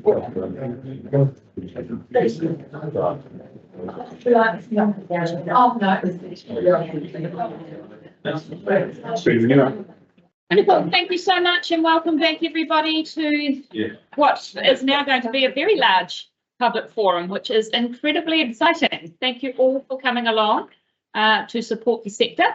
Wonderful. Thank you so much and welcome back everybody to what is now going to be a very large public forum, which is incredibly exciting. Thank you all for coming along to support the sector.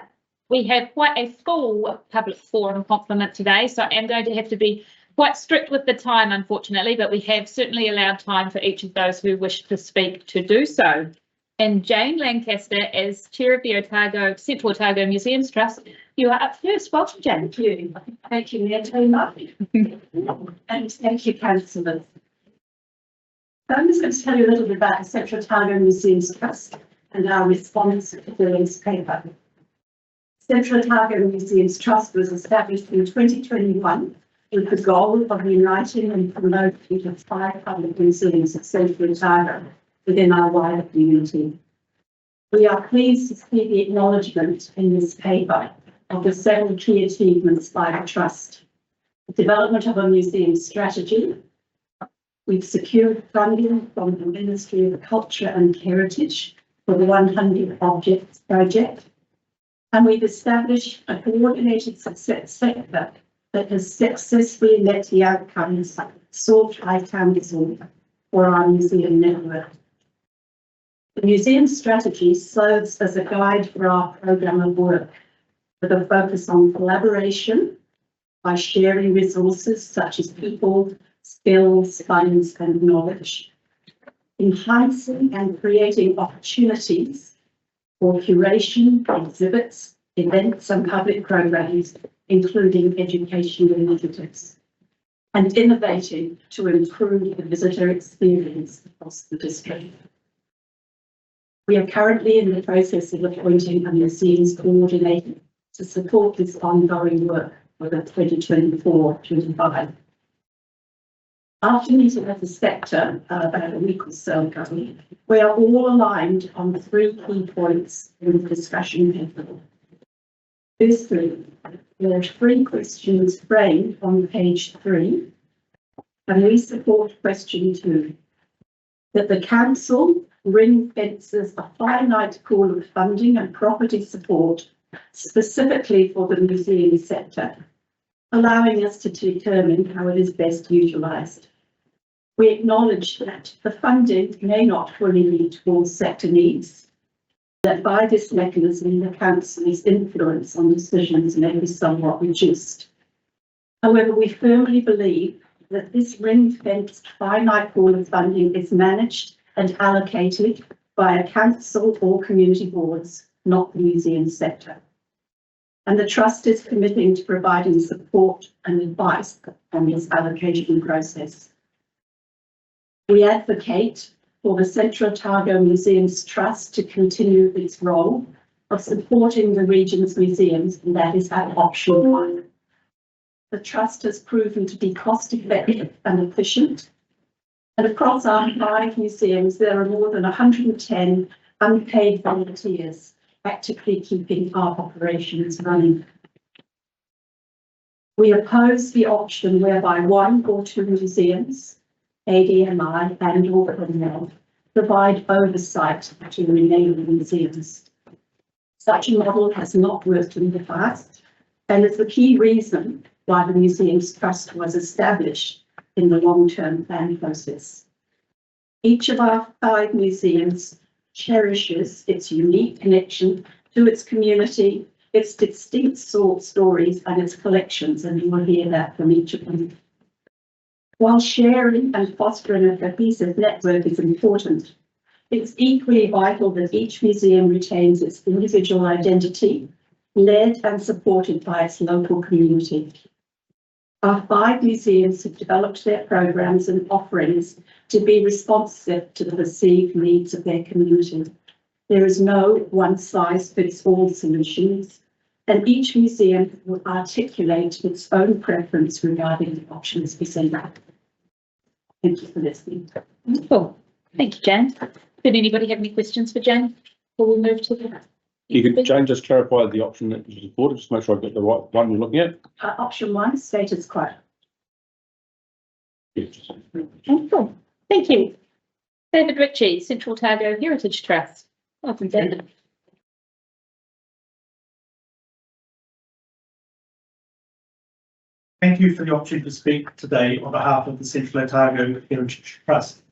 We have quite a full public forum complement today, so I am going to have to be quite strict with the time, unfortunately, but we have certainly allowed time for each of those who wish to speak to do so. And Jane Lancaster, as Chair of the Central Otago Museums Trust, you are up first. Welcome, Jane. Thank you. Thank you, Mayor Taylor. And thank you, councillors. So I'm just going to tell you a little bit about the Central Otago Museums Trust and our response to this paper. Central Otago Museums Trust was established in 2021 with the goal of uniting and promoting the 5 public museums of Central Otago within our wider community. We are pleased to see the acknowledgement in this paper of the 7 key achievements by the Trust. The development of a museum strategy. We've secured funding from the Ministry of Culture and Heritage for the 100 Objects project. And we've established a coordinated success sector that has successfully met the outcomes sought by council for our museum network. The museum strategy serves as a guide for our programme of work, with a focus on collaboration by sharing resources such as people, skills, funds and knowledge, enhancing and creating opportunities for curation, exhibits, events and public programs, including educational initiatives, and innovating to improve the visitor experience across the district. We are currently in the process of appointing a museums coordinator to support this ongoing work for the 2024-25. After meeting with the sector about a week or so ago, we are all aligned on 3 key points in the discussion paper. Firstly, there are 3 questions framed on page 3, and we support question 2, that the council ring fences a finite pool of funding and property support specifically for the museum sector, allowing us to determine how it is best utilised. We acknowledge that the funding may not fully meet all sector needs, that by this mechanism the council's influence on decisions may be somewhat reduced. However, we firmly believe that this ring-fenced finite pool of funding is managed and allocated by a council or community boards, not the museum sector. And the Trust is committing to providing support and advice on this allocation process. We advocate for the Central Otago Museums Trust to continue its role of supporting the region's museums, and that is our option 1. The Trust has proven to be cost-effective and efficient. And across our 5 museums, there are more than 110 unpaid volunteers actively keeping our operations running. We oppose the option whereby 1 or 2 museums, ADMI and or Cornell, provide oversight to remaining museums. Such a model has not worked in the past and is the key reason why the Museums Trust was established in the long-term plan process. Each of our 5 museums cherishes its unique connection to its community, its distinct stories and its collections, and you will hear that from each of them. While sharing and fostering a cohesive network is important, it's equally vital that each museum retains its individual identity, led and supported by its local community. Our 5 museums have developed their programs and offerings to be responsive to the perceived needs of their community. There is no one-size-fits-all solutions, and each museum will articulate its own preference regarding the options presented. Thank you for listening. Cool. Thank you, Jane. Did anybody have any questions for Jane before we move to the... Could Jane just clarify the option that you supported, just to make sure I get the right one you're looking at? Option 1, status quo. Wonderful. Thank you. David Ritchie, Central Otago Heritage Trust. Welcome, David. Thank you for the opportunity to speak today on behalf of the Central Otago Heritage Trust.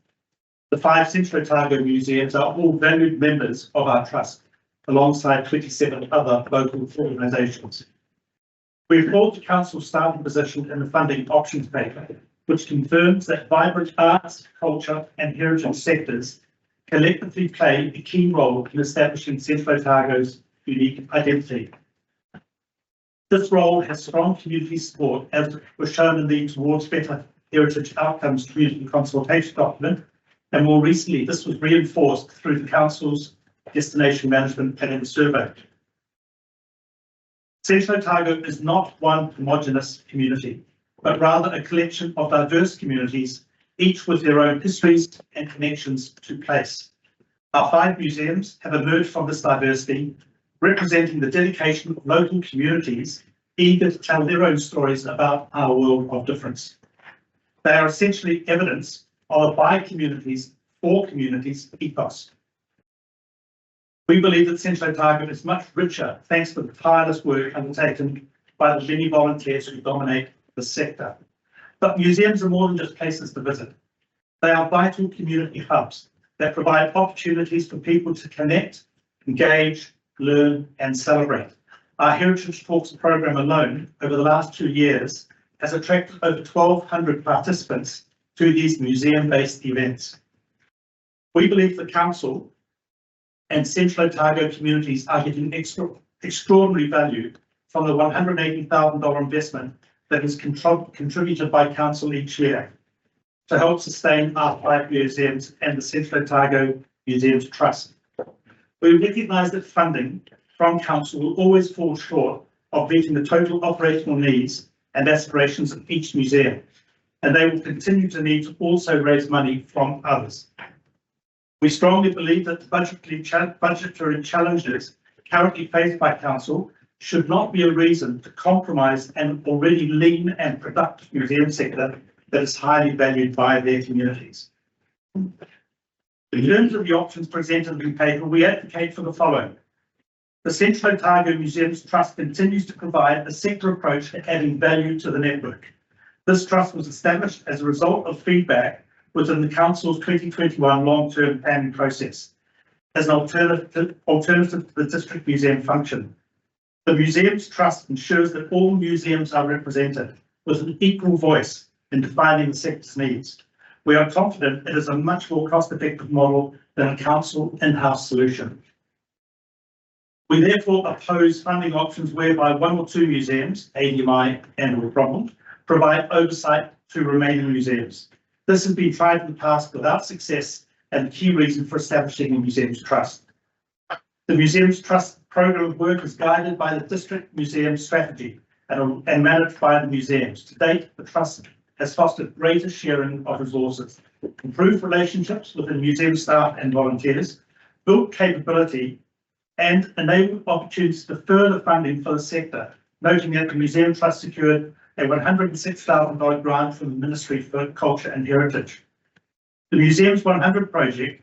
The 5 Central Otago museums are all valued members of our trust, alongside 27 other local organisations. We applaud the Council's starting position in the funding options paper, which confirms that vibrant arts, culture and heritage sectors collectively play a key role in establishing Central Otago's unique identity. This role has strong community support, as was shown in the Towards Better Heritage Outcomes community consultation document, and more recently this was reinforced through the Council's Destination Management Planning Survey. Central Otago is not one homogenous community, but rather a collection of diverse communities, each with their own histories and connections to place. Our 5 museums have emerged from this diversity, representing the dedication of local communities eager to tell their own stories about our world of difference. They are essentially evidence of a by communities, for communities ethos. We believe that Central Otago is much richer thanks to the tireless work undertaken by the many volunteers who dominate the sector. But museums are more than just places to visit. They are vital community hubs that provide opportunities for people to connect, engage, learn and celebrate. Our Heritage Talks program alone over the last 2 years has attracted over 1,200 participants to these museum-based events. We believe the Council and Central Otago communities are getting extraordinary value from the $180,000 investment that is contributed by Council each year to help sustain our 5 museums and the Central Otago Museums Trust. We recognise that funding from Council will always fall short of meeting the total operational needs and aspirations of each museum, and they will continue to need to also raise money from others. We strongly believe that the budgetary challenges currently faced by Council should not be a reason to compromise an already lean and productive museum sector that is highly valued by their communities. In terms of the options presented in the paper, we advocate for the following. The Central Otago Museums Trust continues to provide a sector approach to adding value to the network. This trust was established as a result of feedback within the Council's 2021 long-term planning process as an alternative to the district museum function. The Museums Trust ensures that all museums are represented with an equal voice in defining the sector's needs. We are confident it is a much more cost-effective model than a Council in-house solution. We therefore oppose funding options whereby 1 or 2 museums, ADMI and or problem, provide oversight to remaining museums. This has been tried in the past without success and the key reason for establishing a Museums Trust. The Museums Trust program of work is guided by the District Museum Strategy and managed by the museums. To date, the Trust has fostered greater sharing of resources, improved relationships within museum staff and volunteers, built capability, and enabled opportunities to further funding for the sector, noting that the Museum Trust secured a $106,000 grant from the Ministry for Culture and Heritage. The Museums 100 project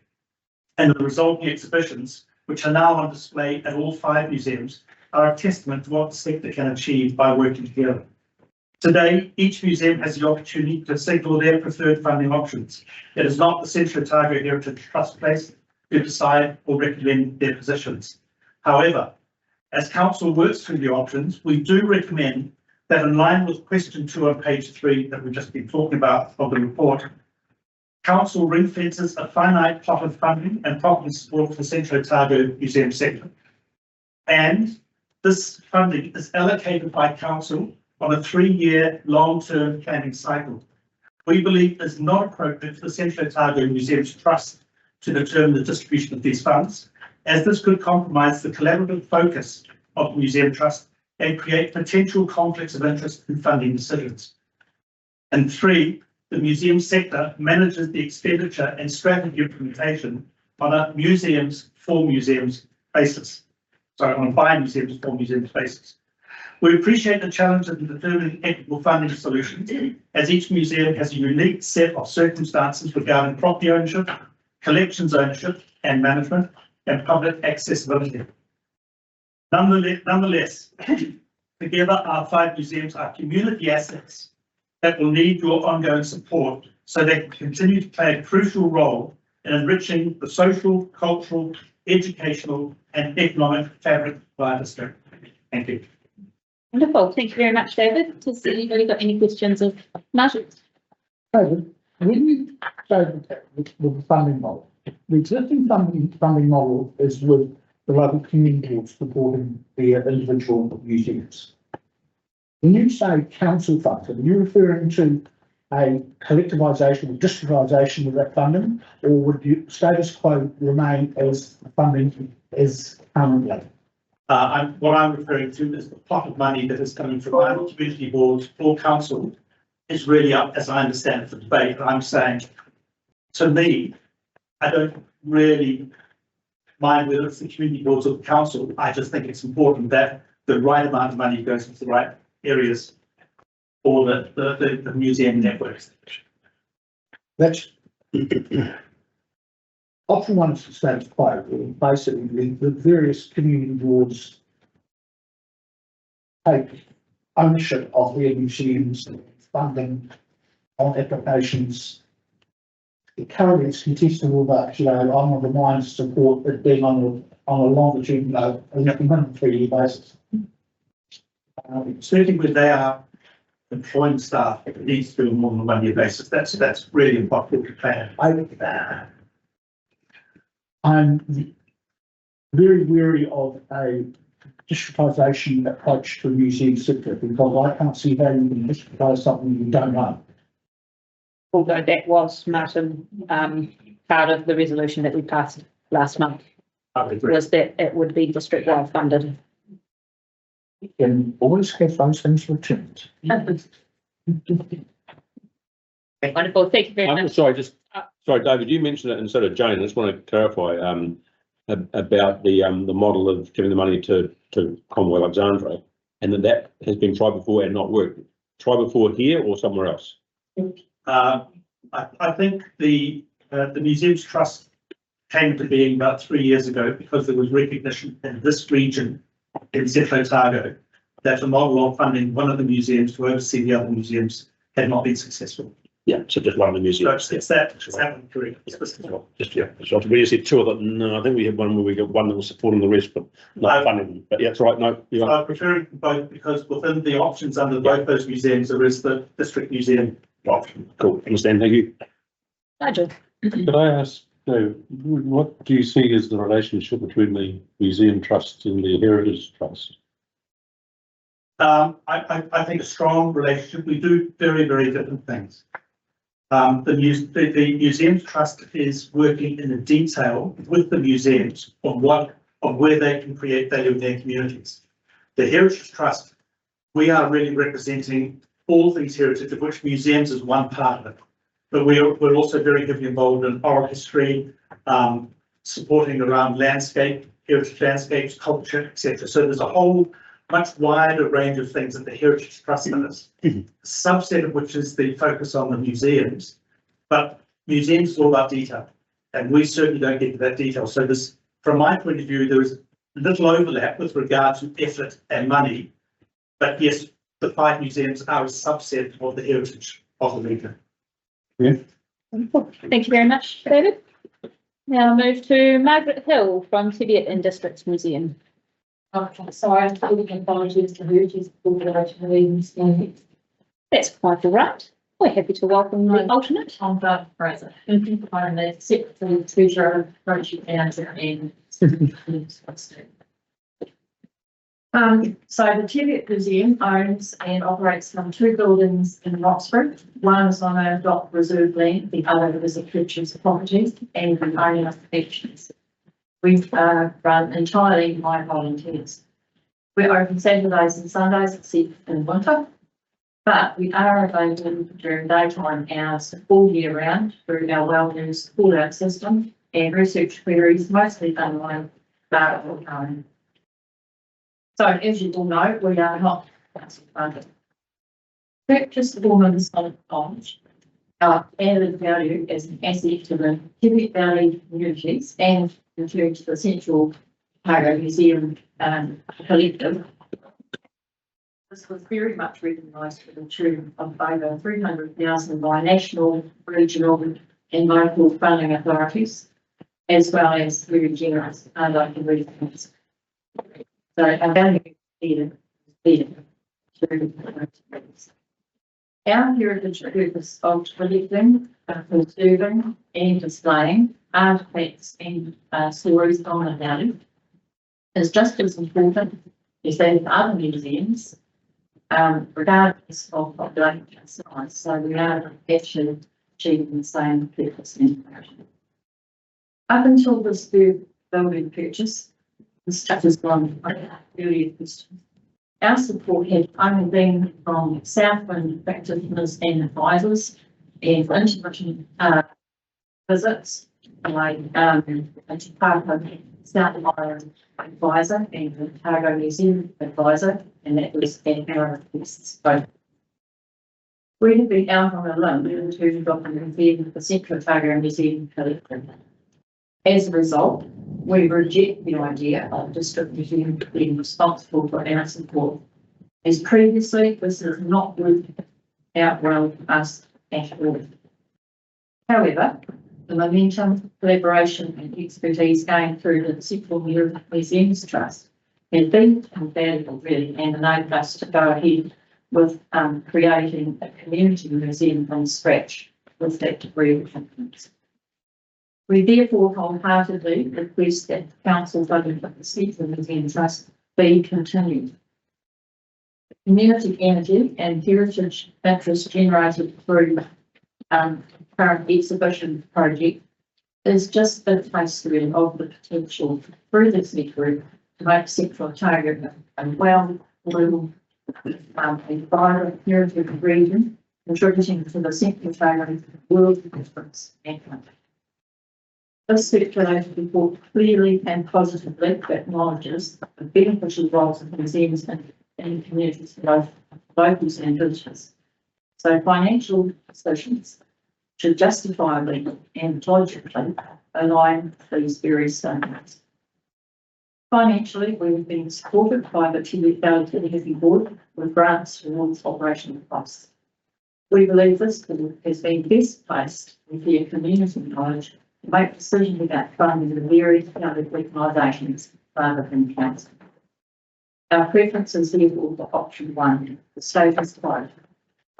and the resulting exhibitions, which are now on display at all 5 museums, are a testament to what the sector can achieve by working together. Today, each museum has the opportunity to signal their preferred funding options. It is not the Central Otago Heritage Trust place to decide or recommend their positions. However, as Council works through the options, we do recommend that in line with question 2 on page 3 that we've just been talking about of the report, Council ring fences a finite pot of funding and property support for the Central Otago Museum sector. And this funding is allocated by Council on a 3-year long-term planning cycle. We believe it's not appropriate for the Central Otago Museums Trust to determine the distribution of these funds, as this could compromise the collaborative focus of the Museum Trust and create potential conflicts of interest in funding decisions. And 3, the museum sector manages the expenditure and strategy implementation on a museums for museums basis. Sorry, on a by museums for museums basis. We appreciate the challenge in determining equitable funding solutions, as each museum has a unique set of circumstances regarding property ownership, collections ownership and management, and public accessibility. Nonetheless, together our 5 museums are community assets that will need your ongoing support so they can continue to play a crucial role in enriching the social, cultural, educational and economic fabric of our district. Thank you. Wonderful. Thank you very much, David. Has anybody got any questions of Martin? David, when you say with the funding model, the existing funding model is with the local community boards supporting the individual museums. When you say council funds, are you referring to a collectivisation or districtisation of that funding, or would you status quo remain as the funding is currently? What I'm referring to is the pot of money that is coming from either community boards or council is really up, as I understand it, for debate. And I'm saying, to me, I don't really mind whether it's the community boards or the council. I just think it's important that the right amount of money goes into the right areas for the museum networks. That's option one is the status quo. Basically, the various community boards take ownership of their museums, funding on applications. Currently, it's contestable, but I'm of the mind to support it being on a longitudinal, a minimum 3-year basis. Certainly, when they are employing staff, it needs to be more than a 1-year basis. That's really important to plan. I'm very wary of a districtisation approach to a museum sector because I can't see how you can districtise something you don't know. Although that was, Martin, part of the resolution that we passed last month, was that it would be district-wide funded. You can always have those things returned. Wonderful. Thank you very much. Sorry, David, you mentioned it instead of Jane. I just want to clarify about the model of giving the money to Conway Alexandra, and that has been tried before and not worked. Tried before here or somewhere else? I think the Museums Trust came into being about 3 years ago because there was recognition in this region, in Central Otago, that the model of funding one of the museums to oversee the other museums had not been successful. Yeah, so just one of the museums. So it's that one correct. Just yeah. So when you said 2 of them, no, I think we had one where we got one that was supporting the rest, but not funding. But yeah, that's right. No, so I'm preferring both because within the options under both those museums, there is the district museum option. Cool. Understand. Thank you. Nigel. Could I ask, what do you see as the relationship between the Museum Trust and the Heritage Trust? I think a strong relationship. We do very, very different things. The Museums Trust is working in the detail with the museums on where they can create value in their communities. The Heritage Trust, we are really representing all things heritage, of which museums is one part of it. But we're also very heavily involved in oral history, supporting around landscape, heritage landscapes, culture, etc. So there's a whole much wider range of things that the Heritage Trust does, a subset of which is the focus on the museums, but museums is all about detail, and we certainly don't get to that detail. So this, from my point of view, there is little overlap with regard to effort and money, but yes, the 5 museums are a subset of the heritage of the region. Yeah. Thank you very much, David. Now move to Margaret Hill from Tibet and Districts Museum. Okay, so I fully apologize to Heritage Organization. That's quite all right. We're happy to welcome the alternate. I'm the president. I'm the secretary, treasurer, project manager, and so the Tibet Museum owns and operates from 2 buildings in Roxburgh. One is on a dock reserve land, the other is a purchase property, and we own our collections. We run entirely by volunteers. We're open Saturdays and Sundays except in winter, but we are available during daytime hours all year round through our well-used call-out system and research queries, mostly done by home. So as you all know, we are not council funded. Purchase performance on bonds are added value as an asset to the Tibet Valley communities and return to the Central Taro Museum collective. This was very much recognised for the tune of over 300,000 by national, regional and local funding authorities, as well as very generous local refunds. So our value is to our heritage purpose of collecting, preserving and displaying artefacts and stories from the valley is just as important as that of other museums, regardless of population size. So we are actually achieving the same purpose and function. Up until this third building purchase, this touches on earlier questions. Our support had only been from Southwind practitioners and advisors and intermittent visits, like South Island advisor and the Cargo Museum advisor, and that was at our requests both. We have been out on a limb in terms of the Central Cargo Museum collective. As a result, we reject the idea of district museum being responsible for our support. As previously, this has not worked out well for us at all. However, the momentum, collaboration and expertise gained through the Central Museums Trust has been invaluable really and enabled us to go ahead with creating a community museum from scratch with that degree of confidence. We therefore wholeheartedly request that the council funding for the Central Museum Trust be continued. The community energy and heritage interest generated through current exhibition project is just a taste really of the potential through this network to make Central Otago a well-lived and vibrant heritage region, contributing to the Central Otago world difference and country. This circulated report clearly and positively acknowledges the beneficial roles of museums in communities for both locals and visitors. So financial decisions should justifiably and logically align with these various standards. Financially, we have been supported by the Tibet Valley Community Board with grants towards operational costs. We believe this board has been best placed with their community knowledge to make decisions about funding the various public organisations rather than council. Our preference is therefore for option one, the status quo.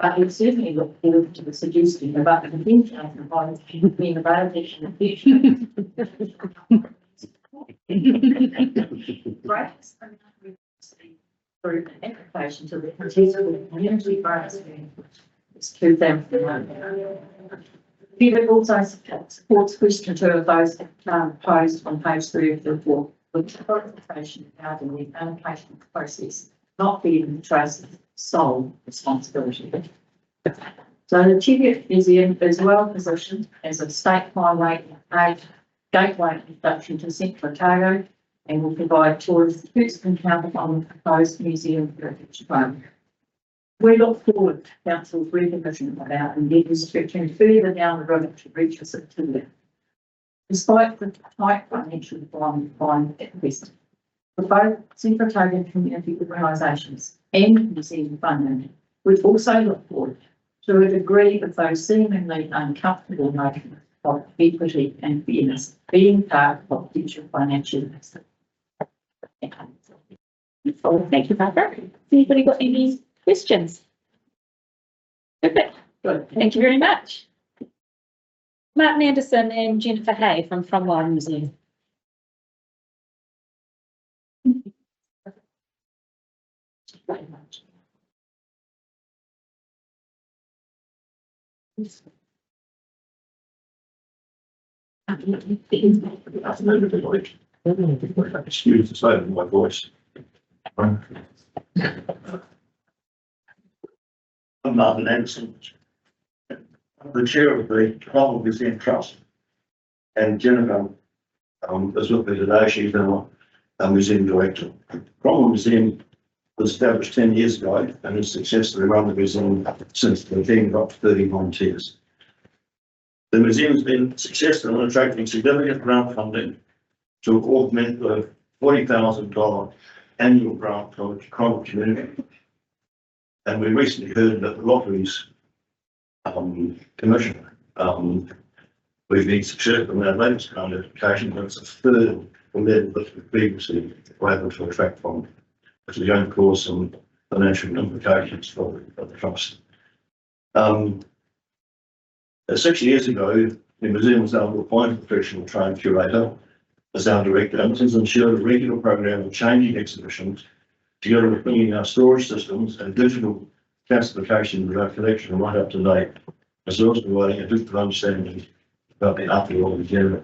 But we certainly look forward to the suggestion of up to 10,000 bonds being available in the future. Grants through an application to the Contestable Community Grants Scheme. It's 2001. Peter also supports question 2 of those posed on page 3 of the report, with clarification regarding the allocation process not being the Trust's sole responsibility. So the Tibet Museum is well positioned as a state highway gateway introduction to Central Otago and will provide tourists first encounter on the proposed museum heritage program. We look forward to Council's recognition of our endeavours to return further down the road to reach this activity. Despite the tight financial requirement at present, for both Central Otago community organisations and museum funding, we also look forward to a degree of those seemingly uncomfortable notions of equity and fairness being part of future financial investment. Thank you, Barbara. Has anybody got any questions? Perfect. Good. Thank you very much. Martin Anderson and Jennifer Hay from Clyde Museum. Very much. Excuse the sound of my voice. I'm Martin Anderson. I'm the chair of the Clyde Museum Trust, and Jennifer is with me today. She's our museum director. Clyde Museum was established 10 years ago and has successfully run the museum since the team got 30 volunteers. The museum has been successful in attracting significant grant funding to augment the $40,000 annual grant from the Clyde community. And we recently heard that the lotteries commission, we've been successful in our latest grant application, but it's a third the level that we previously were able to attract from, which is going to cause some financial implications for the trust. 6 years ago, the museum was able to appoint a professional trained curator as our director, and this has ensured a regular program of changing exhibitions, together with bringing our storage systems and digital classification of our collection right up to date, as well as providing a different understanding about the art world in general.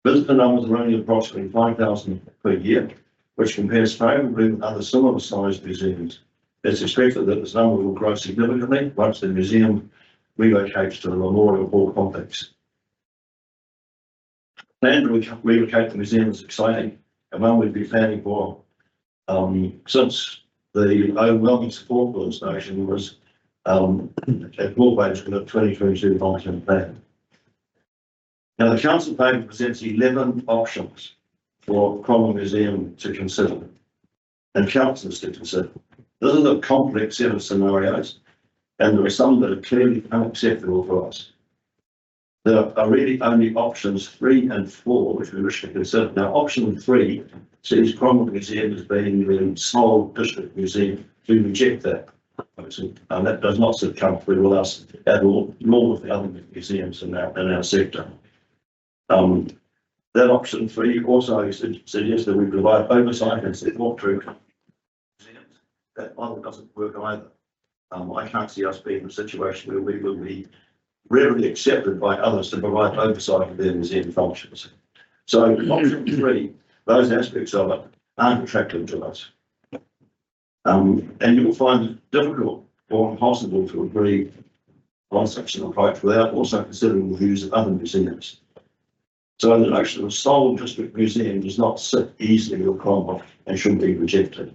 Visitor numbers are only approximately 5,000 per year, which compares favourably with other similar sized museums. It's expected that this number will grow significantly once the museum relocates to the Memorial Hall complex. Plan to relocate the museum is exciting, and one we've been planning for since the overwhelming support for this notion was incorporated in the 2022 long-term plan. Now, the council paper presents 11 options for Cromwell Museum to consider and councillors to consider. This is a complex set of scenarios, and there are some that are clearly unacceptable for us. There are really only options 3 and 4 which we wish to consider. Now, option 3 sees Cromwell Museum as being the sole district museum. We reject that. And that does not sit comfortably with us at all, nor with the other museums in our sector. That option 3 also suggests that we provide oversight and support to museums. That model doesn't work either. I can't see us being in a situation where we will be readily accepted by others to provide oversight of their museum functions. So option 3, those aspects of it aren't attractive to us. And you will find it difficult or impossible to agree on such an approach without also considering the views of other museums. So the notion of a sole district museum does not sit easily with Cromwell and should be rejected.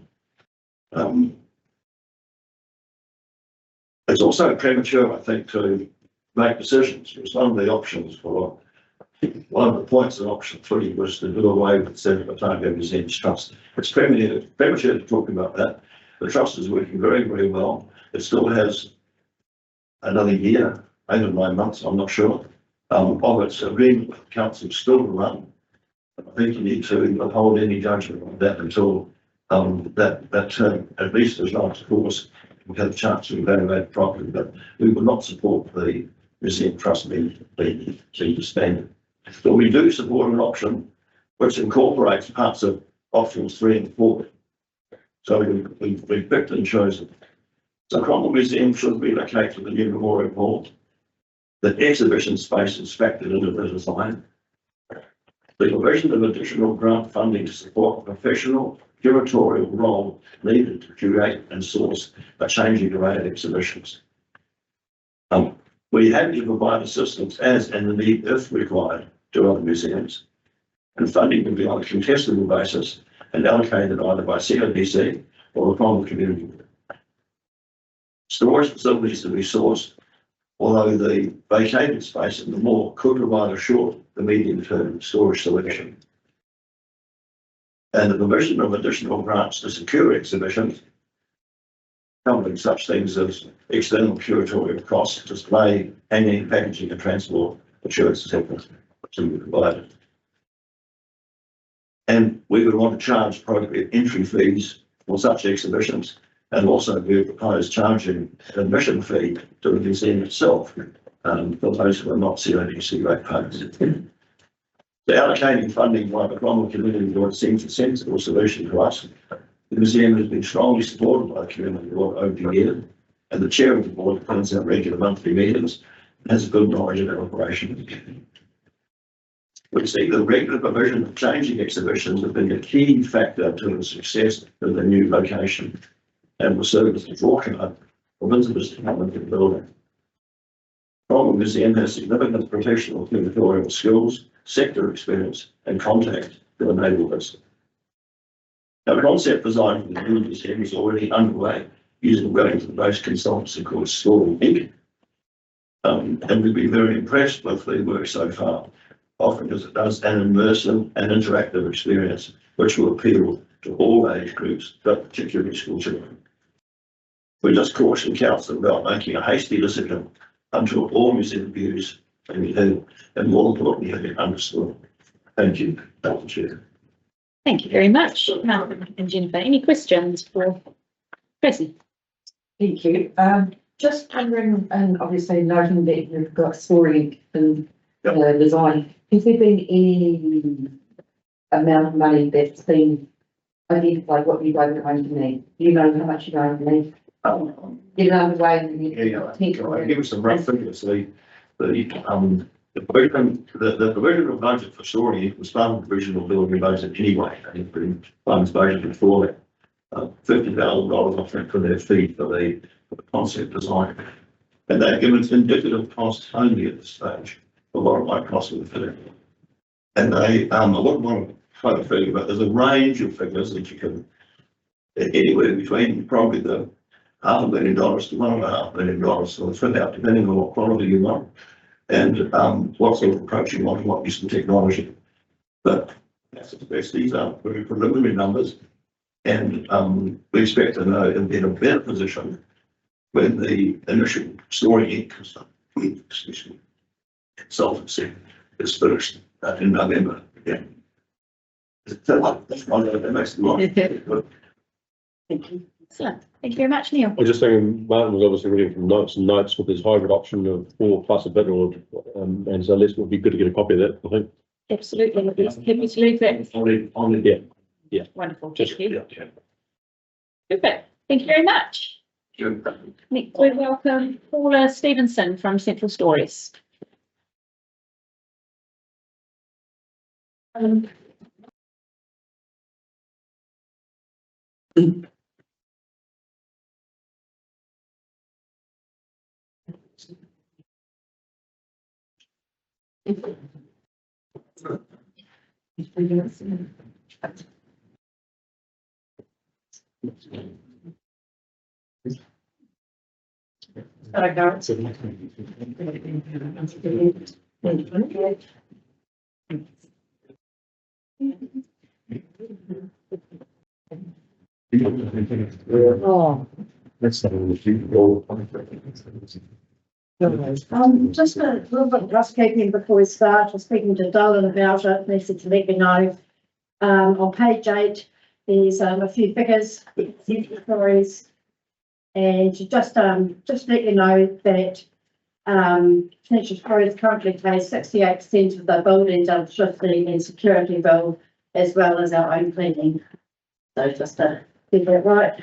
It's also premature, I think, to make decisions. Because one of the options for one of the points in option 3 was to do away with the Taro Museums Trust. It's premature to talk about that. The trust is working very, very well. It still has another year, 8 or 9 months, I'm not sure, of its agreement with the council still to run. I think you need to withhold any judgment on that until that term at least is not, of course, we have a chance to evaluate it properly, but we will not support the museum trust being disbanded. But we do support an option which incorporates parts of options 3 and 4. So we've picked and chosen. So Cromwell Museum should relocate to the new Memorial Hall. The exhibition space is factored into the design. The provision of additional grant funding to support the professional curatorial role needed to curate and source a changing array of exhibitions. We have to provide assistance as and indeed if required to other museums, and funding can be on a contestable basis and allocated either by CODC or the Cromwell community. Storage facilities to be sourced, although the vacated space in the mall could provide a short to medium term storage solution. And the provision of additional grants to secure exhibitions, covering such things as external curatorial costs, display, hanging, packaging and transport, insurance, etc., to be provided. And we would want to charge appropriate entry fees for such exhibitions, and also we propose charging an admission fee to the museum itself for those who are not CODC ratepayers. So allocating funding by the Cromwell Community Board seems a sensible solution to us. The museum has been strongly supported by the Community Board over the years, and the chair of the board attends our regular monthly meetings and has a good knowledge of our operation. We see the regular provision of changing exhibitions have been a key factor to the success of the new location and will serve as a draw card for visitors to come into the building. Cromwell Museum has significant professional curatorial skills, sector experience and contact to enable this. Now, concept design for the new museum is already underway using Wellington-based consultancy called Story Inc. And we've been very impressed with the work so far, offering as it does an immersive and interactive experience which will appeal to all age groups, but particularly school children. We just caution council about making a hasty decision until all museum views can be heard and more importantly have been understood. Thank you, Dr. Chair. Thank you very much, Malcolm and Jennifer. Any questions for Tracy? Thank you. Just wondering, and obviously noting that you've got Story and design, has there been any amount of money that's been identified what you guys are going to need? Do you know how much you're going to need? Get it underway and then I'll give you some rough figures. The provisional budget for Story was part of the provisional building budget anyway. I think the funds budgeted for that. $50,000 I think for their fee for the concept design. And they've given us indicative costs only at this stage. A lot of my costs are fitting. And they I wouldn't want to quote a figure, but there's a range of figures that you can anywhere between probably the $500,000 to $1.5 million. So it's fit out depending on what quality you want and what sort of approach you want and what use of technology. But that's the best. These are very preliminary numbers. And we expect to know and be in a better position when the initial Story Inc. Excuse me, consultancy is finished in November. Yeah. That's one that makes a lot. Thank you. Excellent. Thank you very much, Neil. I was just thinking, Martin was obviously reading from notes with his hybrid option of 4 plus a bit, or and so it would be good to get a copy of that, I think. Absolutely. Happy to leave that. Yeah. Wonderful. Just, Thank you. yeah. Perfect. Thank you very much. Next, we welcome Paula Stevenson from Central Stories. That's not all the Just a little bit of housekeeping before we start. I was speaking to Dylan about it. They said to let me know. On page 8, there's a few figures, central stories, and just let you know that Central Stories currently pays 68% of the building, electricity and security bill, as well as our own cleaning. So just to get that right.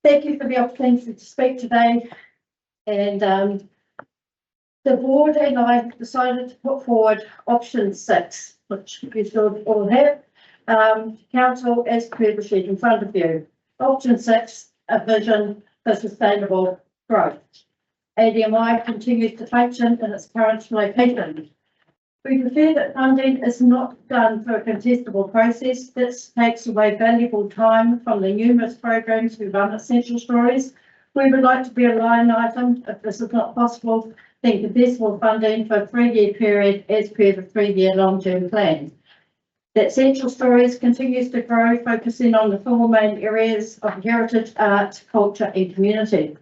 Thank you for the opportunity to speak today. And the board and I decided to put forward option 6, which you should all have. Council as per the sheet in front of you. Option 6, a vision for sustainable growth. ADMI continues to function in its current location. We prefer that funding is not done through a contestable process. This takes away valuable time from the numerous programs we run at Central Stories. We would like to be a line item. If this is not possible, then contestable funding for a 3-year period as per the 3-year long-term plan. That Central Stories continues to grow, focusing on the 4 main areas of heritage, art, culture and community.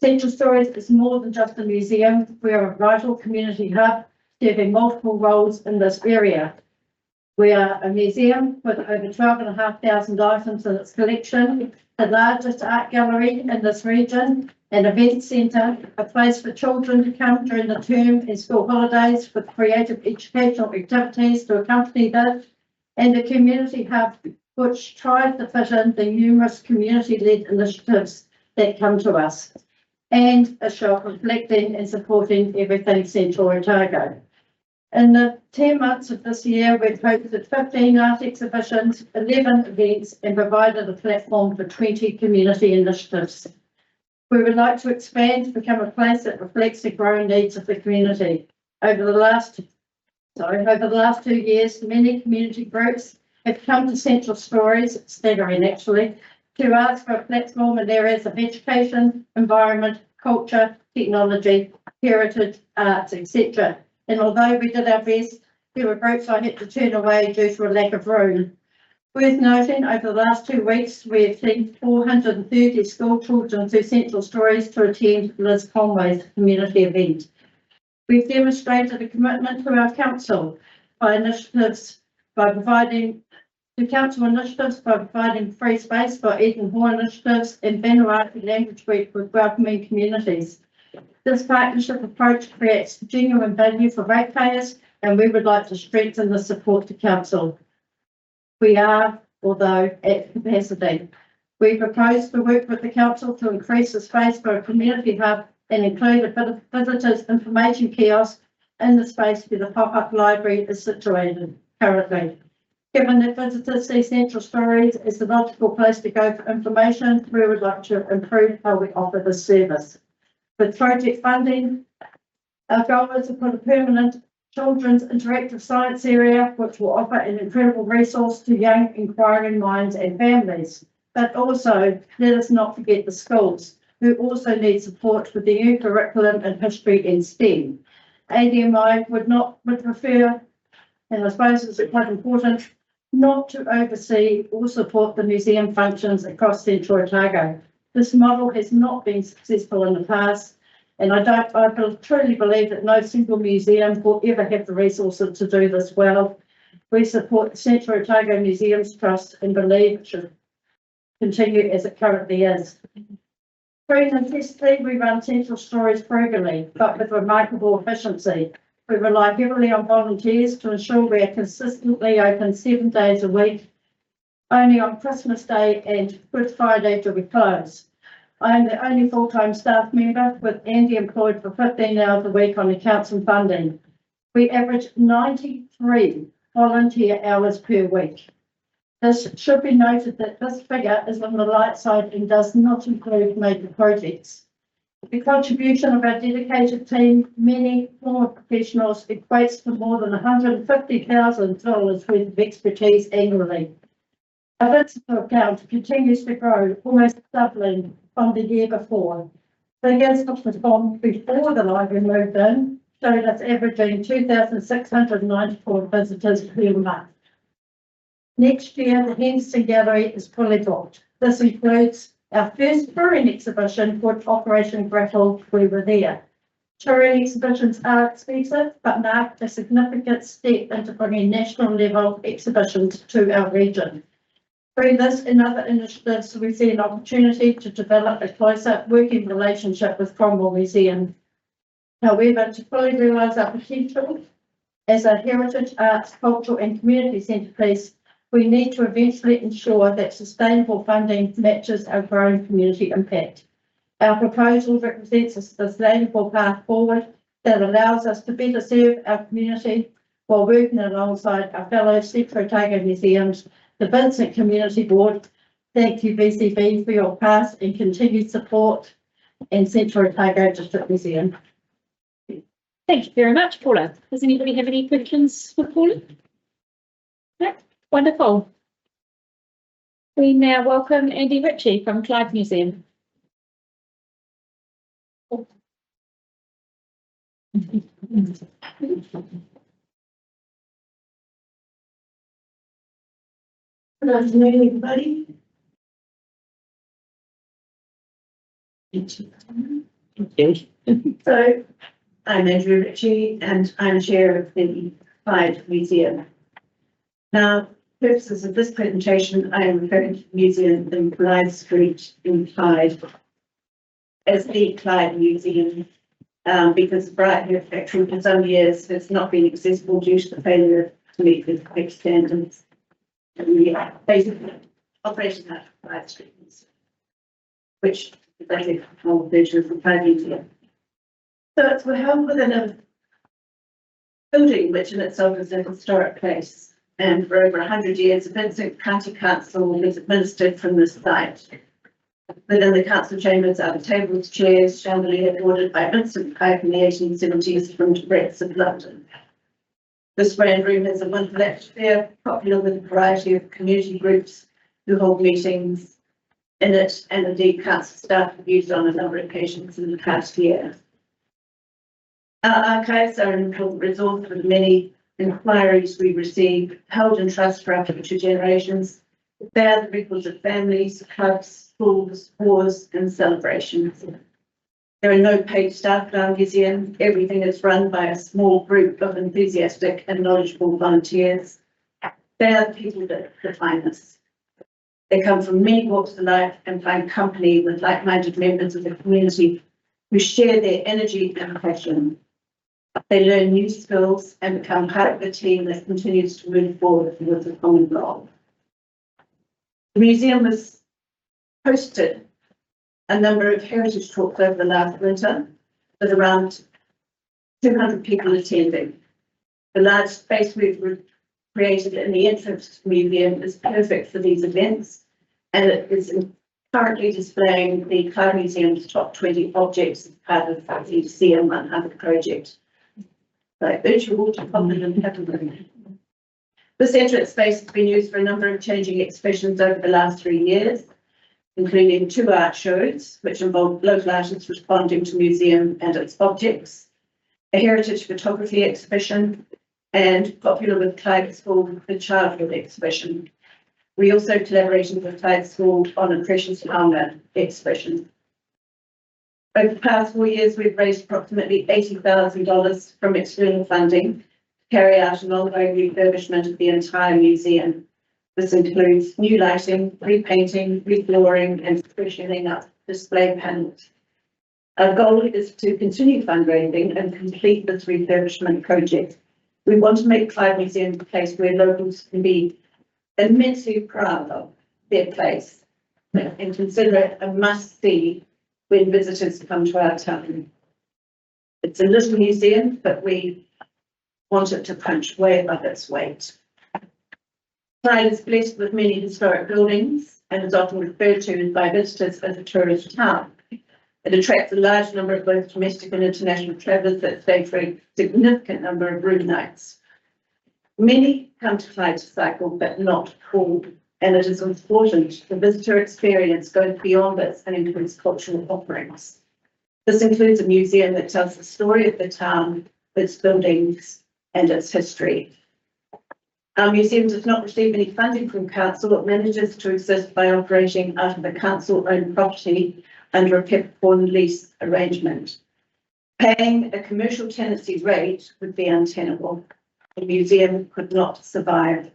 Central Stories is more than just a museum. We are a vital community hub, serving multiple roles in this area. We are a museum with over 12,500 items in its collection, the largest art gallery in this region, an event centre, a place for children to come during the term and school holidays with creative educational activities to accompany this, and a community hub which tries to fit in the numerous community-led initiatives that come to us, and a shop reflecting and supporting everything Central Otago. In the 10 months of this year, we've hosted 15 art exhibitions, 11 events, and provided a platform for 20 community initiatives. We would like to expand to become a place that reflects the growing needs of the community. Over the last 2 years, many community groups have come to Central Stories, staggering actually, to ask for a platform in areas of education, environment, culture, technology, heritage, arts, etc. And although we did our best, there were groups I had to turn away due to a lack of room. Worth noting, over the last 2 weeks, we have seen 430 school children through Central Stories to attend Liz Conway's community event. We've demonstrated a commitment to our council by providing free space for Eden Hall initiatives and Vanuatu Language Week with welcoming communities. This partnership approach creates genuine value for ratepayers, and we would like to strengthen the support to council. We are, although at capacity. We propose to work with the council to increase the space for a community hub and include a visitors information kiosk in the space where the pop-up library is situated currently. Given that visitors see Central Stories as the logical place to go for information, we would like to improve how we offer this service. With project funding, our goal is to put a permanent children's interactive science area, which will offer an incredible resource to young inquiring minds and families. But also, let us not forget the schools, who also need support with the new curriculum in history and STEM. ADMI would prefer, and I suppose it's quite important, not to oversee or support the museum functions across Central Otago. This model has not been successful in the past, and I truly believe that no single museum will ever have the resources to do this well. We support the Central Otago Museums Trust and believe it should continue as it currently is. Free and testly, we run Central Stories frugally, but with remarkable efficiency. We rely heavily on volunteers to ensure we are consistently open 7 days a week. Only on Christmas Day and Good Friday do we close. I am the only full-time staff member, with Andy employed for 15 hours a week on accounts and funding. We average 93 volunteer hours per week. This should be noted that this figure is on the light side and does not include major projects. The contribution of our dedicated team, many former professionals, equates to more than $150,000 worth of expertise annually. Our visitor count continues to grow, almost doubling from the year before. Figures from before the library moved in showed us averaging 2,694 visitors per month. Next year, the Henderson Gallery is fully booked. This includes our first touring exhibition called Operation Grapple. We were there. Touring exhibitions are expensive, but mark a significant step into bringing national level exhibitions to our region. Through this and other initiatives, we see an opportunity to develop a closer working relationship with Cromwell Museum. However, to fully realise our potential as a heritage, arts, cultural and community centrepiece, we need to eventually ensure that sustainable funding matches our growing community impact. Our proposal represents a sustainable path forward that allows us to better serve our community while working alongside our fellow Central Otago museums, the Vincent Community Board. Thank you, VCB, for your past and continued support, and Central Otago District Museum. Thank you very much, Paula. Does anybody have any questions for Paula? No? Wonderful. We now welcome Andy Ritchie from Clyde Museum. Good afternoon, everybody. So, I'm Andrew Ritchie and I'm chair of the Clyde Museum. Now, purposes of this presentation, I am referring to the museum in Clyde Street in Clyde as the Clyde Museum, because the Brighton factory for some years has not been accessible due to the failure to meet the correct standards. And we are basically operating out of Clyde Street, which is basically a whole version of the Clyde Museum. So we're held within a building which in itself is a historic place. And for over 100 years, the Vincent County Council has administered from this site. Within the council chambers are the tables, chairs, chandelier ordered by Vincent Pipe in the 1870s from the Brits of London. This brand room is a wonderful atmosphere, popular with a variety of community groups who hold meetings in it, and indeed council staff have used on a number of occasions in the past year. Our archives are an important resource for the many inquiries we receive, held in trust for our future generations. They are the records of families, clubs, schools, wars, and celebrations. There are no paid staff at our museum. Everything is run by a small group of enthusiastic and knowledgeable volunteers. They are the people that define us. They come from many walks of life and find company with like-minded members of the community who share their energy and passion. They learn new skills and become part of a team that continues to move forward with a common goal. The museum has hosted a number of heritage talks over the last winter, with around 200 people attending. The large space we've created in the entrance to the museum is perfect for these events, and it is currently displaying the Clyde Museum's top 20 objects as part of the CM100 project. So I urge you all to come in and have a look. This entrance space has been used for a number of changing exhibitions over the last 3 years, including 2 art shows, which involved local artists responding to the museum and its objects, a heritage photography exhibition, and popular with Clyde School, the childhood exhibition. We also collaborated with Clyde School on a precious armour exhibition. Over the past 4 years, we've raised approximately $80,000 from external funding to carry out an ongoing refurbishment of the entire museum. This includes new lighting, repainting, reflooring, and freshening up display panels. Our goal is to continue fundraising and complete this refurbishment project. We want to make Clyde Museum a place where locals can be immensely proud of their place and consider it a must-see when visitors come to our town. It's a little museum, but we want it to punch way above its weight. Clyde is blessed with many historic buildings and is often referred to by visitors as a tourist town. It attracts a large number of both domestic and international travellers that stay for a significant number of room nights. Many come to Clyde to cycle, but not all, and it is important the visitor experience goes beyond this and includes cultural offerings. This includes a museum that tells the story of the town, its buildings, and its history. Our museum does not receive any funding from council. It manages to exist by operating out of a council-owned property under a peppercorn lease arrangement. Paying a commercial tenancy rate would be untenable. The museum could not survive.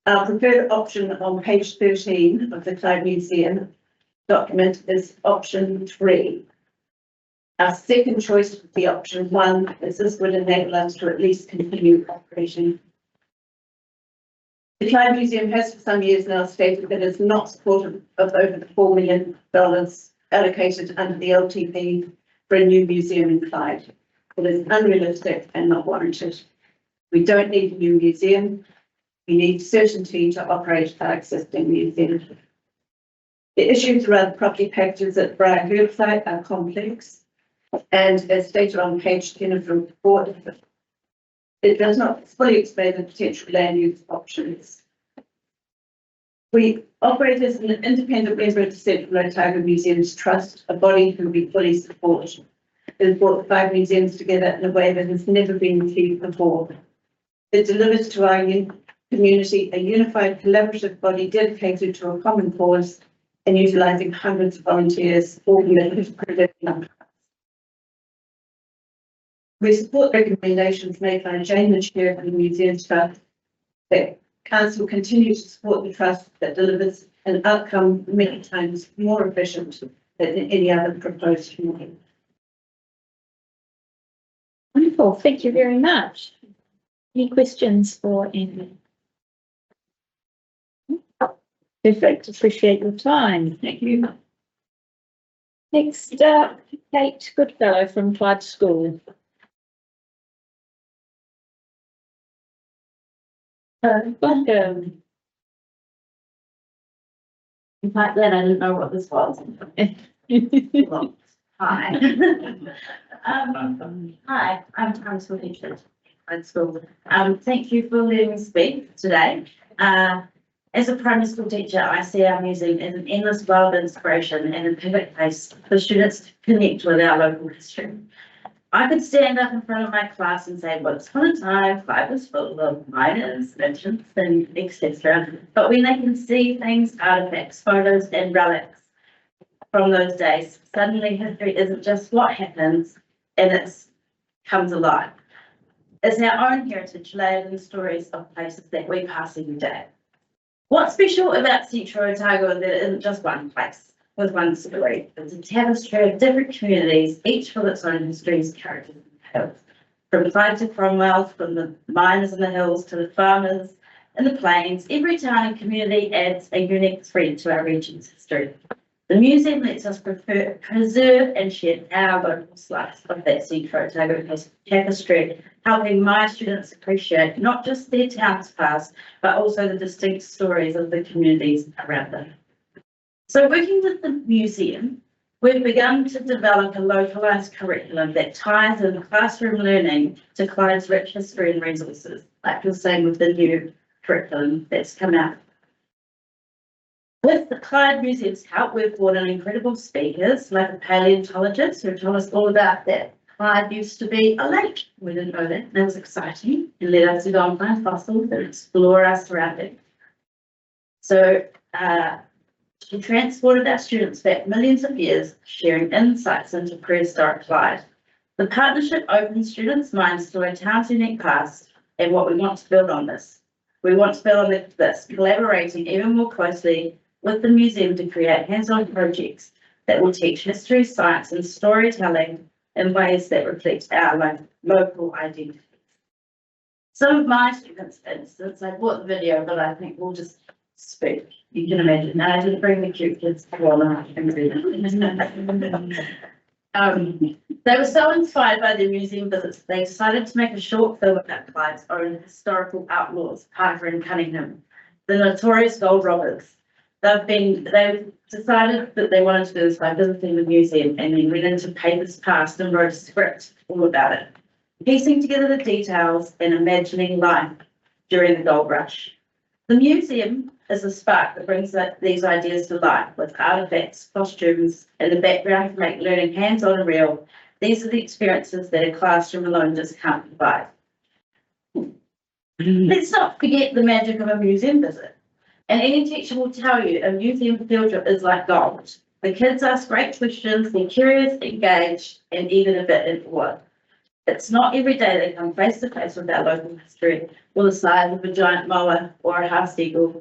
Our preferred option on page 13 of the Clyde Museum document is option 3. Our second choice would be option 1, as this would enable us to at least continue operating. The Clyde Museum has for some years now stated that it is not supportive of over the $4 million allocated under the LTP for a new museum in Clyde. It is unrealistic and not warranted. We don't need a new museum. We need certainty to operate our existing museum. The issues around the property packages at Briar Herb site are complex, and as stated on page 10 of the report, it does not fully explain the potential land use options. We operate as an independent member of the Central Otago Museums Trust, a body who we fully support. It has brought the 5 museums together in a way that has never been achieved before. It delivers to our community a unified collaborative body dedicated to a common cause and utilising hundreds of volunteers, all committed to preserving. We support recommendations made by Jane, the chair of the Museums Trust, that council continues to support the trust that delivers an outcome many times more efficient than any other proposed model. Wonderful, thank you very much. Any questions for Andy? Perfect, appreciate your time. Thank you. Next up, Kate Goodfellow from Clyde School. Welcome. Back then, I didn't know what this was. Hi. Hi, I'm Taro. Clyde School. Thank you for letting me speak today. As a primary school teacher, I see our museum as an endless well of inspiration and a perfect place for students to connect with our local history. I could stand up in front of my class and say, once upon a time, Clyde was full of miners, merchants, and etc. But when they can see things, artifacts, photos, and relics from those days, suddenly history isn't just what happens, and it comes alive. It's our own heritage layered in stories of places that we pass every day. What's special about Central Otago is that it isn't just one place with one story. It's a tapestry of different communities, each with its own histories, characters, and tales. From Clyde to Cromwell, from the miners in the hills to the farmers in the plains, every town and community adds a unique thread to our region's history. The museum lets us preserve and share our local slice of that Central Otago tapestry, helping my students appreciate not just their town's past, but also the distinct stories of the communities around them. So working with the museum, we've begun to develop a localised curriculum that ties in classroom learning to Clyde's rich history and resources, like you're saying with the new curriculum that's come out. With the Clyde Museum's help, we've brought in incredible speakers like a paleontologist who told us all about that Clyde used to be a lake. We didn't know that. That was exciting and led us to go and find fossils and explore our surroundings. So we transported our students back millions of years, sharing insights into prehistoric Clyde. The partnership opens students' minds to a town's unique past and what we want to build on this. We want to build on this, collaborating even more closely with the museum to create hands-on projects that will teach history, science, and storytelling in ways that reflect our local identity. Some of my students, for instance, I bought the video, but I think we'll just speak. You can imagine. I didn't bring the cute kids to all They were so inspired by their museum visits, they decided to make a short film about Clyde's own historical outlaws, Parker and Cunningham, the notorious gold robbers. They've decided that they wanted to do this by visiting the museum and then went into papers past and wrote a script all about it, piecing together the details and imagining life during the gold rush. The museum is a spark that brings these ideas to life with artifacts, costumes, and the background to make learning hands-on and real. These are the experiences that a classroom alone just can't provide. Let's not forget the magic of a museum visit. And any teacher will tell you a museum field trip is like gold. The kids ask great questions, they're curious, engaged, and even a bit in awe. It's not every day they come face to face with our local history, or the size of a giant moa or a house eagle,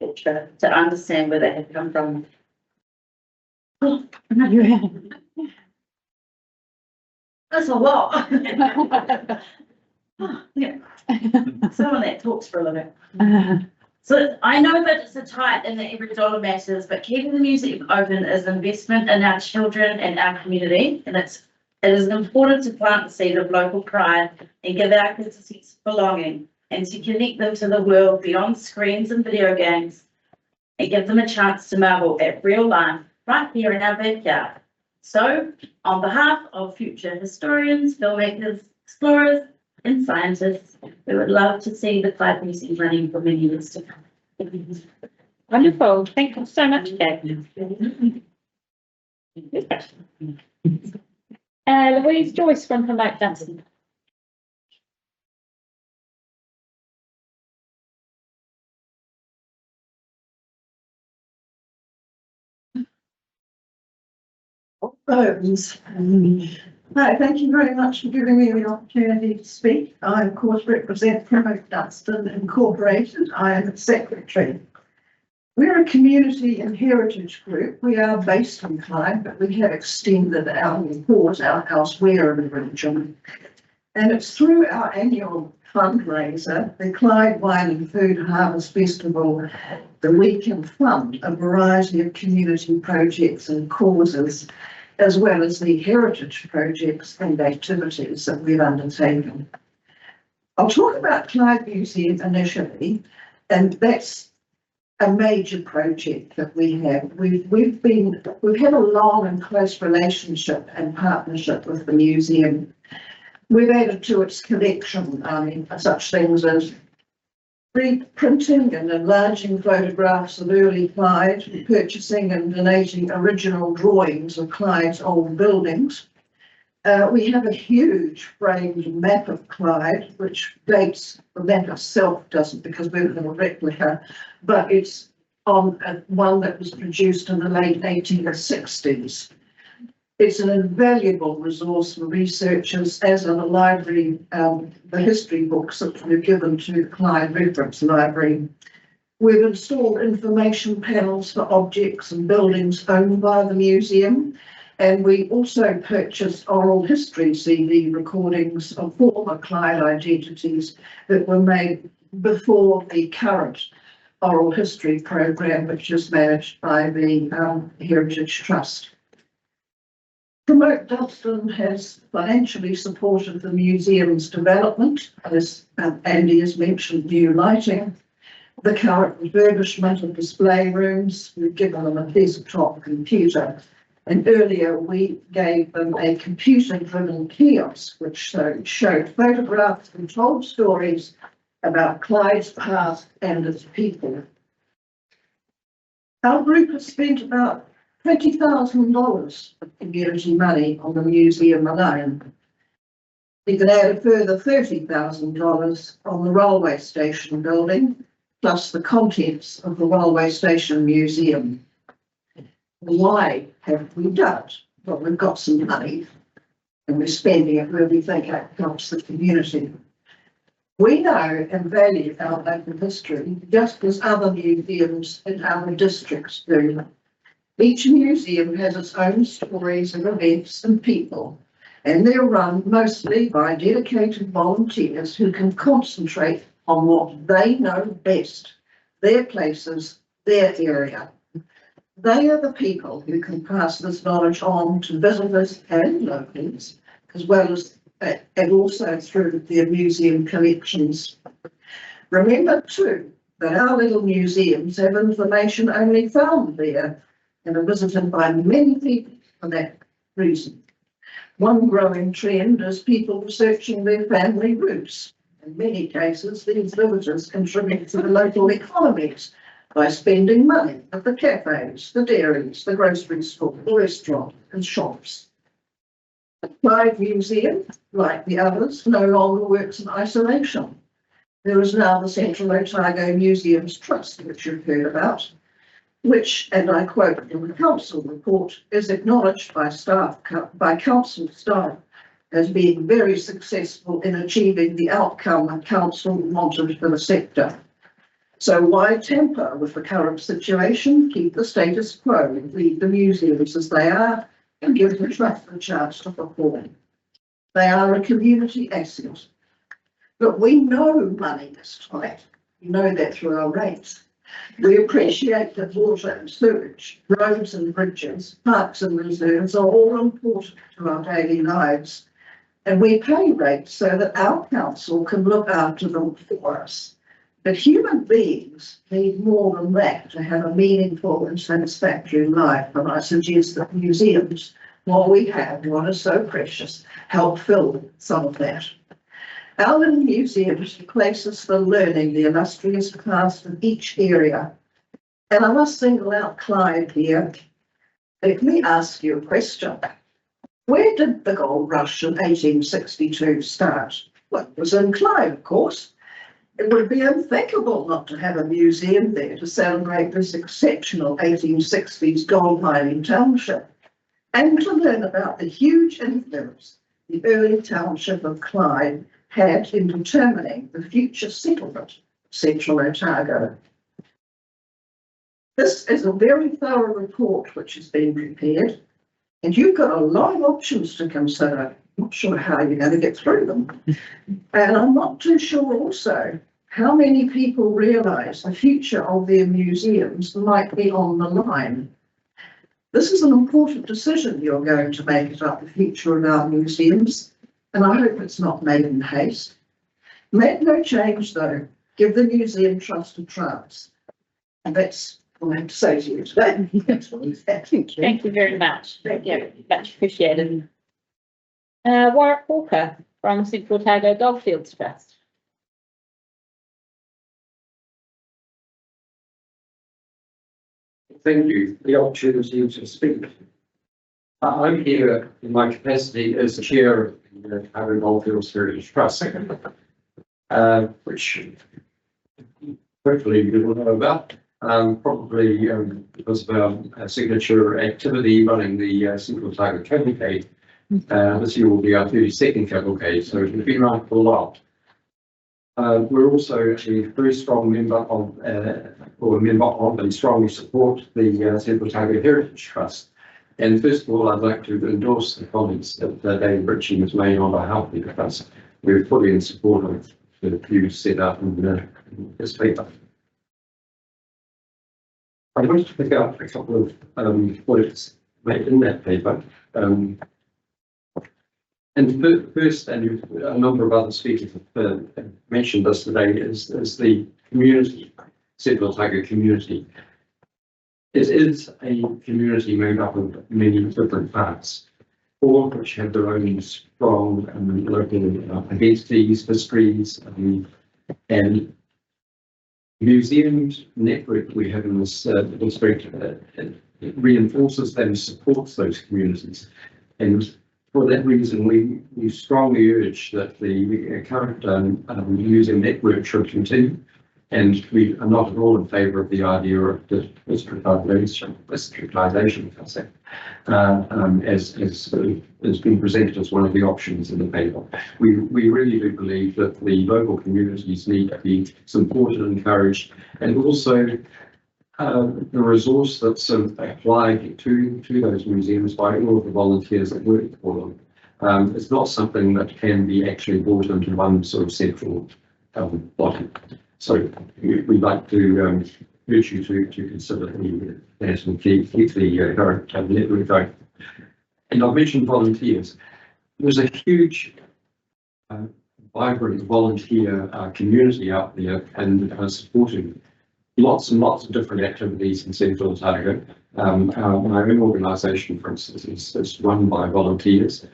etc., to understand where they have come from. That's a lot. Yeah. Someone that talks for a living. So I know that it's a tight and that every dollar matters, but keeping the museum open is an investment in our children and our community, and it is important to plant the seed of local pride and give our kids a sense of belonging and to connect them to the world beyond screens and video games and give them a chance to marvel at real life right here in our backyard. So, on behalf of future historians, filmmakers, explorers, and scientists, we would love to see the Clyde Museum running for many years to come. Wonderful. Thank you so much, Kate. Louise Joyce from Promote Dunstan. Hi, thank you very much for giving me the opportunity to speak. I, of course, represent Promote Dunstan Incorporated. I am its secretary. We're a community and heritage group. We are based in Clyde, but we have extended our report out elsewhere in the region. And it's through our annual fundraiser, the Clyde Wine and Food Harvest Festival, that we can fund a variety of community projects and causes, as well as the heritage projects and activities that we've undertaken. I'll talk about Clyde Museum initially, and that's a major project that we have. We've had a long and close relationship and partnership with the museum. We've added to its collection, such things as reprinting and enlarging photographs of early Clyde, purchasing and donating original drawings of Clyde's old buildings. We have a huge framed map of Clyde, which dates, the map itself doesn't because we've got a replica, but it's on one that was produced in the late 1860s. It's an invaluable resource for researchers, as in a library, the history books that were given to the Clyde Reference Library. We've installed information panels for objects and buildings owned by the museum, and we also purchased oral history CD recordings of former Clyde identities that were made before the current oral history program, which is managed by the Heritage Trust. Promote Dunstan has financially supported the museum's development, as Andy has mentioned, new lighting, the current refurbishment of display rooms. We've given them a desktop computer, and earlier we gave them a computer-driven kiosk which showed photographs and told stories about Clyde's past and its people. Our group has spent about $20,000 of community money on the museum alone. We could add a further $30,000 on the railway station building, plus the contents of the railway station museum. Why have we done it? Well, we've got some money and we're spending it where we think it helps the community. We know and value our local history just as other museums in our districts do. Each museum has its own stories of events and people, and they're run mostly by dedicated volunteers who can concentrate on what they know best, their places, their area. They are the people who can pass this knowledge on to visitors and locals, as well as and also through their museum collections. Remember too that our little museums have information only found there and are visited by many people for that reason. One growing trend is people researching their family roots. In many cases, these visitors contribute to the local economies by spending money at the cafes, the dairies, the grocery store, the restaurant and shops. The Clyde Museum, like the others, no longer works in isolation. There is now the Central Otago Museums Trust, which you've heard about, which, and I quote in the council report, is acknowledged by council staff as being very successful in achieving the outcome the council wanted for the sector. So why tamper with the current situation? Keep the status quo, leave the museums as they are, and give the trust a chance to perform. They are a community asset. But we know money is tight. We know that through our rates. We appreciate that water and sewage, roads and bridges, parks and reserves are all important to our daily lives. And we pay rates so that our council can look after them for us. But human beings need more than that to have a meaningful and satisfactory life. And I suggest that museums, while we have what is so precious, help fill some of that. Our little museums are places for learning the illustrious past of each area. And I must single out Clyde here. Let me ask you a question. Where did the gold rush in 1862 start? Well, it was in Clyde, of course. It would be unthinkable not to have a museum there to celebrate this exceptional 1860s gold mining township and to learn about the huge influence the early township of Clyde had in determining the future settlement of Central Otago. This is a very thorough report which has been prepared, and you've got a lot of options to consider. I'm not sure how you're going to get through them. And I'm not too sure also how many people realise the future of their museums might be on the line. This is an important decision you're going to make about the future of our museums, and I hope it's not made in haste. Make no change though, give the Museum Trust a chance. And that's what I have to say to you today. Thank you very much. Thank you. Much appreciated. Warwick Walker. from Central Otago Goldfields Trust. Thank you for the opportunity to speak. I'm here in my capacity as the chair of the CAG Goldfields Heritage Trust, which hopefully you will know about, probably because of our signature activity running the Central Otago Cavalcade. This year will be our 32nd Cavalcade, so we've been around for a while. We're also a very strong member of, and strongly support the Central Otago Heritage Trust. And first of all, I'd like to endorse the comments that Davey Ritchie has made on behalf of the trust. We're fully in support of the views set out in this paper. I wanted to pick out a couple of points made in that paper. And first, and a number of other speakers have mentioned this today, is the community, Central Otago community. It is a community made up of many different parts, all of which have their own strong local identities, histories, and museums network we have in this district reinforces and supports those communities. And for that reason, we strongly urge that the current museum network should continue, and we are not at all in favour of the idea of the districtisation, as being presented as one of the options in the paper. We really do believe that the local communities need to be supported and encouraged, and also the resource that's applied to those museums by all of the volunteers that work for them. It's not something that can be actually brought into one sort of central body. So we'd like to urge you to consider that and keep the current network going. And I've mentioned volunteers. There's a huge vibrant volunteer community out there and supporting lots and lots of different activities in Central Otago. My own organisation, for instance, is run by volunteers,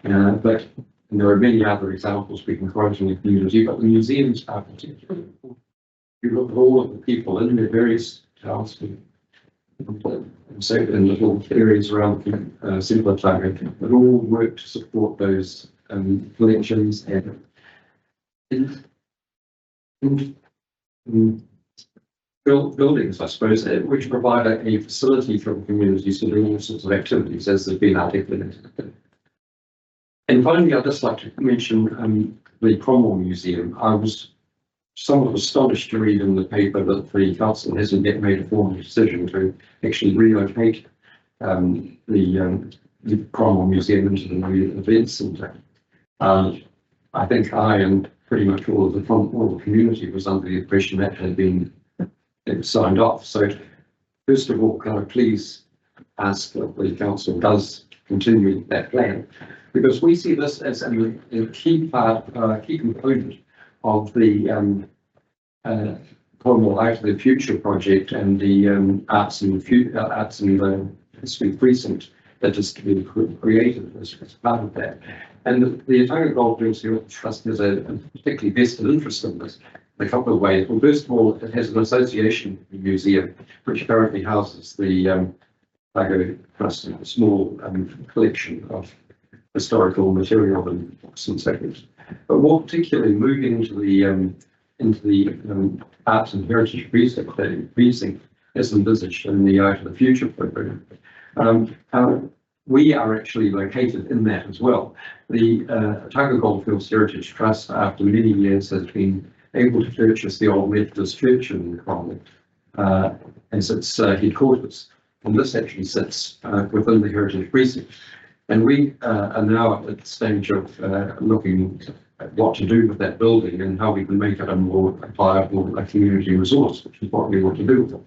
but there are many other examples we can quote in the community, but the museums are particularly important. You look at all of the people in their various towns and little areas around Central Otago that all work to support those collections and buildings, I suppose, which provide a facility for the communities to do all sorts of activities as they've been articulated. And finally, I'd just like to mention the Cromwell Museum. I was somewhat astonished to read in the paper that the council hasn't yet made a formal decision to actually relocate the Cromwell Museum into the new event centre. I think I and pretty much all the community was under the impression that had been signed off. So first of all, can I please ask that the council does continue that plan, because we see this as a key component of the Cornwall Out of the Future project and the arts and history precinct that is to be created as part of that. And the Otago Goldfields Heritage Trust has a particularly vested interest in this in a couple of ways. Well, first of all, it has an association with the museum, which currently houses the Otago Trust, a small collection of historical material and books and sectors. But more particularly, moving into the arts and heritage precinct as envisaged in the Out of the Future program. We are actually located in that as well. The Otago Goldfields Heritage Trust, after many years, has been able to purchase the old Methodist Church in Cromwell as its headquarters. And this actually sits within the Heritage Precinct. And we are now at the stage of looking at what to do with that building and how we can make it a more viable community resource, which is what we want to do with it.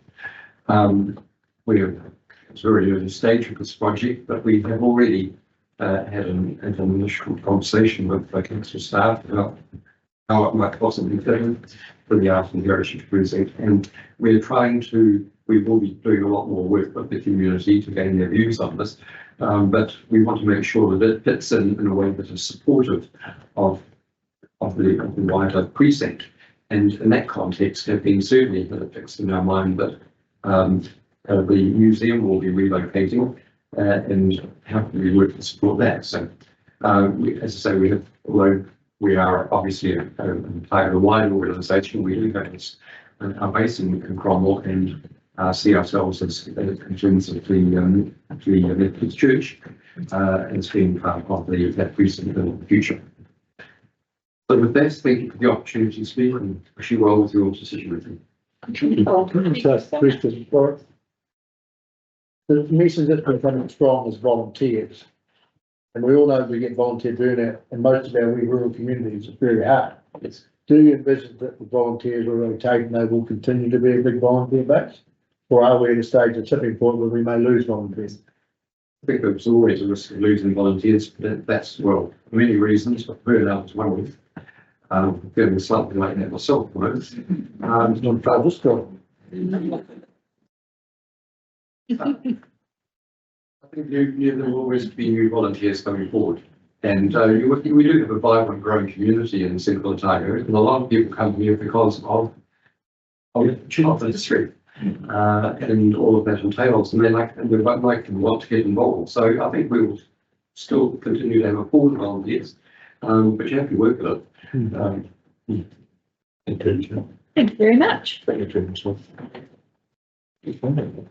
We're at a very early stage of this project, but we have already had an initial conversation with the council staff about how it might possibly fit in for the Art and Heritage Precinct. And we will be doing a lot more work with the community to gain their views on this. But we want to make sure that it fits in a way that is supportive of the wider precinct. And in that context, have been certainly fixed in our mind that the museum will be relocating, and how can we work to support that? So, as I say, although we are obviously a part of a wider organisation, we do have our base in Cromwell and see ourselves as in terms of the Methodist Church as being part of that precinct in the future. But with that, thank you for the opportunity to speak and wish you well with your decision making. Question for it. The mission that's becoming strong is volunteers. And we all know we get volunteer burnout in most of our rural communities. It's very hard. Do you envision that the volunteers are rotating, they will continue to be a big volunteer base? Or are we at a stage of tipping point where we may lose volunteers? I think there's always a risk of losing volunteers, but that's, well, for many reasons, but burnout is one of them. Feeling slightly like that myself, It's not trouble still. I think there will always be new volunteers coming forward. And we do have a vibrant, growing community in Central Otago, and a lot of people come here because of history and all of that entails, and they like and want to get involved. So I think we will still continue to have a pool of volunteers, but you have to work with it. Thank you very much.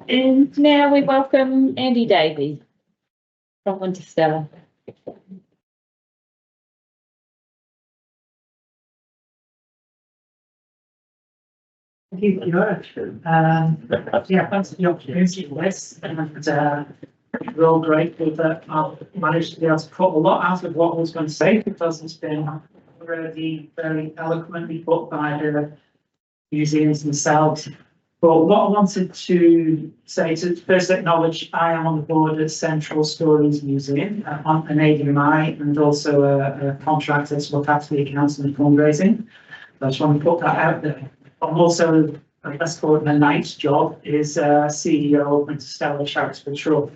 And now we welcome Andy Davey from Winterstellar. Thank you very much. Yeah, thanks for the opportunity for this, and we're all grateful that I've managed to be able to put a lot out of what I was going to say, because it's been already very eloquently put by the museums themselves. But what I wanted to say to first acknowledge, I am on the board at Central Stories Museum, an ADMI, and also a contractor to look after the accounts and fundraising. I just want to put that out there. I'm also, let's call it my night job, is CEO of Winterstellar Charitable Trust.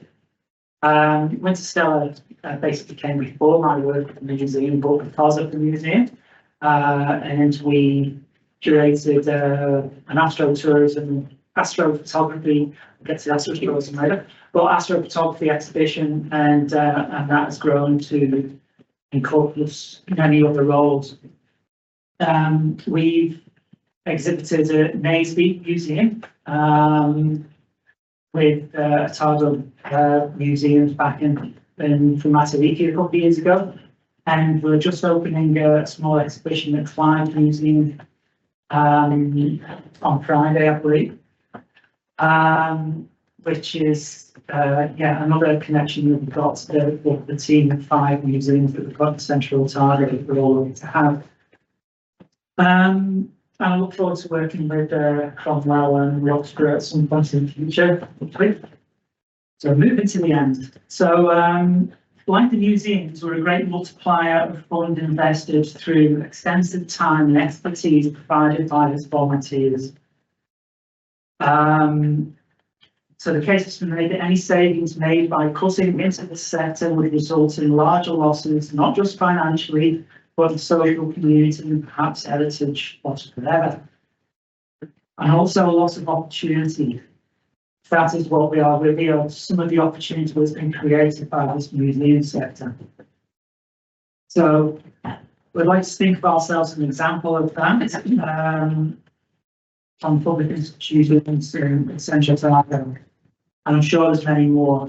Winterstellar basically came before my work at the museum, but because of the museum, and we curated an astrophotography, I'll get to astrophotographs later, but astrophotography exhibition, and that has grown to encompass many other roles. We've exhibited at Naseby Museum with Taro museums back in Matariki a couple of years ago, and we're just opening a small exhibition at Clyde Museum on Friday, I believe, which is another connection that we've got to the team of 5 museums that we've got in Central Otago that we're all lucky to have. I look forward to working with Cromwell and Roxburgh at some point in the future, hopefully. So moving to the end. So like the museums, we're a great multiplier of fund invested through extensive time and expertise provided by its volunteers. So the case has been made that any savings made by cutting into the sector would result in larger losses, not just financially, but in social, community, and perhaps heritage loss forever. And also a loss of opportunity. That is what we are revealed. Some of the opportunity has been created by this museum sector. So we'd like to think of ourselves as an example of that from public institutions in Central Otago. And I'm sure there's many more.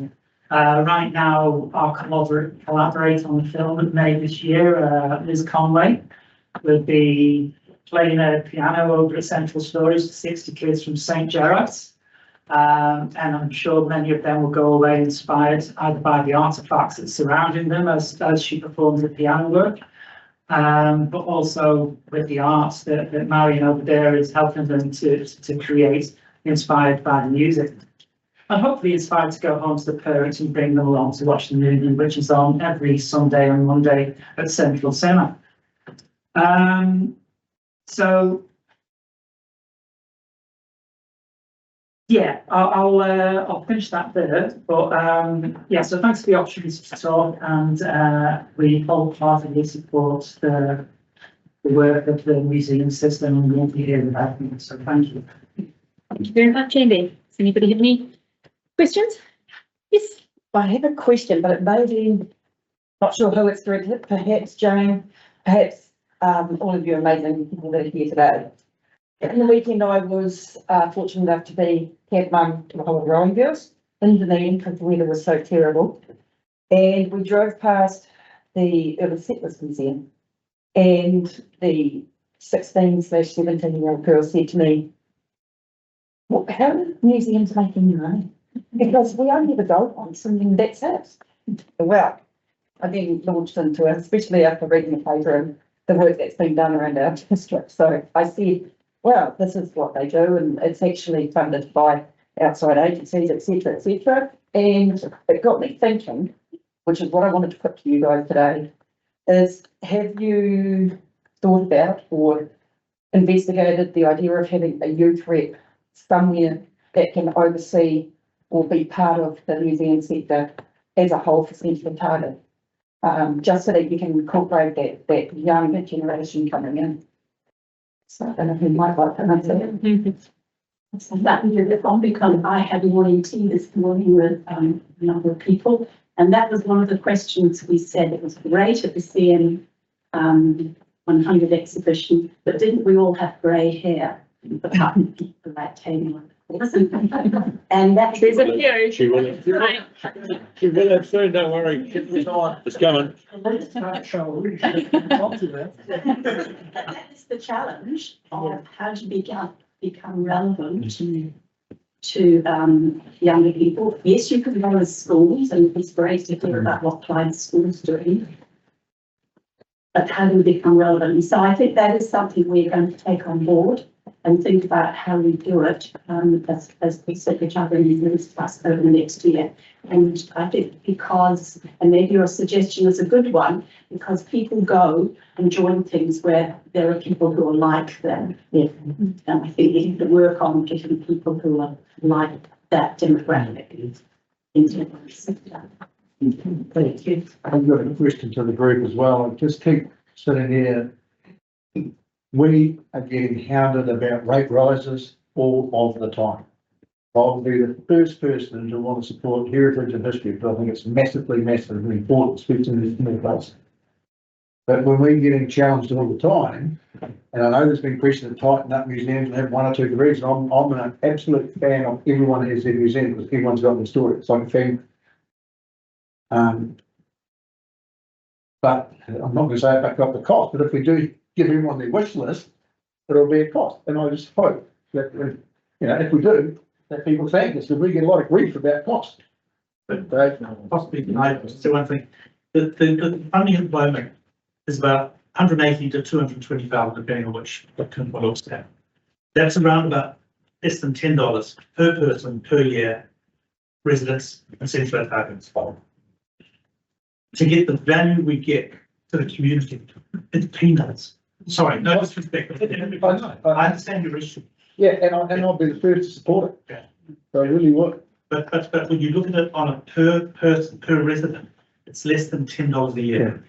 Right now, our collaborate on the film that made this year, Liz Conway, will be playing a piano over at Central Stories to 60 kids from St. Gerard's. And I'm sure many of them will go away inspired either by the artefacts that surrounding them as she performs the piano work, but also with the art that Marion over there is helping them to create, inspired by the music. And hopefully inspired to go home to the parents and bring them along to watch the movie, which is on every Sunday and Monday at Central Cinema. So Yeah, I'll finish that bit, but, yeah, so thanks for the opportunity to talk, and, we wholeheartedly support the work of the museum system, and we want to hear about it, so thank you. Thank you very much, Andy. Does anybody have any questions? Yes. I have a question, but it may be, not sure who it's directed, perhaps Jane, perhaps, all of you amazing people that are here today. In the weekend, I was fortunate enough to be camp mum to the whole of rowing girls in Dunedin because the weather was so terrible. And we drove past the Urban Settlers Museum, and the 16/17-year-old girl said to me, "Well, how are museums making money? Because we only ever go on something that's it." Well, I then launched into it, especially after reading the paper and the work that's been done around our district. So I said, well, this is what they do, and it's actually funded by outside agencies, et cetera, et cetera. And it got me thinking, which is what I wanted to put to you guys today, is have you thought about or investigated the idea of having a youth rep somewhere that can oversee or be part of the museum sector as a whole for Central Otago? Just so that you can incorporate that younger generation coming in. So I don't know who might like to answer that. That we did it on because I had a morning tea this morning with a number of people, and that was one of the questions we said. It was great at the CM 100 exhibition, but didn't we all have grey hair? Apart from the right table. And that's There's a few. She will. Right. She will have soon, don't worry. It's coming. That is the challenge of how to become relevant to younger people. Yes, you can go to schools, and it's great to hear about what Clyde School's doing. But how do we become relevant? And so I think that is something we're going to take on board and think about how we do it as we set each other in the class over the next year. And I think because, and maybe your suggestion is a good one, because people go and join things where there are people who are like them. Yeah. And I think we need to work on getting people who are like that demographic. Thank you. I've got a question to the group as well. I just keep sitting here. We are getting hounded about rate rises all of the time. I'll be the first person to want to support heritage and history, but I think it's massively important, especially in this new place. But when we're getting challenged all the time, and I know there's been pressure to tighten up museums and have one or two degrees, and I'm an absolute fan of everyone who has their museum because everyone's got their story. It's like a family. But I'm not going to say it back up the cost, but if we do give everyone their wish list, it'll be a cost. And I just hope that, if we do, that people thank us, because we get a lot of grief about cost. But possibly, can I say one thing? The funding at the moment is about 180 to 220,000, depending on what looks at. That's around about less than $10 per person per year, residents and Central Otago. To get the value we get to the community, it's peanuts. Sorry, no disrespect. I understand your issue. Yeah, and I'll be the first to support it. Yeah. So I really would. But when you look at it on a per person, per resident, it's less than $10 a year.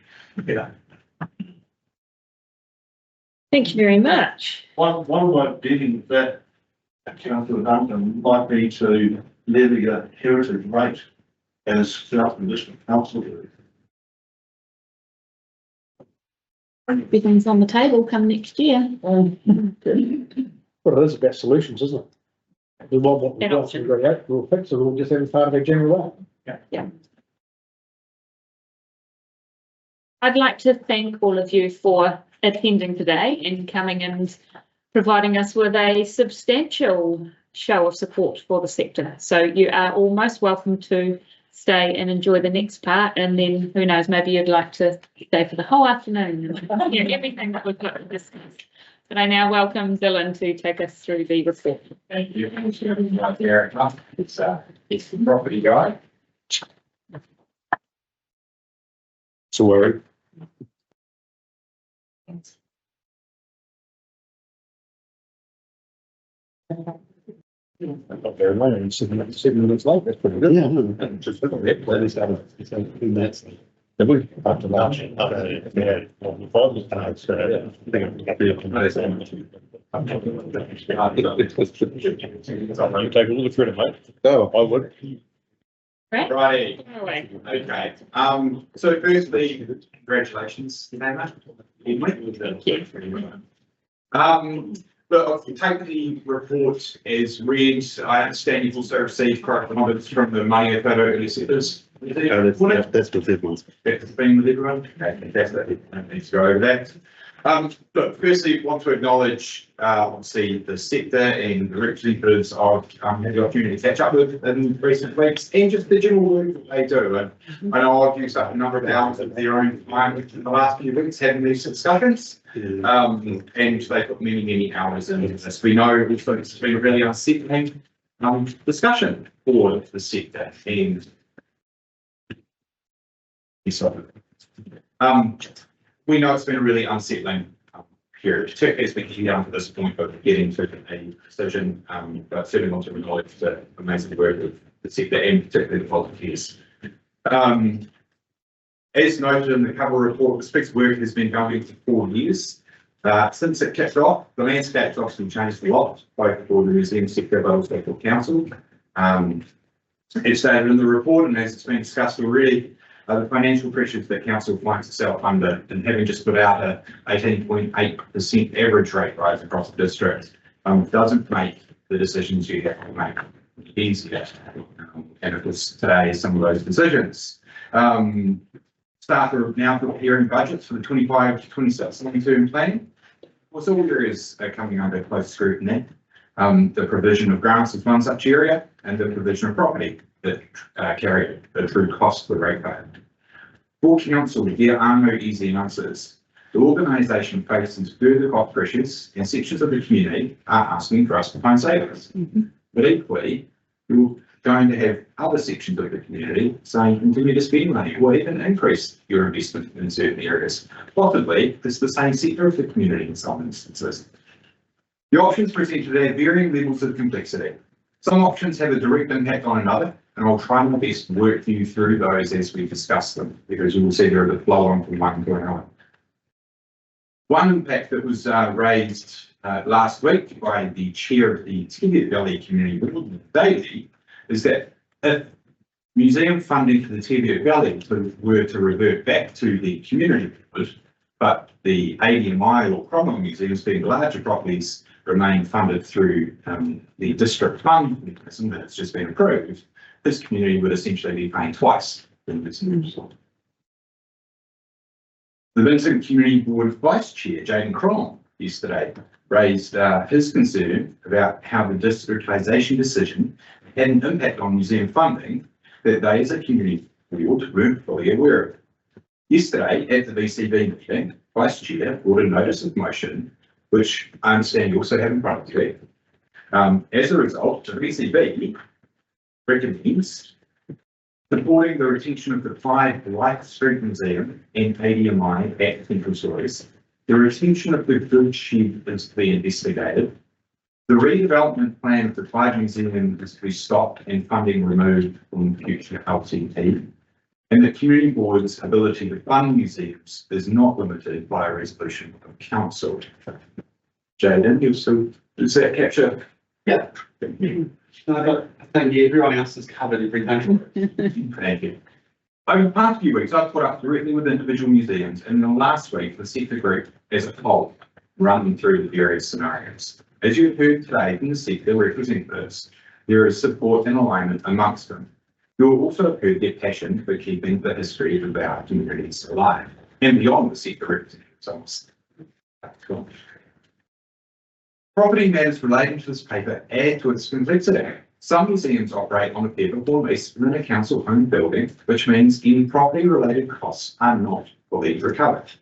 Yeah. Thank you very much. One way of dealing with that, Councillor Duncan, might be to levy a heritage rate as Southern District Council do. Everything's on the table come next year. Well, it is about solutions, isn't it? We want what we've got, so we'll fix it, we'll just have it part of our general way. Yeah. I'd like to thank all of you for attending today and coming and providing us with a substantial show of support for the sector. So you are all most welcome to stay and enjoy the next part, and then who knows, maybe you'd like to stay for the whole afternoon and hear everything that we've got to discuss. But I now welcome Dylan to take us through the report. Thank you. Eric. It's the property guy. It's a worry. Not very long, and 7 minutes late, that's pretty good. Yeah. Just look at that, it's out of 2 minutes. Have we? After lunch. Yeah. On 5 minutes. I think you take all the credit, mate. Oh, I would. Right? Right, okay. So firstly, congratulations, Davey. Thank you. But I've taken the report as read. I understand you've also received correspondence from the money photo interceptors. That's with everyone. That's been with everyone. Okay, fantastic. Let's go over that. Look, firstly, want to acknowledge, obviously, the sector and the representatives I've had the opportunity to catch up with in recent weeks, and just the general work that they do. And I know I've used up a number of hours of their own time in the last few weeks having these discussions. And they put many, many hours into this. We know also it's been a really unsettling discussion for the sector. And we know it's been a really unsettling period, particularly as we get down to this point of getting to a decision, but certainly want to acknowledge the amazing work of the sector and particularly the volunteers. As noted in the cover report, the SPIC's work has been going for 4 years. Since it kicked off, the landscape's obviously changed a lot, both for the museum sector but also for council. As stated in the report, and as it's been discussed already, the financial pressures that council finds itself under, and having just put out a 18.8% average rate rise across the district, doesn't make the decisions you have to make easier. And of course, today, some of those decisions. Staff are now preparing budgets for the 25 to 26 long-term planning. Also, all areas are coming under close scrutiny. The provision of grants is one such area, and the provision of property that carry the true cost of the ratepayer. For council, there are no easy answers. The organisation faces further cost pressures, and sections of the community are asking for us to find savings. But equally, you're going to have other sections of the community saying continue to spend money or even increase your investment in certain areas. Possibly, it's the same sector of the community in some instances. The options presented have varying levels of complexity. Some options have a direct impact on another, and I'll try my best to work you through those as we discuss them, because you will see they're a bit flow on from one to another. One impact that was raised last week by the chair of the Tevere Valley Community Board, Davey, is that if museum funding for the Tevere Valley were to revert back to the community board, but the ADMI or Cromwell museums being larger properties remain funded through the district fund mechanism that's just been approved, this community would essentially be paying twice. The Vincent Community Board Vice Chair, Jaden Crom, yesterday raised his concern about how the districtisation decision had an impact on museum funding that they as a community board weren't fully aware of. Yesterday at the VCB meeting, Vice Chair brought a notice of motion, which I understand you also have in front of you. As a result, the VCB recommends supporting the retention of the Clyde Life Street Museum and ADMI at Central Stories. The retention of the goods shed is to be investigated. The redevelopment plan of the Clyde Museum is to be stopped and funding removed from future LTP. And the community board's ability to fund museums is not limited by a resolution of council. Jaden, does that capture? Yeah. Thank you. Everyone else has covered everything. Thank you. Over the past few weeks, I've caught up directly with individual museums, and in the last week, the sector group as a whole run through the various scenarios. As you've heard today from the sector representatives, there is support and alignment amongst them. You'll also have heard their passion for keeping the history of our communities alive and beyond the sector representatives. Cool. Property matters relating to this paper add to its complexity. Some museums operate on a paper or lease within a council-owned building, which means any property-related costs are not fully recovered.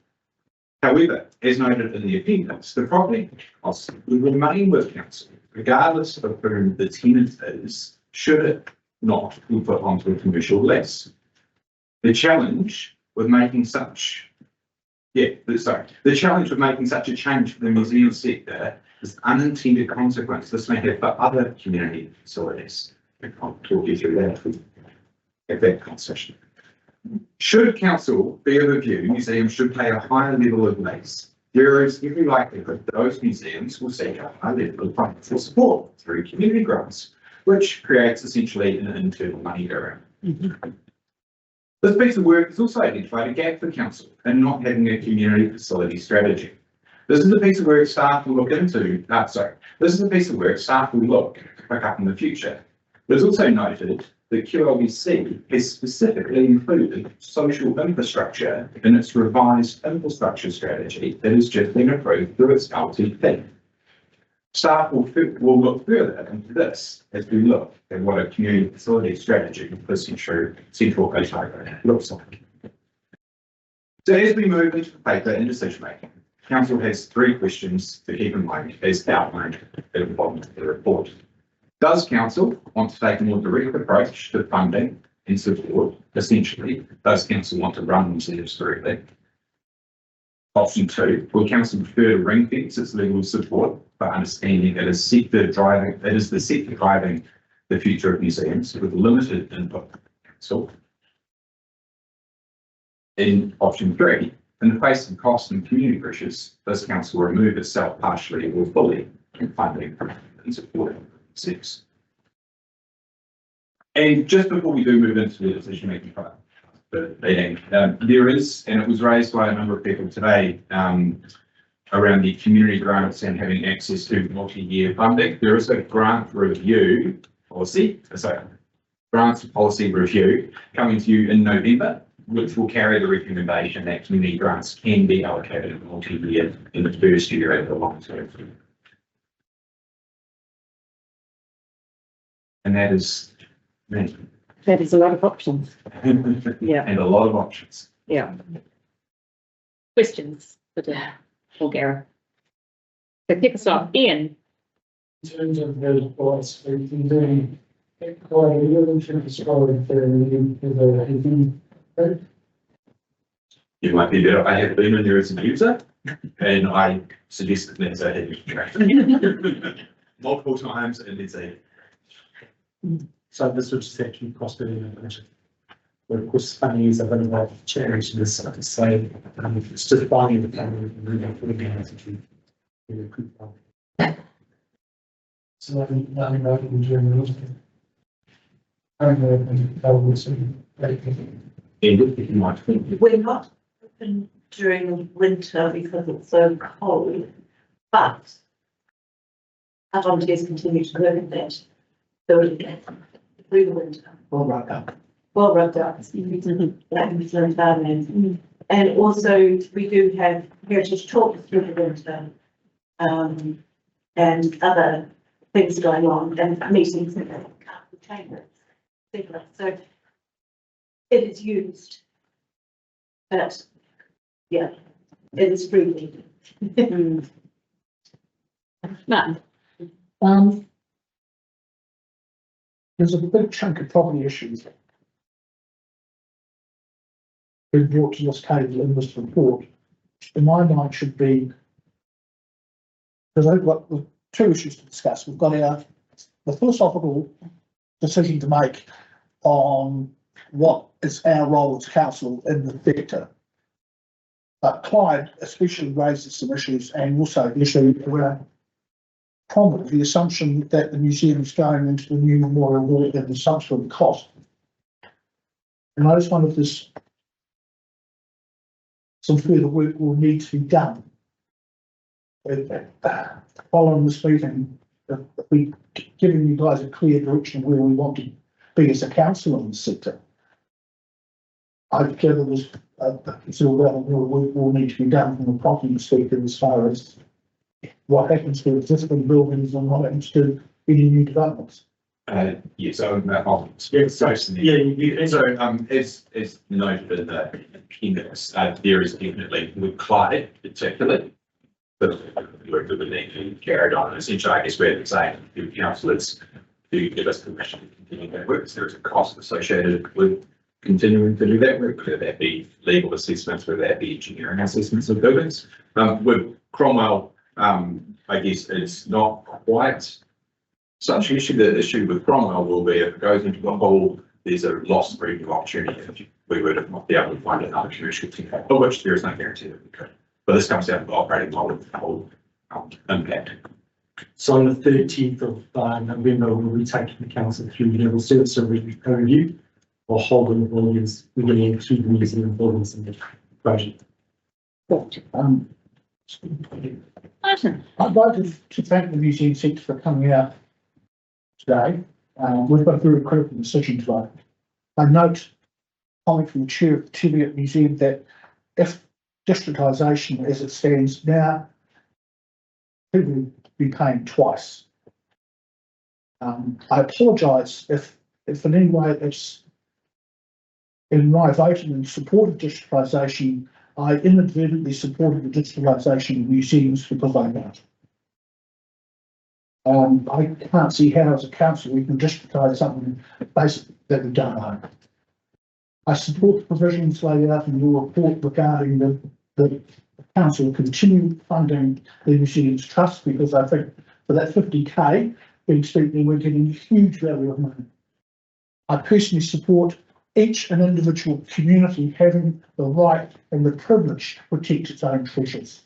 However, as noted in the appendix, the property costs will remain with council, regardless of whom the tenant is, should it not be put onto a commercial lease. The challenge with making such a change for the museum sector this unintended consequence this may have for other community facilities. I'll talk you through that if we have that conversation. Should council be of a view, museums should pay a higher level of lease. There is every likelihood that those museums will seek a high level of financial support through community grants, which creates essentially an internal money barrier. This piece of work has also identified a gap for council in not having a community facility strategy. This is a piece of work staff will look into, this is a piece of work staff will look to pick up in the future. It is also noted that QLBC has specifically included social infrastructure in its revised infrastructure strategy that has just been approved through its LTP. Staff will look further into this as we look at what a community facility strategy for Central Otago looks like. So as we move into the paper and decision making, Council has 3 questions to keep in mind as outlined at the bottom of the report. Does Council want to take a more direct approach to funding and support? Essentially, does Council want to run museums directly? Option 2, will Council prefer to ring fence its legal support for understanding it is the sector driving the future of museums with limited input from Council? In option 3, in the face of cost and community pressures, does Council remove itself partially or fully from funding and supporting museums? And just before we do move into the decision making part of the meeting, there is, and it was raised by a number of people today, around the community grants and having access to multi-year funding. There is a grant review policy, grants policy review coming to you in November, which will carry the recommendation that community grants can be allocated multi-year in the first year and the long term. And that is me. That is a lot of options. Yeah. And a lot of options. Yeah. Questions for Gareth? So kick us off. Ian. In terms of the voice, we've been doing quite a little bit of scrolling through You might be better. I have been in there as a user, and I suggested that I had multiple times, and it's a. So this would just actually cost a budget. But of course, funding is a bit of a challenge in this, so it's just buying the family and moving for the guys to do a good one. So I think that in general, We're not open during winter because it's so cold, but our volunteers continue to work in that building through the winter. Well, right up. Well rubbed up. And also we do have heritage talks through the winter, and other things going on and meetings in the chambers. So it is used, but yeah, it is free. Matt. There's a big chunk of property issues been brought to this table in this report. In my mind, should be, because I've got the 2 issues to discuss. We've got the philosophical decision to make on what is our role as council in the sector. But Clyde especially raises some issues, and also the issue around prominent the assumption that the museum is going into the new memorial hall and the subsequent cost. And I just wonder if there's some further work will need to be done. Following this meeting, if we giving you guys a clear direction of where we want to be as a council in the sector, I gather there's considerable work will need to be done from the property perspective as far as what happens to existing buildings and what happens to any new developments. Yes, so as noted in the appendix, there is definitely with Clyde particularly, the work that we need to carry on. Essentially, I guess we're saying to councillors to give us permission to continue that work. So there's a cost associated with continuing to do that work, whether that be legal assessments, whether that be engineering assessments of buildings. With Cromwell, I guess it's not quite such an issue. The issue with Cromwell will be if it goes into the hole, there's a lost revenue opportunity if we were to not be able to find another commercial team, of which there is no guarantee that we could. But this comes down to the operating model of the whole impact. So on the 13th of November, we'll be taking the council through the level service review or holding the volumes within to the museum buildings in the project. Martin, I'd like to thank the museum sector for coming out today. We've got a very critical decision today. I note comment from the chair of the Teviot Museum that if distributisation as it stands now, people will be paying twice. I apologise if in any way it's in my voting in support of distributisation, I inadvertently supported the distributisation of museums because I don't. I can't see how as a council we can distributise something basically that we don't own. I support the provisions laid out in your report regarding the council continue funding the museum's trust, because I think for that 50k being spent there, we're getting a huge value of money. I personally support each and individual community having the right and the privilege to protect its own treasures.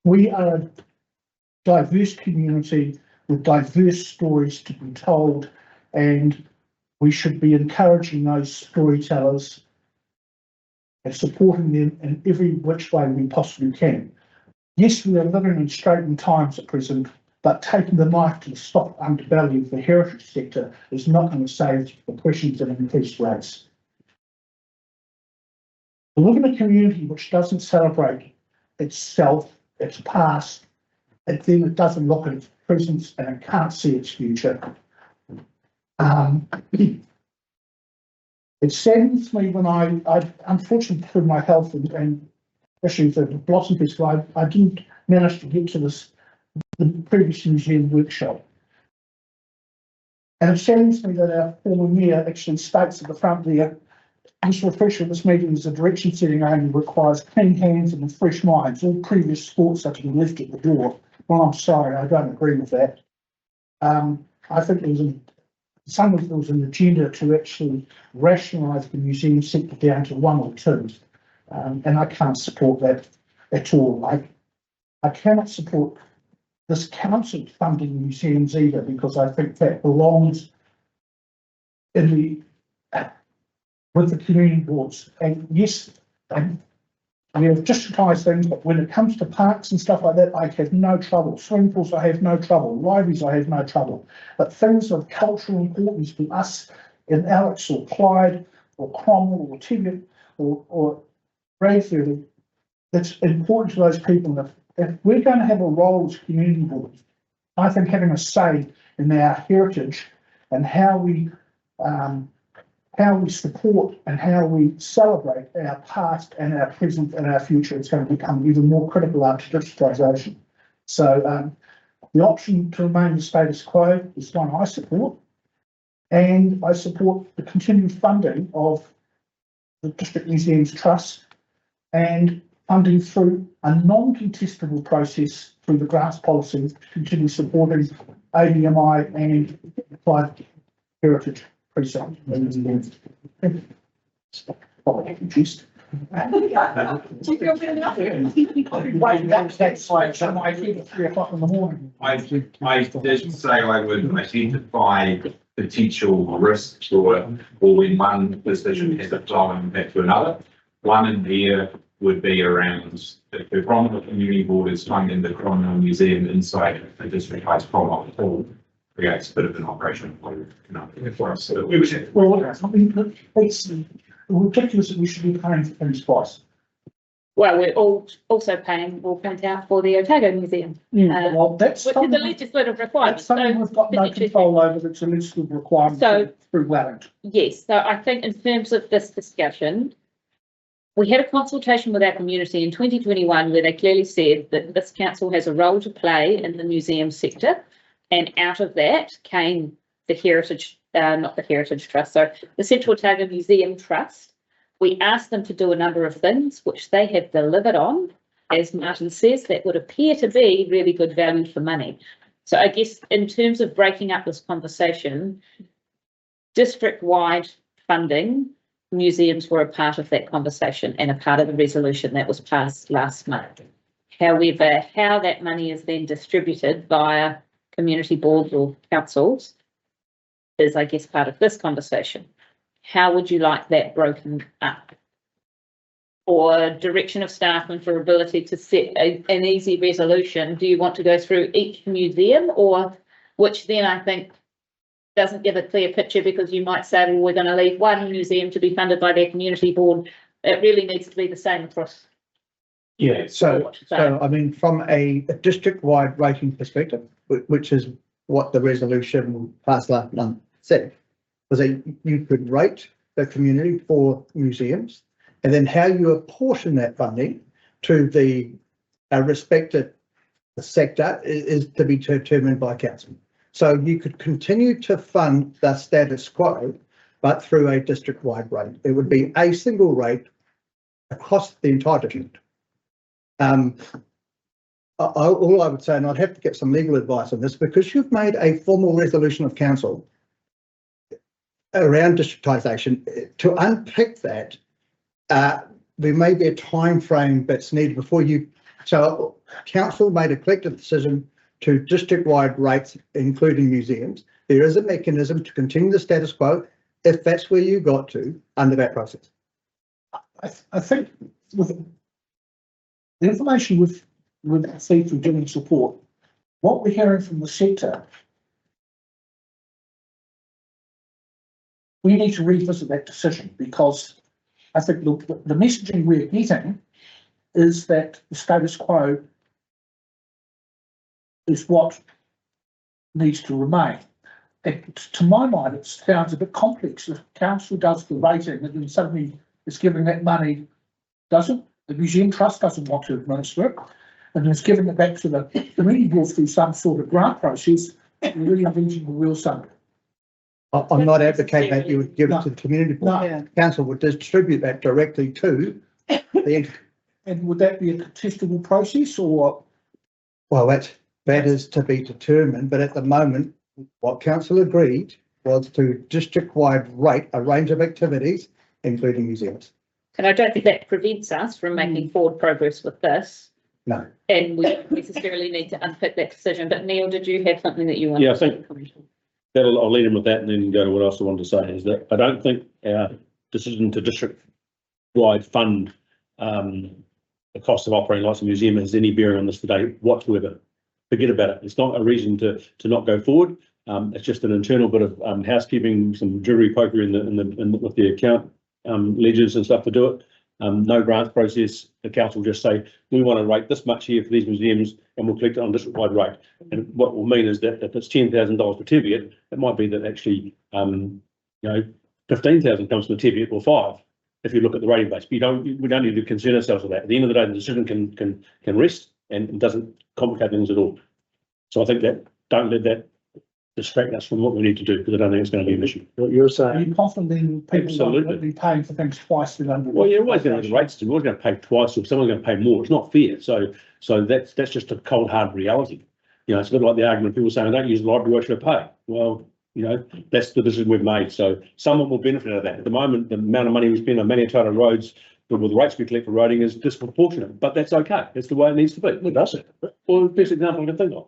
We are a diverse community with diverse stories to be told, and we should be encouraging those storytellers and supporting them in every which way we possibly can. Yes, we are living in straitened times at present, but taking the knife to the soft underbelly of the heritage sector is not going to save the questions and increased rates. We live in a community which doesn't celebrate itself, its past, and then it doesn't look at its present and it can't see its future. It saddens me when I unfortunately through my health and issues at the Blossom Festival, I didn't manage to get to the previous museum workshop. And it saddens me that our former mayor actually states at the front there, this refresher of this meeting is a direction setting only requires clean hands and fresh minds. All previous sports are to be left at the door. Well, I'm sorry, I don't agree with that. I think there was an agenda to actually rationalise the museum sector down to one or two. And I can't support that at all. I cannot support this council funding museums either, because I think that belongs in with the community boards. And yes, we have distributised things, but when it comes to parks and stuff like that, I have no trouble. Swimming pools, I have no trouble. Libraries, I have no trouble. But things of cultural importance to us in Alex or Clyde or Cromwell or Teviot or Rayfield, that's important to those people. If we're going to have a role as community boards, I think having a say in our heritage and how we support and how we celebrate our past and our present and our future is going to become even more critical after digitalisation. So the option to remain the status quo is one I support, and I support the continued funding of the District Museums Trust and funding through a non-contestable process through the grants policy to continue supporting ADMI and Clyde Heritage Precinct. Just do you feel better now? wait, that's like so I keep at 3 o'clock in the morning. I did say I would identify potential risks or when one decision has a flow impact to another. One in there would be around the Cromwell Community Board is funding the Cromwell Museum inside a district heights Cromwell Hall. Creates a bit of an operation for us. So we would have. Well, I mean, it's ridiculous that we should be paying for things twice. Well, we're also paying, we'll point out, for the Otago Museum. Well, that's which is a legislative requirement. That's something we've got no control over. That's a legislative requirement through Wellington. Yes, so I think in terms of this discussion, we had a consultation with our community in 2021 where they clearly said that this council has a role to play in the museum sector, and out of that came the Heritage, not the Heritage Trust, so the Central Otago Museum Trust. We asked them to do a number of things which they have delivered on, as Martin says, that would appear to be really good value for money. So I guess in terms of breaking up this conversation, district-wide funding, museums were a part of that conversation and a part of the resolution that was passed last month. However, how that money is then distributed via community boards or councils is, I guess, part of this conversation. How would you like that broken up? Or direction of staff and for ability to set an easy resolution? Do you want to go through each museum, or which then I think doesn't give a clear picture, because you might say, well, we're going to leave one museum to be funded by their community board. It really needs to be the same across. Yeah, so I mean, from a district-wide rating perspective, which is what the resolution passed last month said, was that you could rate the community for museums, and then how you apportion that funding to the respected sector is to be determined by council. So you could continue to fund the status quo, but through a district-wide rate. It would be a single rate across the entire district. All I would say, and I'd have to get some legal advice on this, because you've made a formal resolution of council around districtisation, to unpick that, there may be a time frame that's needed before you. So council made a collective decision to district-wide rates, including museums. There is a mechanism to continue the status quo if that's where you got to under that process. I think with the information we've received through giving support, what we're hearing from the sector, we need to revisit that decision, because I think the messaging we're getting is that the status quo is what needs to remain. And to my mind, it sounds a bit complex. If council does the rating and then suddenly is giving that money, the museum trust doesn't want to administer it, and is giving it back to the community board through some sort of grant process, we're really inventing the wheel somewhere. I'm not advocating that you would give it to the community board. No. Council would distribute that directly to the entity. And would that be a contestable process, or? Well, that is to be determined, but at the moment, what council agreed was to district-wide rate a range of activities, including museums. And I don't think that prevents us from making forward progress with this. No. And we don't necessarily need to unpick that decision. But Neil, did you have something that you wanted? Yeah, I think I'll lead in with that and then go to what else I wanted to say, is that I don't think our decision to district-wide fund the cost of operating license museum has any bearing on this today whatsoever. Forget about it. It's not a reason to not go forward. It's just an internal bit of housekeeping, some jewelry poker with the account ledgers and stuff to do it. No grants process. The council will just say, we want to rate this much here for these museums, and we'll collect it on district-wide rate. And what will mean is that if it's $10,000 for Teviot, it might be that actually, 15,000 comes from the Teviot or 5. If you look at the rating base, we don't need to concern ourselves with that. At the end of the day, the decision can rest and it doesn't complicate things at all. So I think that don't let that distract us from what we need to do, because I don't think it's going to be an issue. What you're saying? Are you confident in people won't be paying for things twice? Well, you're always going to have the rates. We're always going to pay twice, or someone's going to pay more. It's not fair. So that's just a cold hard reality. It's a bit like the argument people saying, I don't use the library, why should I pay? Well, that's the decision we've made. So someone will benefit out of that. At the moment, the amount of money we spend on Maniapoto roads, with the rates we collect for roading, is disproportionate, but that's okay. That's the way it needs to be. It does it. Well, the best example I can think of.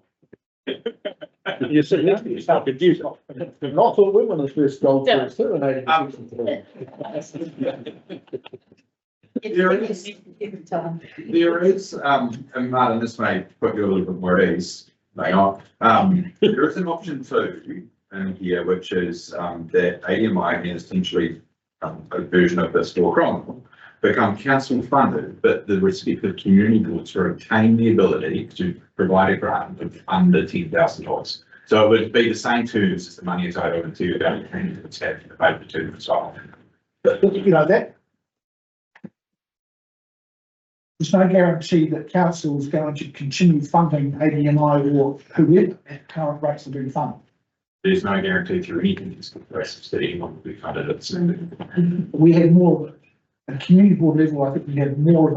You're sitting next to me, so confused. Not all women are first gold first, too, and 80%. There is, and Martin, this may put you a little bit more at ease, may not. There is an option 2 in here, which is that ADMI and essentially a version of this Store Chronicle become council funded, but the respective community boards retain the ability to provide a grant of under $10,000. So it would be the same terms as the money is owed to you about candidates have to pay the term as well. That there's no guarantee that council is going to continue funding ADMI or whoever at current rates are being funded. There's no guarantee through anything that anyone will be funded at the same. We have more at a community board level. I think we have more of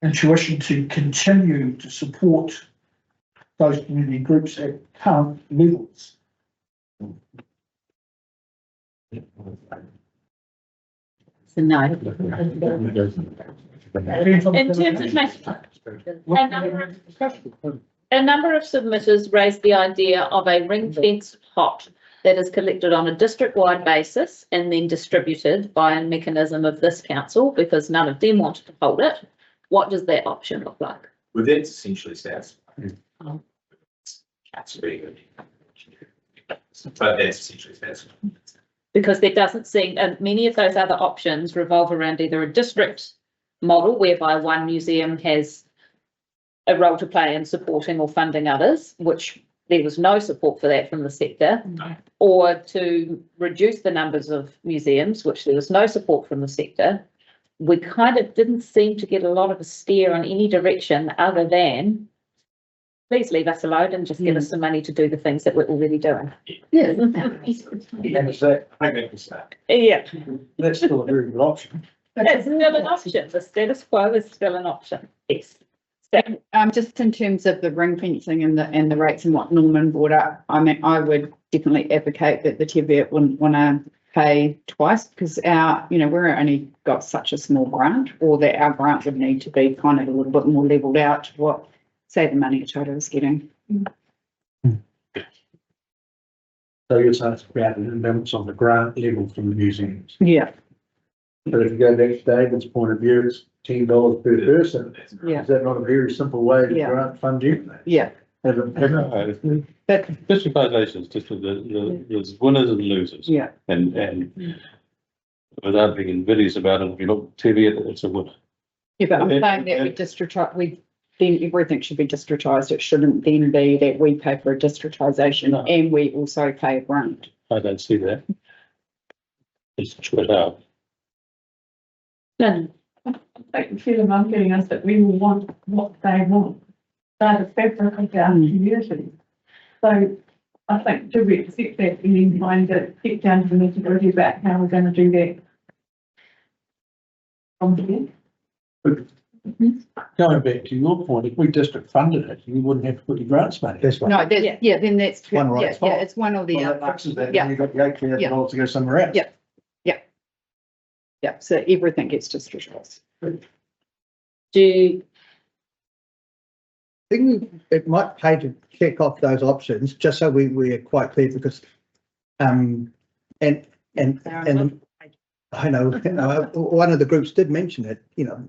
intuition to continue to support those community groups at current levels. So no. In terms of a number of submitters raised the idea of a ring-fenced pot that is collected on a district-wide basis and then distributed by a mechanism of this council, because none of them wanted to hold it. What does that option look like? Well, that's essentially satisfied. That's really good. But that's essentially satisfied. Because there doesn't seem, and many of those other options revolve around either a district model whereby one museum has a role to play in supporting or funding others, which there was no support for that from the sector, or to reduce the numbers of museums, which there was no support from the sector. We kind of didn't seem to get a lot of a steer on any direction other than, please leave us alone and just give us some money to do the things that we're already doing. Yeah. And is that, I think that's that. Yeah, That's still a very good option. it's still an option. The status quo is still an option. Yes. Just in terms of the ring fencing and the rates and what Norman brought up, I mean, I would definitely advocate that the Teviot wouldn't want to pay twice, because we're only got such a small grant, or that our grant would need to be kind of a little bit more levelled out to what, say, the money Taro is getting. So you're saying it's about an imbalance on the grant level from the museums. Yeah. But if you go back to David's point of view, it's $10 per person. Yeah. Is that not a very simple way to Yeah. grant fund you? Yeah. Distribution is just there's winners and losers. Yeah. And without being invidious about it, if you look at TV, it's a winner. Yeah, but I'm saying that then everything should be districtised. It shouldn't then be that we pay for a districtisation and we also pay a grant. I don't see that. It's split out. Then Like the feeling I'm getting is that we will want what they want. They're the fabric of our community. So I think, do we accept that and then find that get down to the nitty-gritty about how we're going to do that from here? Going back to your point, if we district funded it, you wouldn't have to put your grants money. That's No, then that's One right spot. it's one or the Well, other. that fixes that, Yeah. then you've got the $8,000 to go somewhere else. Yeah. Yeah, so everything gets districtised. do, I think it might pay to check off those options, just so we are quite clear, because, and I know, one of the groups did mention it,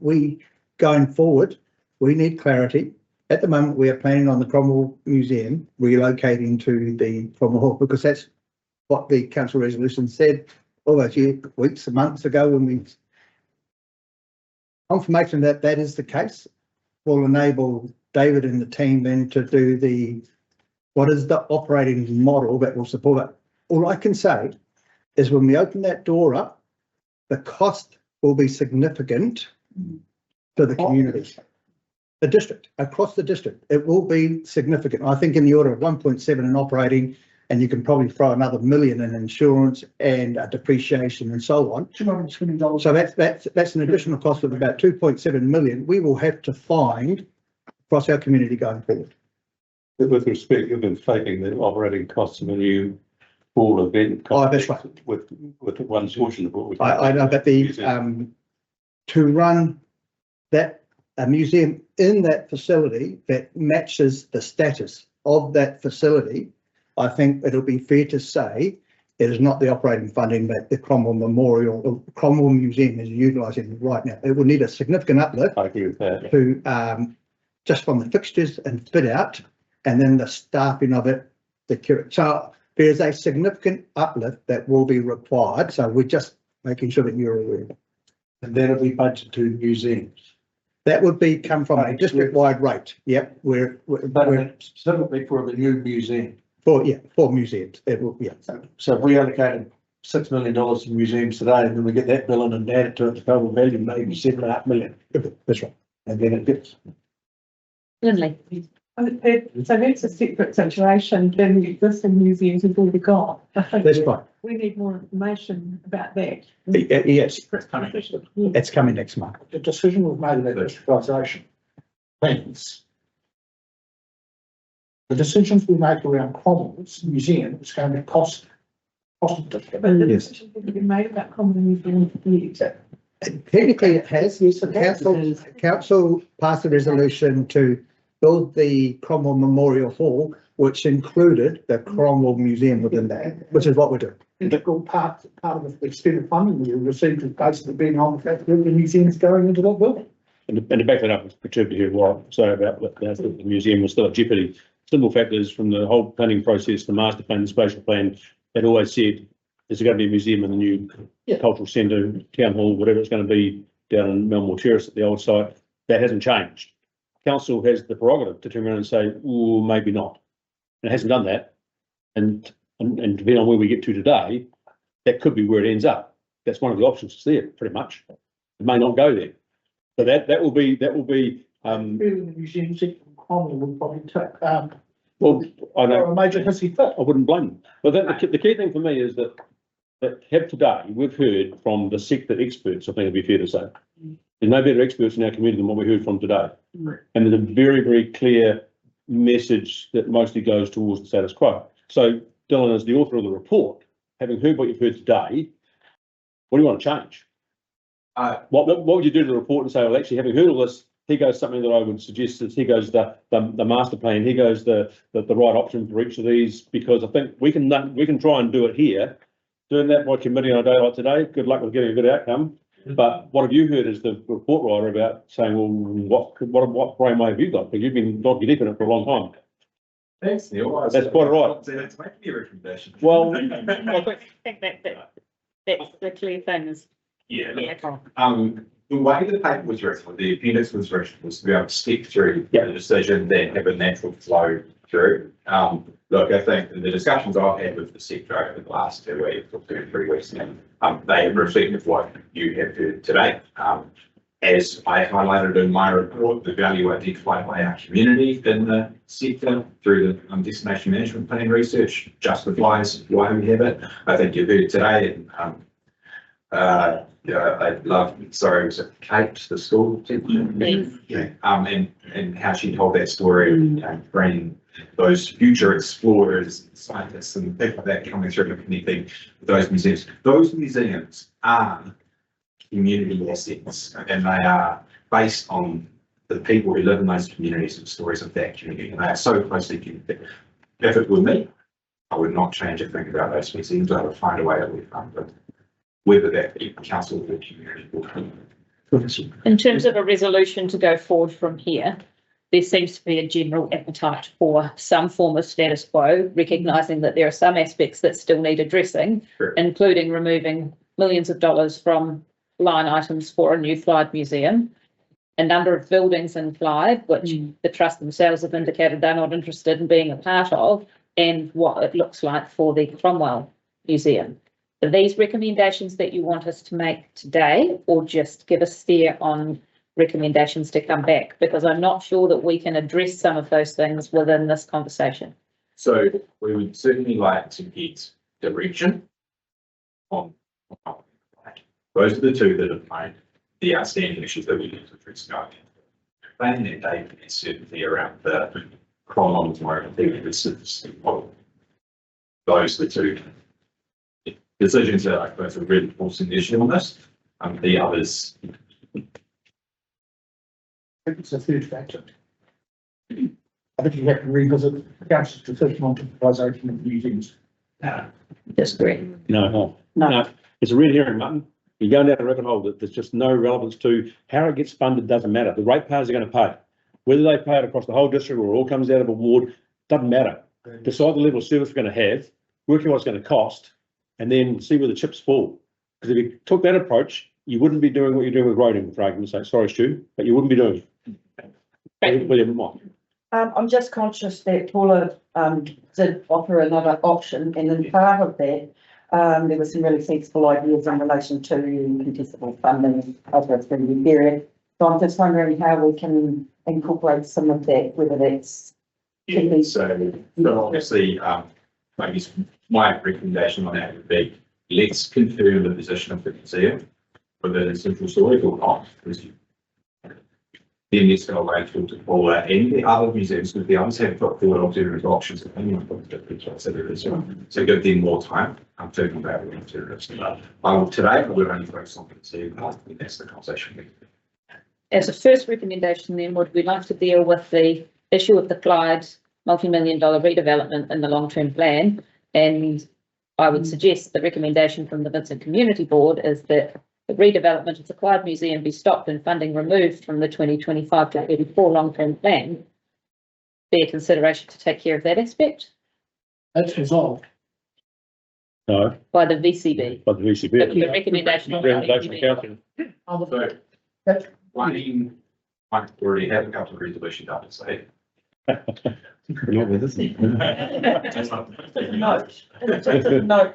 we, going forward, we need clarity. At the moment, we are planning on the Cromwell Museum relocating to the Cromwell Hall, because that's what the council resolution said all those weeks and months ago, when we confirmation that that is the case will enable David and the team then to do what is the operating model that will support it. All I can say is when we open that door up, the cost will be significant to the community. The district, across the district, it will be significant. I think in the order of 1.7 in operating, and you can probably throw another $1 million in insurance and depreciation and so on. $220. So that's an additional cost of about 2.7 million we will have to find across our community going forward. With respect, you've been faking the operating costs of a new full event. Oh, that's right. With one portion of what we. I know, but to run a museum in that facility that matches the status of that facility, I think it'll be fair to say it is not the operating funding that the Cromwell Memorial or Cromwell Museum is utilising right now. It will need a significant uplift. I agree with that. To just from the fixtures and fit out, and then the staffing of it, so there's a significant uplift that will be required. So we're just making sure that you're aware. And that'll be budgeted to museums. That would come from a district-wide rate. Yep, we're specifically for the new museum. For museums. It will, yeah. So if we allocated $6 million to museums today, and then we get that bill in and add it to its total value, maybe $7.5 million. That's right. And then it gets. Lindley. So that's a separate situation than the existing museums have already got. That's right. We need more information about that. Yes, it's coming next month. The decision was made about digitalisation plans. The decisions we make around Cromwell's museum is going to cost. But the decision will be made about Cromwell Museum. Technically, it has, yes, the council passed a resolution to build the Cromwell Memorial Hall, which included the Cromwell Museum within that, which is what we're doing. Integral part of the extended funding we received is basically being on the fact that the museum is going into that building. And to back that up, it's contributed here what say about the museum was still at jeopardy. Simple fact is, from the whole planning process, the master plan, the spatial plan, it always said there's going to be a museum in the new cultural centre, town hall, whatever it's going to be down in Melmore Terrace at the old site. That hasn't changed. Council has the prerogative to turn around and say, oh, maybe not. And it hasn't done that. And depending on where we get to today, that could be where it ends up. That's one of the options that's there, pretty much. It may not go there. So that will be The museum sector from Cromwell would probably take, well, I know a major hissy fit. I wouldn't blame them. But the key thing for me is that today we've heard from the sector experts, I think it'd be fair to say. There's no better experts in our community than what we heard from today. And there's a very, very clear message that mostly goes towards the status quo. So Dylan, as the author of the report, having heard what you've heard today, what do you want to change? What would you do to the report and say, well, actually, having heard all this, here goes something that I would suggest is here goes the master plan, here goes the right option for each of these, because I think we can try and do it here. Doing that by committee on a day like today, good luck with getting a good outcome. But what have you heard as the report writer about saying, well, what brainwave have you got? Because you've been doggy deep in it for a long time. Thanks, Neil. That's quite right. That's making me a recommendation. I Well, think that's the clear thing is. Yeah. The way the paper was written, the appendix was written, was to be able to step through the decision, then have a natural flow through. Look, I think the discussions I've had with the sector over the last 2 weeks or 2 or 3 weeks now, they have reflected what you have heard today. As I highlighted in my report, the value identified by our community in the sector through the destination management plan research justifies why we have it. I think you've heard today, I love, sorry, was it Kate, the school teacher? Yeah. And how she told that story, bringing those future explorers, scientists and people like that coming through and connecting with those museums. Those museums are community assets, and they are based on the people who live in those communities and stories of that community, and they are so closely connected. If it were me, I would not change a thing about those museums. I would find a way that we fund them. Whether that be council or community. In terms of a resolution to go forward from here, there seems to be a general appetite for some form of status quo, recognising that there are some aspects that still need addressing, including removing millions of dollars from line items for a new Clyde Museum, a number of buildings in Clyde, which the trust themselves have indicated they're not interested in being a part of, and what it looks like for the Cromwell Museum. Are these recommendations that you want us to make today, or just give a steer on recommendations to come back? Because I'm not sure that we can address some of those things within this conversation. So we would certainly like to get direction on those are the two that have made the outstanding issues that we need to address going into. Planning and Davey is certainly around the Cromwell Memorial. Those are the two decisions that I suppose are really forcing the issue on this. The others. I think it's a third factor. I think you have to revisit the council's decision on digitalisation of museums. Disagree. No. It's a red herring, Martin. You're going down a rabbit hole that there's just no relevance to how it gets funded. Doesn't matter. The ratepayers are going to pay. Whether they pay it across the whole district or it all comes out of a ward, doesn't matter. Decide the level of service we're going to have, work out what it's going to cost, and then see where the chips fall. Because if you took that approach, you wouldn't be doing what you're doing with roading, for argument's sake. Sorry, Stu, but you wouldn't be doing it. I'm just conscious that Paula did offer another option, and in part of that, there were some really sensible ideas in relation to contestable funding over a 3-year period. So I'm just wondering how we can incorporate some of that, whether that's. So obviously, maybe my recommendation on that would be, let's confirm the position of the museum whether it's central storage or not. Because then let's go away to Paula and the other museums, because the others have put forward alternative options. So give them more time. I'm talking about the alternatives. Today, I would only focus on the museum. That's the conversation. As a first recommendation, then, would we like to deal with the issue of the Clyde multi-million-dollar redevelopment in the long-term plan? And I would suggest the recommendation from the Vincent Community Board is that the redevelopment of the Clyde Museum be stopped and funding removed from the 2025 to 34 long-term plan. Be a consideration to take care of that aspect That's resolved. No, by the VCB. by the VCB. The recommendation of the Recommendation VCB. So, one, I already have a couple of resolutions up to say. Not with us. No,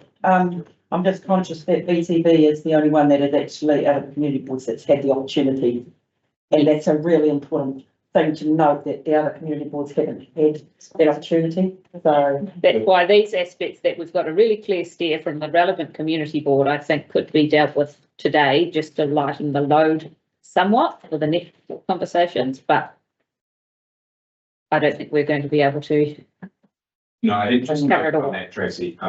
I'm just conscious that VCB is the only one that is actually out of the community boards that's had the opportunity. And that's a really important thing to note, that the other community boards haven't had that opportunity. So That's why these aspects that we've got a really clear steer from the relevant community board, I think could be dealt with today, just to lighten the load somewhat for the next conversations, but I don't think we're going to be able to. No, I didn't just cover it cover all. that, Tracy.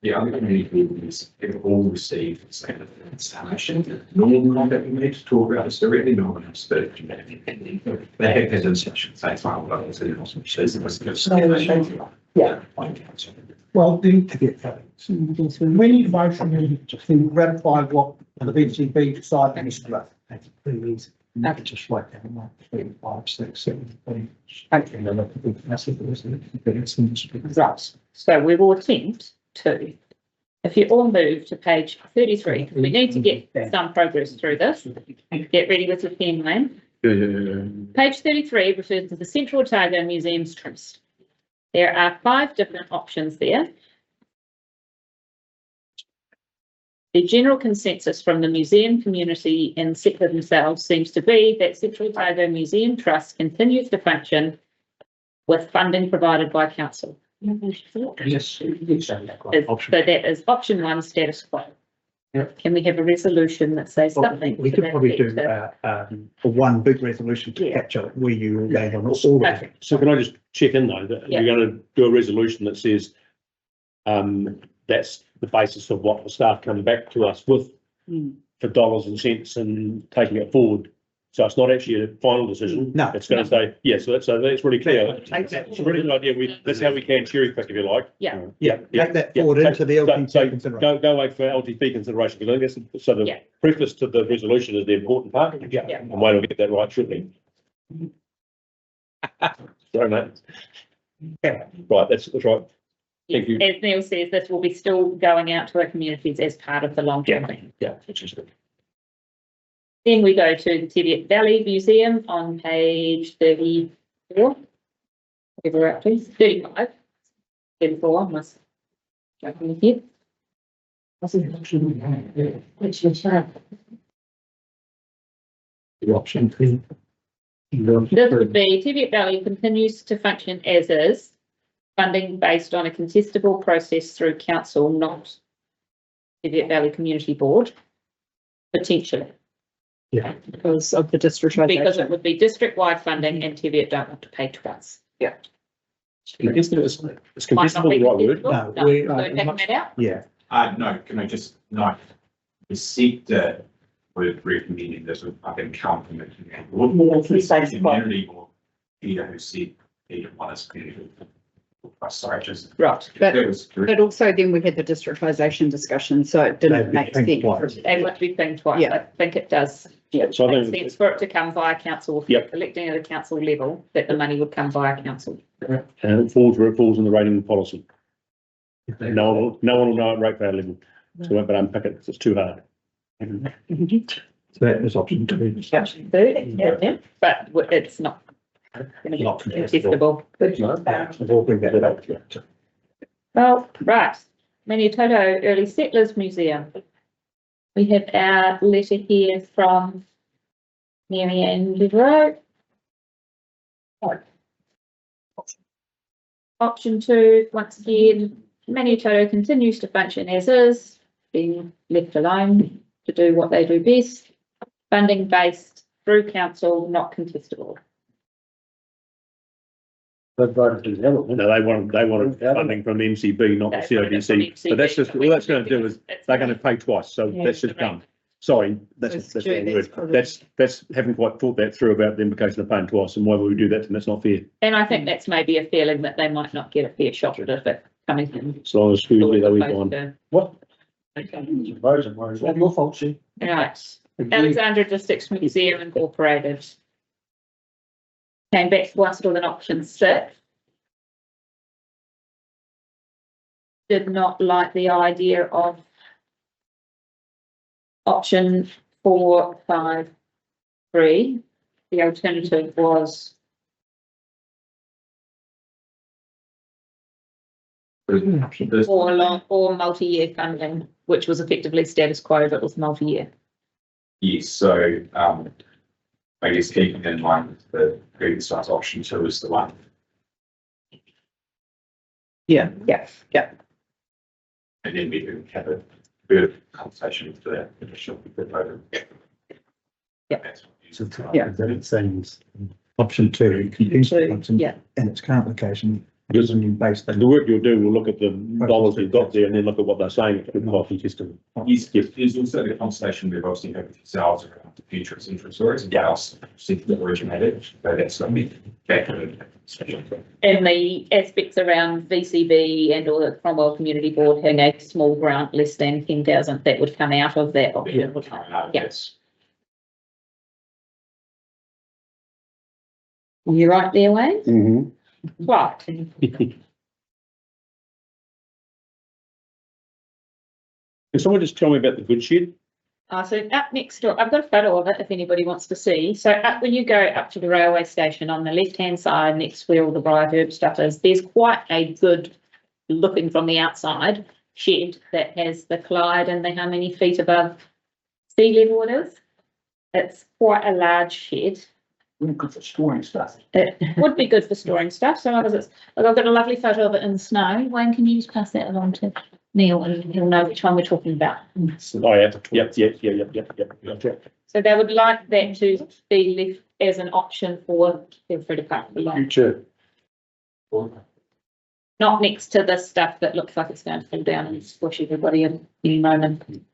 The other community boards have all received standard installation. Normal contact we need to talk about this directly, no one else, but they have had instructions. That's why I'm going to the hospital. yeah. Well, we need a motion to ratify what the VCB decided this month. Please, just write down 1, 3, 5, 6, 7, 8. Right, so we will attempt to, if you all move to page 33, because we need to get some progress through this. Get ready with your pen, Wayne. Page 33 refers to the Central Otago Museums Trust. There are 5 different options there. The general consensus from the museum community and sector themselves seems to be that Central Otago Museum Trust continues to function with funding provided by council. Yes. So that is option 1, status quo. Can we have a resolution that says something? We to could that probably do effect? one big resolution to capture where you land on all of it. Perfect. So can I just check in though, that you're going to do a resolution that says, that's the basis of what the staff come back to us with for dollars and cents and taking it forward. So it's not actually a final decision. No. It's going to say, yeah, so that's really clear. It's a really good idea. That's how we can cherry pick, if you like. Yeah. Take that forward into the LTP consideration. Go away for LTP consideration, because I think that's, so the preface to the resolution is the important part. Yeah. And Wayne will get that right shortly. Sorry, mate. Right, that's right. Thank you. As Neil says, this will be still going out to our communities as part of the long-term plan. Yeah, which is good. Then we go to the Teviot Valley Museum on page 34. Whatever we're up to, 35. 34, must jump in here. Which is The option 3. This would be Teviot Valley continues to function as is, funding based on a contestable process through council, not Teviot Valley Community Board, potentially. Yeah. Because of the districtisation. Because it would be district-wide funding and Teviot don't want to pay twice. Yeah. It's Might not contestable, be the right word. contestable. No, we- So we're taking that out? Yeah. No, can I just note, the sector would recommend this would up and come from the community board. Peter who said he didn't want us to. Sorry, just. Right. But also then we had the districtisation discussion, so it didn't make sense. They would be paying twice. Yeah. I think it does. Yeah, so I Makes think, sense for it to come via council, if you're collecting at a council level, that the money would come via council. and it falls where it falls in the rating policy. No one will know at ratepayer level, so we won't unpick it because it's too hard. So that is option 2. Yeah, but it's not. Not contestable. We'll bring that up. Well, right, Manitoto Early Settlers Museum. We have our letter here from Mary Ann Devereaux. Option 2, once again, Taro continues to function as is, being left alone to do what they do best. Funding based through council, not contestable. No, they wanted funding from MCB, not the They wanted it from CODC, but that's just, all that's going to do is, It's they're going to pay twice, so Yeah, that's just correct. done. Sorry, that's That's the true, word. that's That's, haven't quite thought that through about the implication of paying twice, and why would we do that, and that's not fair, And I think that's maybe a feeling that they might not get a fair shot at it coming from. as long as who's there, we find. What? Okay. It's not your fault, she. Right, Alexandra District Museum Incorporated. Came back to us with an option 6. Did not like the idea of option 4, 5, 3. The alternative was or multi-year funding, which was effectively status quo, but was multi-year. Yes, so, I guess keeping in mind the previous one's option 2 is the one. Yeah. And then we can have a further conversation with the initial proposal. Yeah. Yeah. It seems option 2, option Yeah. and its current location. Because New base. the work you'll do will look at the dollars you've got there, and then look at what they're saying, it's not contestable. Yes, there's also the conversation we've obviously had with yourselves around the future of central stories and what else seems to originated, so that's going to be factored in. And the aspects around VCB and or the Cromwell Community Board having a small grant less than 10,000 that would come out of that option. Yes. You right there, Wayne? Mm-hmm. Right. Can someone just tell me about the good shed? So up next door, I've got a photo of it if anybody wants to see. So up when you go up to the railway station on the left-hand side, next where all the briar herb stuff is, there's quite a good looking from the outside shed that has the Clyde and how many feet above sea level it is. It's quite a large shed. Good for storing stuff. It would be good for storing stuff. So I've got a lovely photo of it in the snow. Wayne, can you just pass that along to Neil and he'll know which one we're talking about. Oh, yeah, yep. So they would like that to be left as an option for, feel free to pass it along. Future. Not next to the stuff that looks like it's going to fall down and squish everybody in any moment.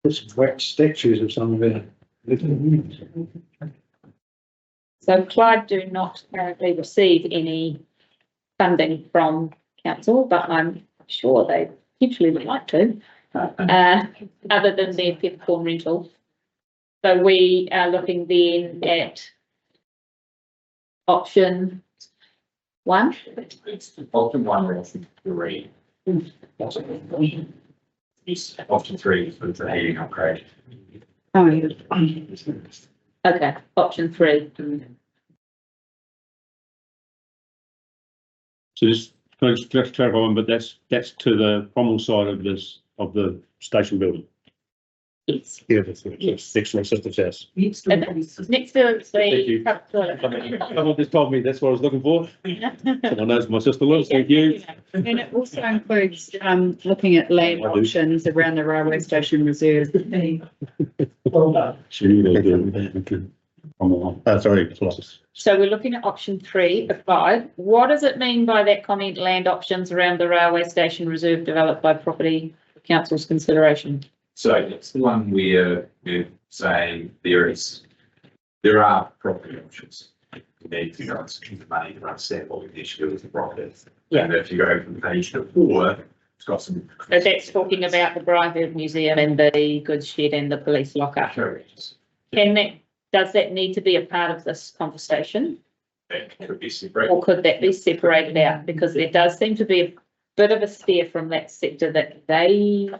There's wax statues of some of it. So Clyde do not currently receive any funding from council, but I'm sure they potentially would like to, other than their peppercorn rental. So we are looking then at option 1. Option 1 or option 3. Yes, option 3 is with the heating upgrade. Oh, yeah. Okay, option 3. So just, can I just clarify one, but that's to the Cromwell side of this, of the station building. Yes. Yeah, that's it. Yes. Next to my sister's house. Next to the Thank you. public toilet. Someone just told me that's what I was looking for. Someone knows my sister lives, thank you. And it also includes, looking at land I do. options around the railway station reserve. Sorry. So we're looking at option 3, applied. What does it mean by that comment, land options around the railway station reserve developed by property council's consideration? So it's the one where we're saying there are property options. You need to go and spend the money to understand what we need to do with the property. Yeah. And if you go from page 4, it's got some. So that's talking about the Briarwood Museum and the goods shed and the police lockup. Correct. Does that need to be a part of this conversation? That could be separate. Or could that be separated out? Because there does seem to be a bit of a stare from that sector that they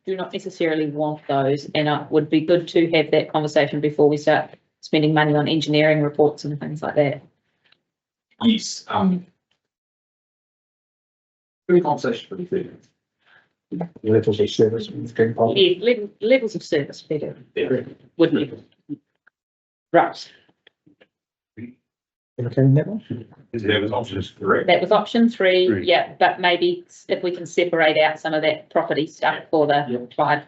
do not necessarily want those. And it would be good to have that conversation before we start spending money on engineering reports and things like that. Yes, good conversation for the food. Levels of service. Yeah, levels of service better, wouldn't it? Right. Okay, that one? That was options correct. That was option three, Three. yeah, but maybe if we can separate out some of that property stuff for the Clyde.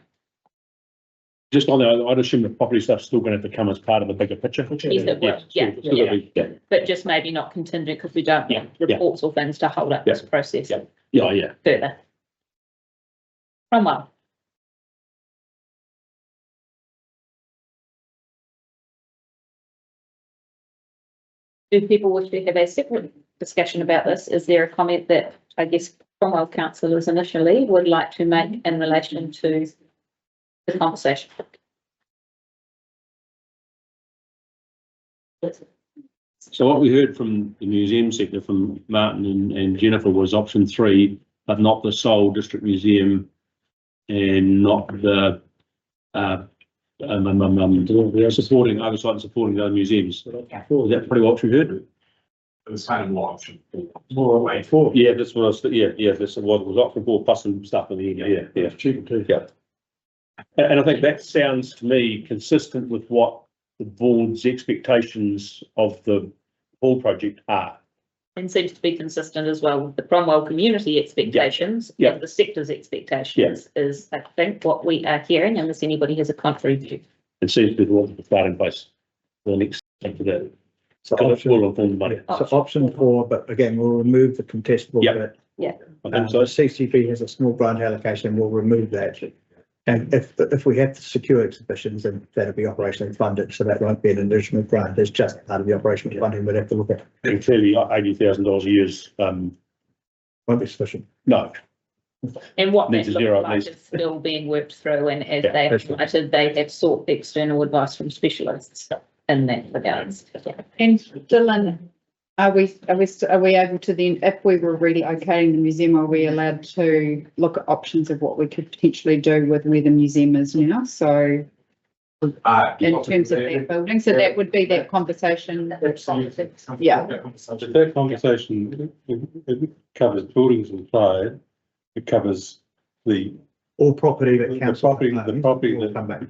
Just on that, I'd assume the property stuff's still gonna have to come as part of the bigger picture. Yes, it will, yeah, Still gotta be- yeah, but just maybe not contingent because we don't Yeah, want reports or things to hold up this process yeah. further. Cromwell. Do people wish to have a separate discussion about this? Is there a comment that I guess Cromwell councillors initially would like to make in relation to the conversation? So what we heard from the museum sector, from Martin and Jennifer, was option three, but not the sole district museum and not the supporting, oversight and supporting the other museums. Is that pretty what we heard? The same option. More way four. Yeah, this was, this was option four plus some stuff in the end, yeah. Cheaper too. Yeah. And I think that sounds to me consistent with what the board's expectations of the whole project are. And seems to be consistent as well with the Cromwell community expectations Yeah. and the sector's expectations is, I think, what we are hearing, unless anybody has a contrary view. It seems to be the starting place for the next step to that. So Option will inform the money. So option four, but again, we'll remove the contestable Yeah. bit. Yeah. I think So so. CCP has a small grant allocation, we'll remove that. And if we have to secure exhibitions, then that'll be operationally funded, so that won't be an additional grant, it's just part of the operational funding we'd have to look at. And clearly $80,000 a year is, Won't be sufficient. no. And what that Needs a looks zero at like least. is still being worked through, and as Yeah, they have that's right. highlighted, they have sought external advice from specialists in that regards. And Dylan, are we able to then, if we were relocating the museum, are we allowed to look at options of what we could potentially do with where the museum is now? So in terms of that building, so that would be that conversation. Yeah. But that conversation, it covers buildings in Clyde, it covers the All property that the council. property will that come back.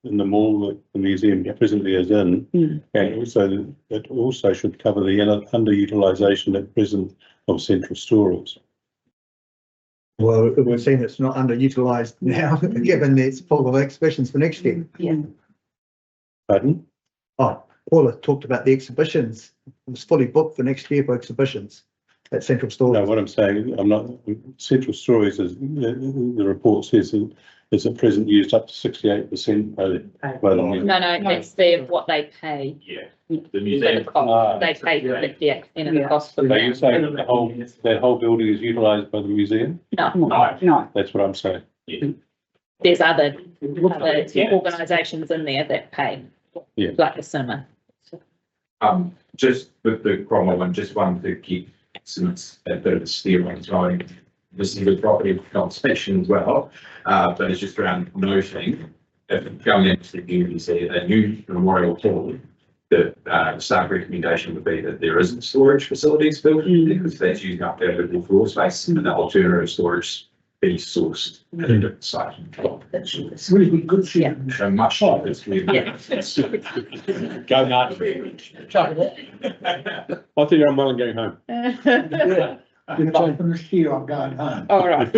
in the mall that the museum presently is in. And also, it also should cover the underutilisation at present of central storage. Well, we've seen it's not underutilised now, given it's full of exhibitions for next year. Pardon? Oh, Paula talked about the exhibitions, it's fully booked for next year for exhibitions at central No, storage. what I'm saying, I'm not, central storage is, the report says is at present used up to 68% by the. No, that's what they pay. Yeah. The museum. They pay for it, yeah, and the cost for So you're that. saying that whole building is utilised by the museum? No, That's what I'm saying. there's other organisations in there that pay. Yeah. Like the cinema. Just with the Cromwell one, just wanted to keep some a bit of a steer on going. This is a property conversation as well, but it's just around noting if going into the community, say a new memorial hall, the staff recommendation would be that there isn't storage facilities built because that's using up their livable floor space and the alternative storage be sourced at a different site. It's really good shit. So much cheaper. It's Go nuts. I think I'm well and going home. If I finish here, I'm going home. All right.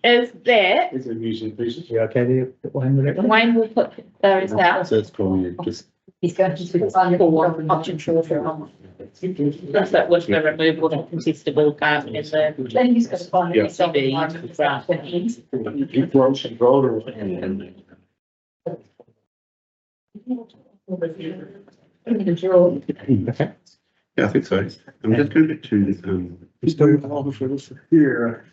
Is that, It's a museum piece. You okay there, Wayne, with that one? Wayne will put those out. So it's probably just. He's going to find for option four for that was the removal of the contestable part in the. Then he's going to find Yeah. CB grant. You broke some roller. Yeah, I think so. I'm just going back to You still, Here.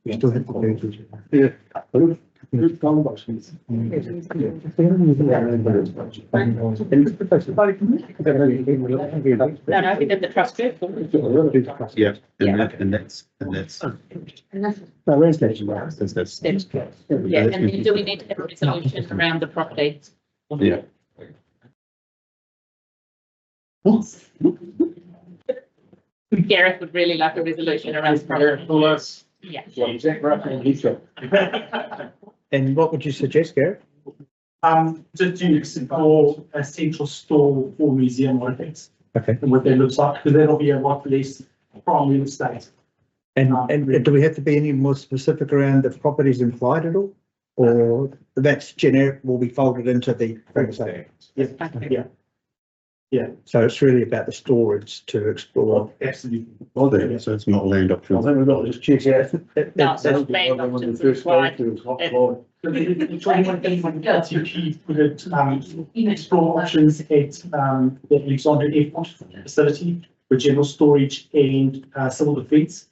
you still have to do. Yeah. No, we did the trust first. yeah, and that's No, where's that? that's Yeah, and then do we need to have a resolution around the property? yeah. Gareth would really like a resolution around the property. Yeah. And what would you suggest, Gary? Just doing for a central store for museum workers. Okay. and what that looks like, because that'll be a lot less from real estate. And do we have to be any more specific around the properties implied at all? Or that's generic, will be folded into the. Yeah. So it's really about the storage to explore. Absolutely. Well, then, so it's not land options. We've got to just check out. No, so it's land options is required. So the 21 that's achieved with it, explore options at, the Alexandra Airport facility for general storage and, civil defence.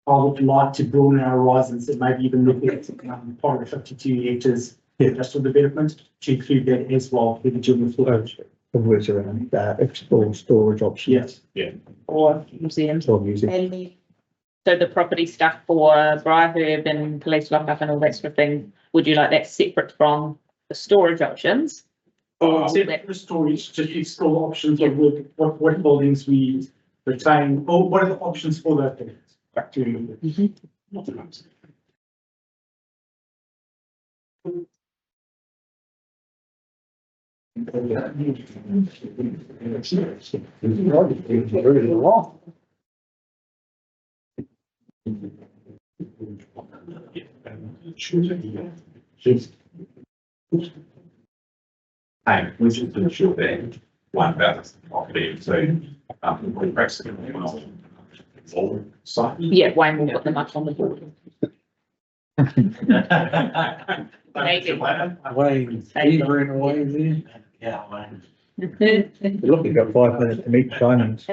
I would like to broaden our horizons and maybe even look at, part of the 52 hectares industrial development to include that as well with the general storage. The words around, explore storage options. Yes. Or museums. Or music. And so the property stuff for Briarherb and police lockup and all that sort of thing, would you like that separate from the storage options? Or Separate the storage, just explore options of what buildings we retain, or what are the options for that buildings? Hey, we should ensure that one balance the property, so, we practically all site. Yeah, Wayne will put them up on the board. Maybe. Wayne, Maybe. away there. Yeah, Wayne. Look, you've got 5 minutes to meet Simons.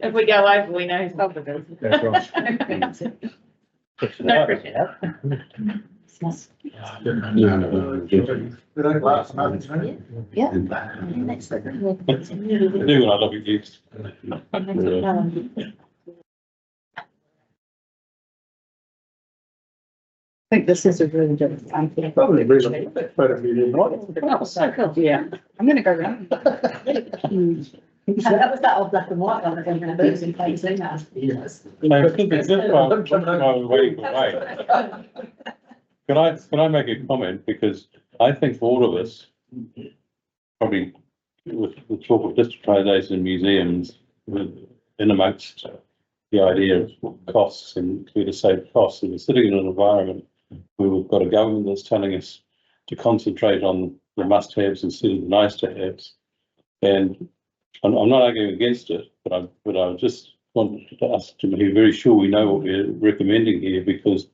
If we go over, we know whose fault it is. That's right. No pressure. No. Yeah. I do when I look at you. I think this is a really good time. Probably really better be than not. Oh, so cool. Yeah, I'm gonna go around. That was that old black and white one that went around losing things in that. Yes. Can I make a comment? Because I think all of us, probably with the talk of districtisation in museums, in amongst the idea of costs and where to save costs, and we're sitting in an environment where we've got a government that's telling us to concentrate on the must-haves instead of the nice-to-haves. And I'm not arguing against it, but I just want us to be very sure we know what we're recommending here, because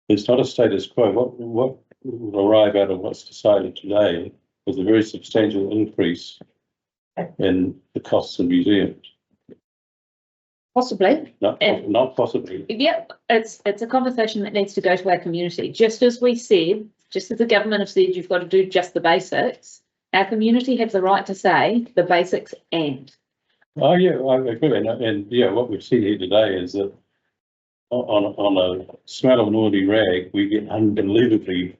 it's not a status quo. What will arrive out of what's decided today is a very substantial increase in the costs of museums. Possibly. Not possibly. Yep, it's a conversation that needs to go to our community. Just as we said, just as the government have said, you've got to do just the basics. Our community have the right to say the basics and. Oh, yeah, I agree. And yeah, what we've seen here today is that on a smell of an oily rag, we get unbelievably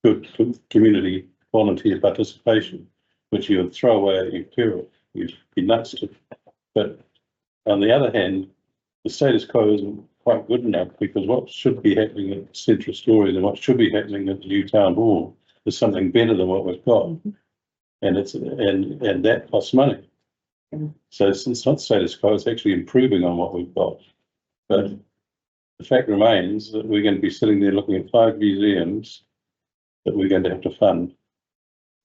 good community volunteer participation, which you would throw away at your peril. You'd be nuts to. But on the other hand, the status quo isn't quite good enough, because what should be happening at Central Stories and what should be happening at the new town hall is something better than what we've got. And and that costs money. So it's not status quo, it's actually improving on what we've got. But the fact remains that we're going to be sitting there looking at 5 museums that we're going to have to fund.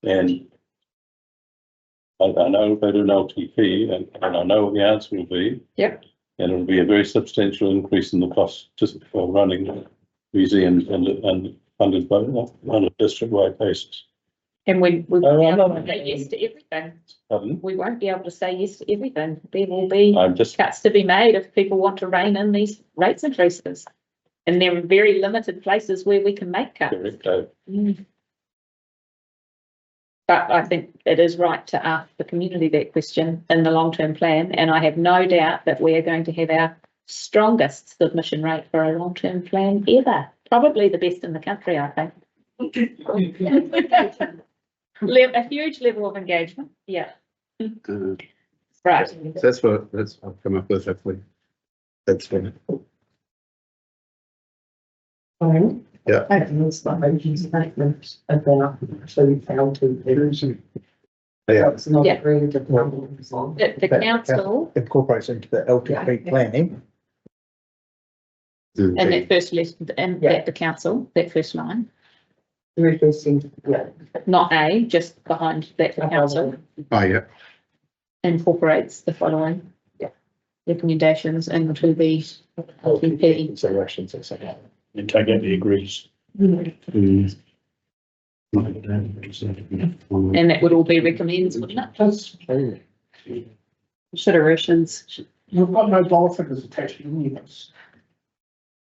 And I know they do an LTP, and I know what the answer will be. Yep. And it'll be a very substantial increase in the cost just for running museums and funded by on a district-wide basis. And we won't be able to say yes to everything. Pardon? We won't be able to say yes to everything. There will be I'm just cuts to be made if people want to rein in these rates increases. And there are very limited places where we can make cuts. correct. But I think it is right to ask the community that question in the long-term plan, and I have no doubt that we are going to have our strongest submission rate for a long-term plan ever. Probably the best in the country, I think. A huge level of engagement, yeah. Right. So that's what I've come up with, hopefully. That's fine. Yeah. I think it's like making statements about so we found two errors. Yeah. It's not Yeah. agreed to. The council, Incorporates into the LTP planning. and that first list, and Yeah. that the council, that first line, Reducing, yeah. not A, just behind that the council Oh, yeah. incorporates the following. Recommendations into the LTP. Considerations, etc. And take out the agrees. And that would all be recommends, wouldn't it? Considerations. We've got no dollar figures attached to any of this.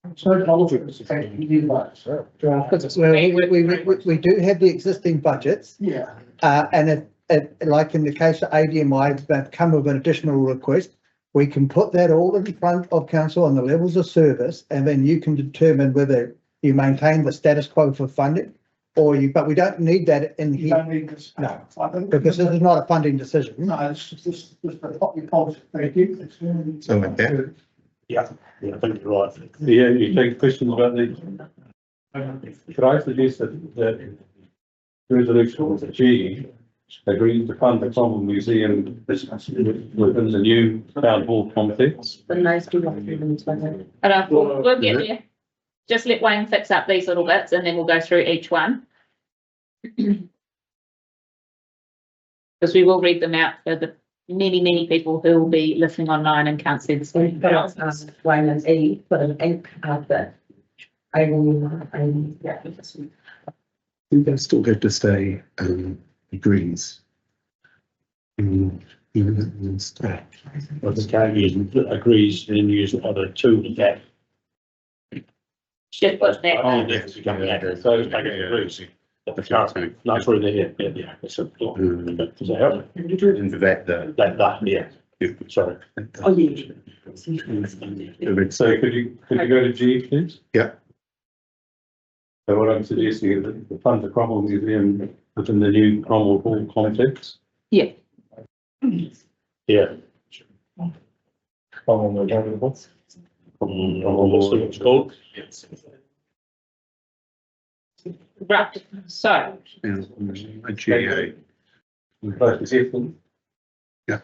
There's no dollar figures attached to any of those. Well, we do have the existing budgets, Yeah. and like in the case of ADMI, they've come with an additional request. We can put that all in front of council on the levels of service, and then you can determine whether you maintain the status quo for funding or but we don't need that in You here. don't need this. No, because this is not a funding decision. No, it's just a popular policy. Thank you. So like that. Yeah, I think you're right. Yeah, you take questions about the. Could I suggest that resolution G agrees to fund the Cromwell Museum within the new town hall complex? The nice two documents. And we'll get there. Just let Wayne fix up these little bits and then we'll go through each one. Because we will read them out for the many people who will be listening online and can't see the screen. Wayne and E, put an ink out there. I will, yeah. They still have to stay, agrees. Well, the CAG agrees and then use other two of that. Just put that. Oh, yes, so CAG agrees. The current, no, sorry, yeah. It's a, does that help? Into that, Yeah, sorry. Oh, yeah. So could you go to G, please? Yeah. So what I'm suggesting is that the fund the Cromwell Museum within the new Cromwell Hall complex. Yeah. Yeah. Cromwell Hall, what's it called? Right, so GA. Both is F. Yeah.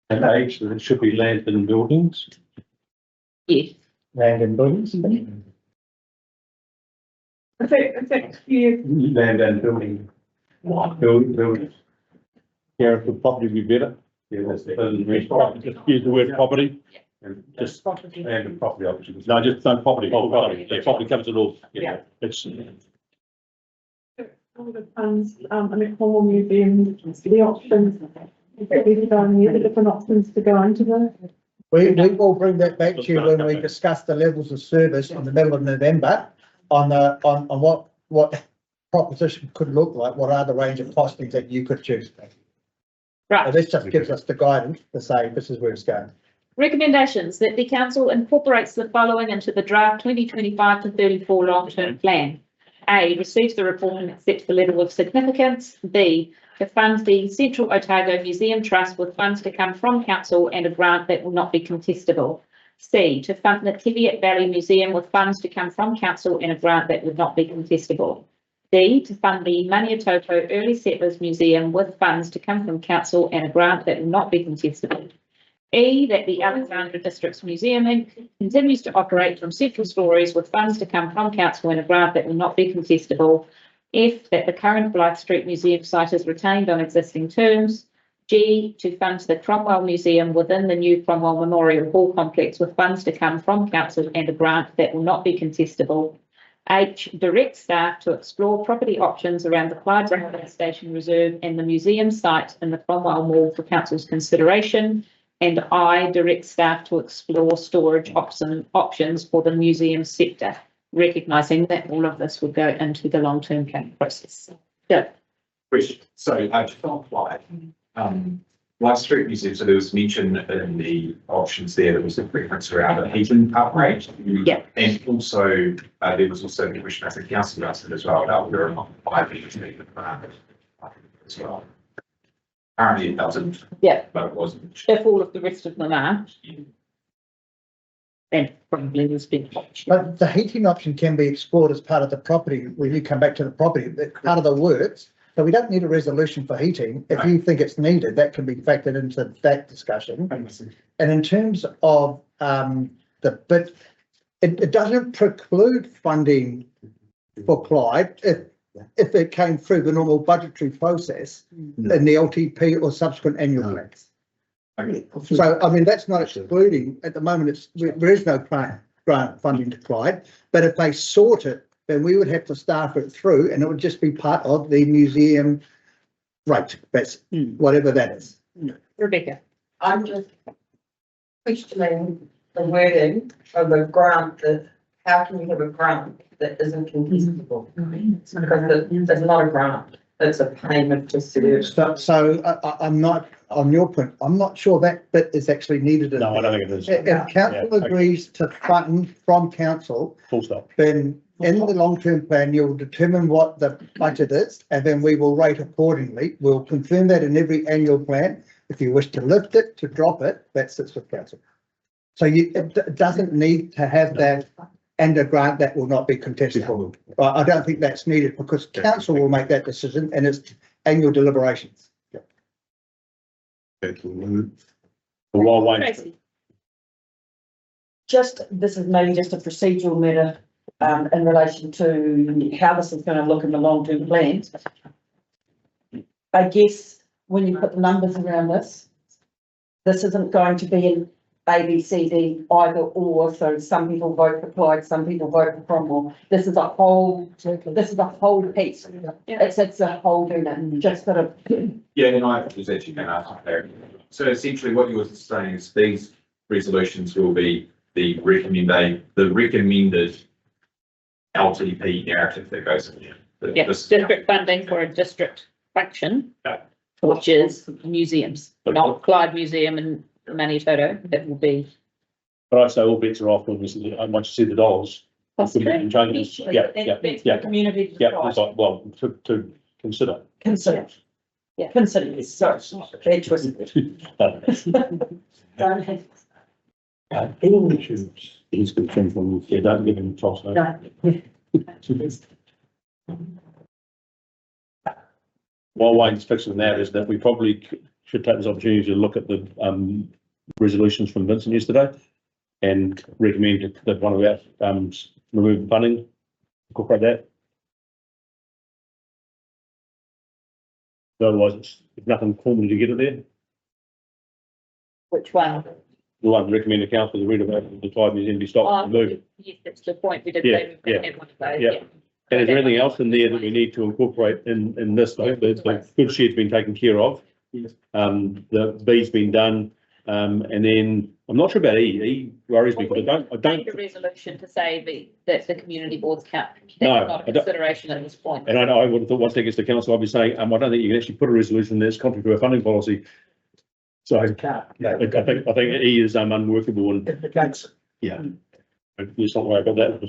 And H, it should be land and buildings. yes, Land and buildings. I think you, Land and building. Buildings. Yeah, it would probably be better. Yeah, that's just use the word property. And just land and property options. No, just no property. Oh, property. Yeah, property covers it all. Yeah, it's. all the funds, and the Cornwall Museum, the options, the different options to go into the. We will bring that back to you when we discuss the levels of service in the middle of November on what proposition could look like, what are the range of costings that you could choose. right. So this just gives us the guidance to say this is where it's going. Recommendations that the council incorporates the following into the draft 2025 to 34 long-term plan. A, receives the report and accepts the level of significance. B, to fund the Central Otago Museum Trust with funds to come from council and a grant that will not be contestable. C, to fund the Teviot Valley Museum with funds to come from council and a grant that would not be contestable. D, to fund the Maniatoto Early Settlers Museum with funds to come from council and a grant that will not be contestable. E, that the Alexandra District's Museum Inc. continues to operate from central stories with funds to come from council and a grant that will not be contestable. F, that the current Blythe Street Museum site is retained on existing terms. G, to fund the Cromwell Museum within the new Cromwell Memorial Hall complex with funds to come from council and a grant that will not be contestable. H, direct staff to explore property options around the Clyde Railway Station Reserve and the museum site in the Cromwell Mall for council's consideration. And I, direct staff to explore storage options for the museum sector, recognising that all of this would go into the long-term planning process. Yeah. So just on Blythe Street Museum, so there was mention in the options there, there was a preference around a heating upgrade. Yeah. And also, there was also a question as the council asked it as well, about whether or not 5 years needed as well. Apparently it doesn't. Yeah. But it wasn't. If all of the rest of them are. Then probably there's been. But the heating option can be explored as part of the property when you come back to the property. Part of the works So we don't need a resolution for heating. If you think it's needed, that can be factored into that discussion. And in terms of the bit, it doesn't preclude funding for Clyde if it came through the normal budgetary process in the LTP or subsequent annual plans. So, I mean, that's not excluding, at the moment, there is no grant funding to Clyde, but if they sort it, then we would have to staff it through and it would just be part of the museum rate, that's whatever that is. Rebecca. I'm just questioning the wording of a grant that, how can you have a grant that isn't contestable? Because it's not a grant, it's a payment to service. So I'm not, on your point, I'm not sure that bit is actually needed. No, I don't think it is. If council agrees to fund from council, Full stop. then in the long-term plan, you'll determine what the budget is, and then we will rate accordingly. We'll confirm that in every annual plan. If you wish to lift it, to drop it, that sits with council. So it doesn't need to have that and a grant that will not be contestable. I don't think that's needed because council will make that decision and it's annual deliberations. While waiting. Just, this is maybe just a procedural matter, in relation to how this is going to look in the long-term plans. I guess when you put the numbers around this isn't going to be in A, B, C, D, either or. So some people vote for Clyde, some people vote for Cromwell. This is a whole piece. It's a whole unit, just sort of. Yeah, and I was actually going to ask there. So essentially what you were saying is these resolutions will be the recommended LTP narrative that goes in there. Yes, district funding for a district function, which is museums, not Clyde Museum and Taro. That will be. But I say all bets are off when once you see the dollars. That's true. Yeah. Community. Yeah, well, to consider. Consider. Yeah. Consider this. So, fair choice. He's good friend from, yeah, don't give him a toss. While waiting, especially on that, is that we probably should take this opportunity to look at the resolutions from Vincent yesterday and recommend that one of our remove funding, incorporate that. Otherwise, it's nothing formally to get it there. Which one? The one recommend the council to redevelop the Clyde Museum be stopped and moved. Yes, that's the point. We did say we could have one of those. Yeah. And is there anything else in there that we need to incorporate in this? The good shed's been taken care of. The B's been done. And then I'm not sure about E. E worries me because I don't. A resolution to say that the community boards count. No, That's not a consideration at this point. And I would have thought once that gets to council, I'll be saying, I don't think you can actually put a resolution that's contrary to our funding policy. So I think E is unworkable and yeah. Let's not worry about that.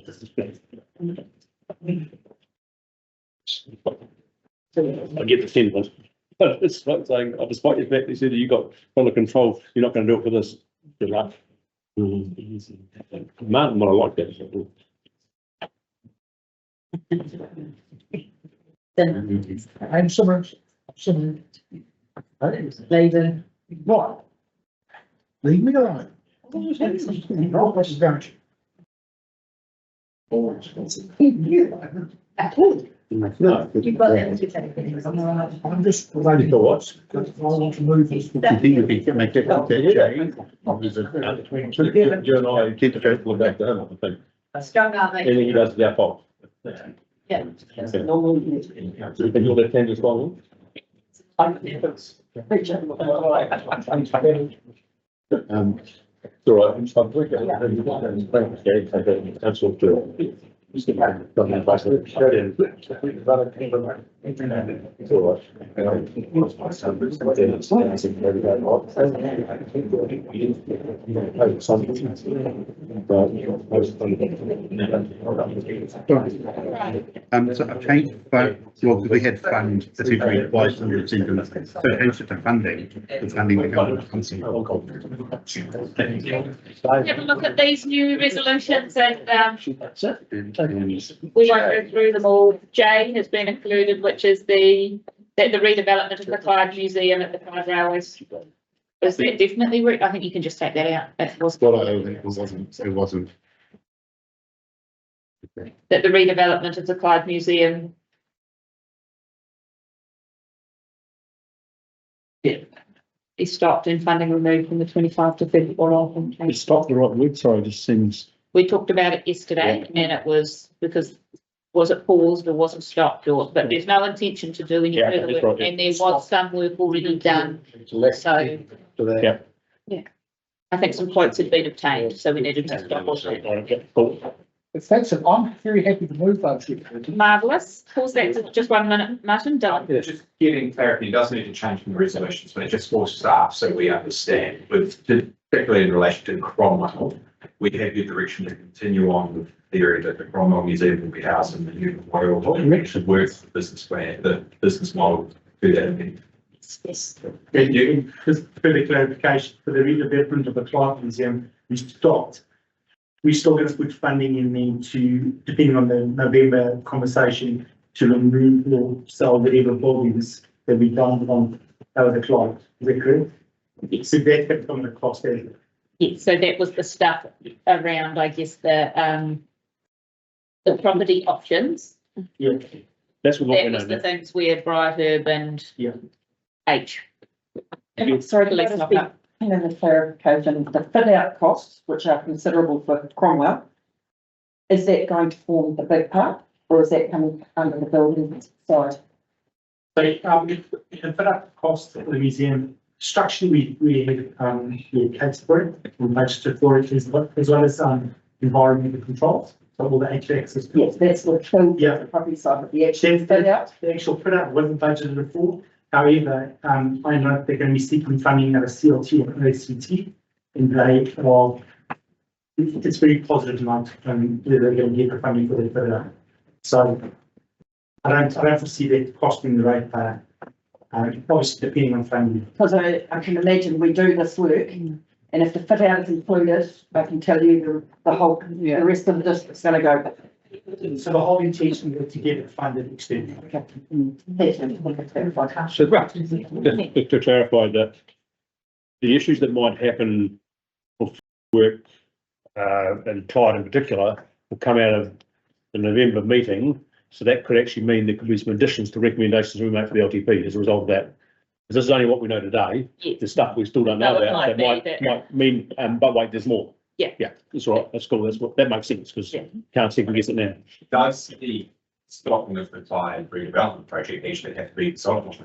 I get the sentiment. But it's like saying, despite the fact they said you got under control, you're not going to do it for this. Good luck. Man, what I like that. I'm some. What? Leave me alone. No. You've got them to take it. I'm just ready for what? I want to move this. Make it You and I keep the festival back to him, I think. Strong, aren't they? Anything he does is our fault. Yeah. So you think you'll attend as well? It's all right. I'm just thinking. That's all good. It's all right. So I've changed, but well, we had fund particularly twice and we've seen them. So it changed it to funding, the funding the government comes in. Have a look at these new resolutions and We won't go through them all. J has been included, which is the redevelopment of the Clyde Museum at the Clyde Railways. Is that definitely, I think you can just take that out. That was. It wasn't. That the redevelopment of the Clyde Museum. Yeah. He stopped in funding removed from the 25 to 34. It stopped the right word, sorry, just seems. We talked about it yesterday and it was because, was it paused or was it stopped or, but there's no intention to do any further work right, and there was some work already done. So, yeah, I think some quotes had been obtained, so we needed to stop all that. If that's it, I'm very happy to move those. Marvellous. Pause that for just 1 minute, Martin, done. Just getting clarity, it doesn't need to change from the resolutions, but it's just for staff, so we understand, with, particularly in relation to Cromwell, we have your direction to continue on with the area that the Cromwell Museum will be housed in the new memorial hall. Should work the business plan, the business model to that. Yes. Thank you. Just further clarification for the redevelopment of the Clyde Museum, we stopped. We're still going to put funding in there to, depending on the November conversation, to remove or sell whatever buildings that we don't want out of the Clyde. Is that correct? Yes. So that kept on the cost there. Yes, so that was the stuff around, I guess, the property options. Yeah. That's what That we was know. the things where Bright Herb and H. Sorry, to let us be in the clarification, the fit out costs, which are considerable for Cromwell, is that going to form the big part or is that coming under the building side? So, the fit up cost for the museum, structurally, we had for it, we budgeted for it as well as, environmental controls. So all the HVAC systems. Yes, that's what killed Yeah. the property side, but the actual fit out. The actual fit out wasn't budgeted for. However, I know they're going to be seeking funding at a CLT or OCT, and they are, it's very positive note, whether they're going to get the funding for the fit out. So I don't foresee that costing the ratepayer, obviously depending on funding. Because I can imagine we do this work and if the fit out is included, I can tell you the whole, the rest of the district's going to go. So the whole intention is to get it funded externally. So just to clarify that, the issues that might happen for work, and Clyde in particular, will come out of the November meeting. So that could actually mean there could be some additions to recommendations we make for the LTP as a result of that. Because this is only what we know today. Yes. The stuff we still don't know No, it about, might that be might mean, but wait, there's more. Yeah. Yeah, that's all right. That's cool. That makes sense because can't second guess it now. Does the stopping of the Clyde redevelopment project actually have to be solved?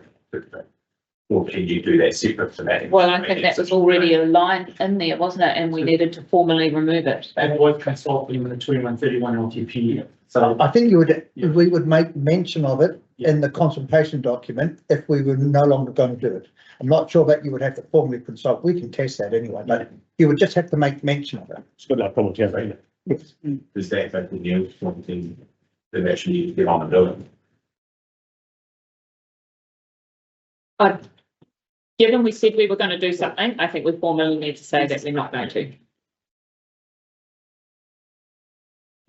Or can you do that separate to that? Well, I think that was already a line in there, wasn't it? And we needed to formally remove it. And it was consulting with the 2131 LTP. So I think we would make mention of it in the consultation document if we were no longer going to do it. I'm not sure that you would have to formally consult. We can test that anyway, but you would just have to make mention of it. It's got no problem with that. Yes. Does that affect the new thing that actually get on the building? Given we said we were going to do something, I think we formally need to say that we're not going to.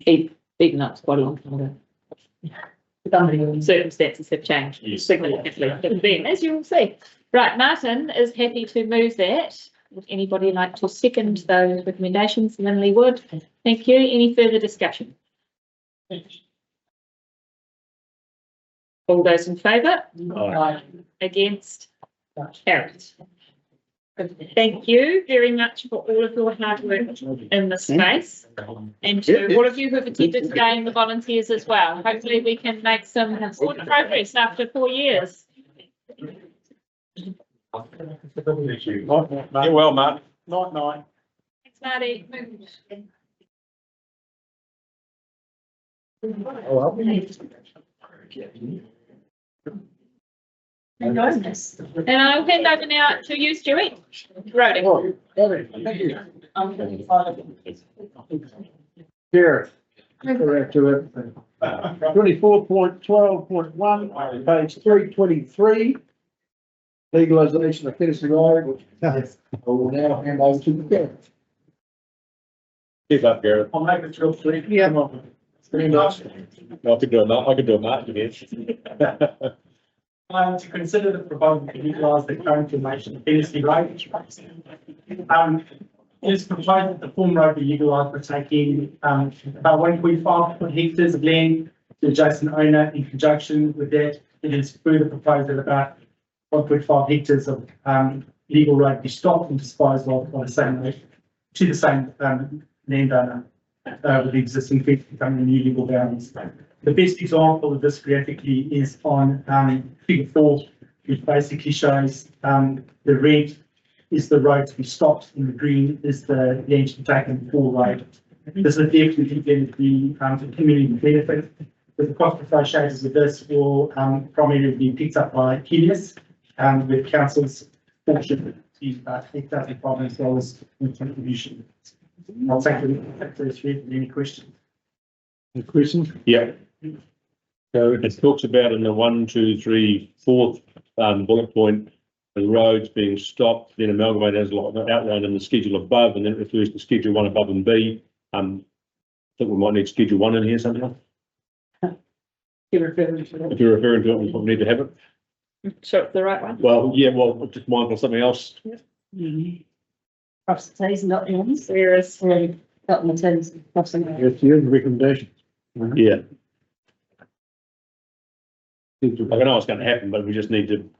Even though it's quite a long time ago. Circumstances have changed significantly since then, as you will see. Right, Martin is happy to move that. Would anybody like to second those recommendations? Lindley would. Thank you. Any further discussion? All those in favour? Aye. Against? Carried. Thank you very much for all of your hard work in this space. And to all of you who have attended today and the volunteers as well. Hopefully we can make some good progress after 4 years. You're well, Mark. Night. Thanks, Marty. And I'll hand over now to you, Stuart. Rhoda. Thank you. Here. Correct to everything. 24.12.1, page 323. Legalisation of Finishing Road. I will now hand over to the chair. Keep up, Gareth. I'll make it real quick. Yeah. I could do a mark again. To consider the proposal to utilise the current information benefit rate. It is proposed that the form road be utilised for taking about 1.5 hectares of land to adjacent owner. In conjunction with that, it is further proposed that about 1.5 hectares of legal road be stopped and disposed of on the same road to the same landowner, with the existing fence becoming a new legal boundaries. The best example of this graphically is on figure 4, which basically shows the red is the road to be stopped and the green is the land to be taken for road. This is definitely going to be a community benefit. The cost associated with this will primarily be picked up by Helios, with council's portion to about $8,500 in contribution. I'll take the thread. Any questions? Any questions? Yeah. So it talks about in the 1, 2, 3, 4th bullet point, the roads being stopped, then amalgamated as outlined in the schedule above, and then it refers to schedule 1 above and B. I think we might need schedule 1 in here somehow. You're referring to that. If you're referring to it, we probably need to have it. So it's the right one? Well, yeah, well, just mindful of something else. Cross the T's, not the ones. There is. Not the T's, crossing. Yes, the recommendation. Yeah. I know it's going to happen, but we just need to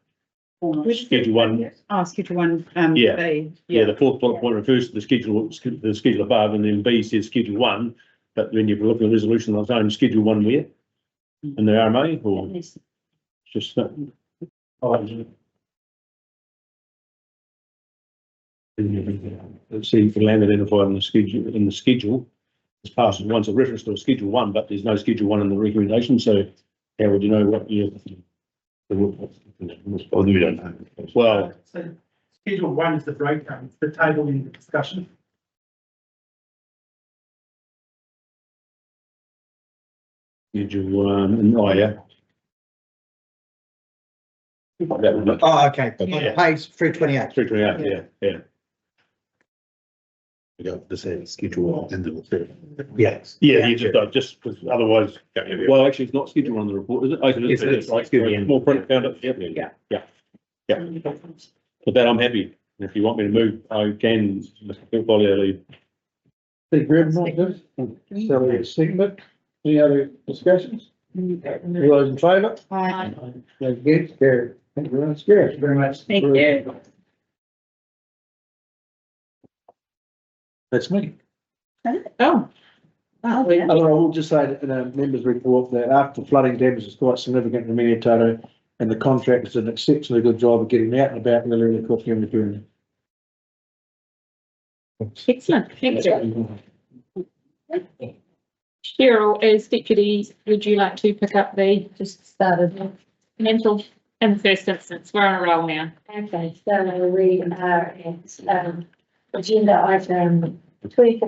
schedule 1. Oh, schedule 1, Yeah. B. Yeah, the 4th bullet point refers to the schedule above, and then B says schedule 1. But when you look at the resolution on its own, schedule 1 where? In the RMA or just let's see if the land identified in the schedule is passed once a reference to a schedule 1, but there's no schedule 1 in the recommendation. So how would you know what you? Well, we don't know. Well, So schedule 1 is the breakdown, it's the table in the discussion. schedule 1, oh yeah. That would look. Oh, okay. Yeah. Page 328. 328, yeah. We got this as schedule and the. Yeah. Yeah, you just because otherwise, well, actually, it's not scheduled on the report, is it? Oh, Yes, it is. Right, small print, found it, yeah. With that, I'm happy. If you want me to move, I can, Mr. Portfolio lead. Thank you very much. Sally, second. Any other discussions? All those in favour? Aye. Those against, carried. Thank you very much. Thank you. That's me. Oh. Oh, yeah. I will just say that in a member's report that after flooding damage is quite significant in many Taro, and the contractors did an exceptionally good job of getting out and about and really cooking and returning. Excellent, thank you. Cheryl, as deputy, would you like to pick up the Just started. mental in the first instance? We're on a roll now. Okay, so we are at, agenda item 20.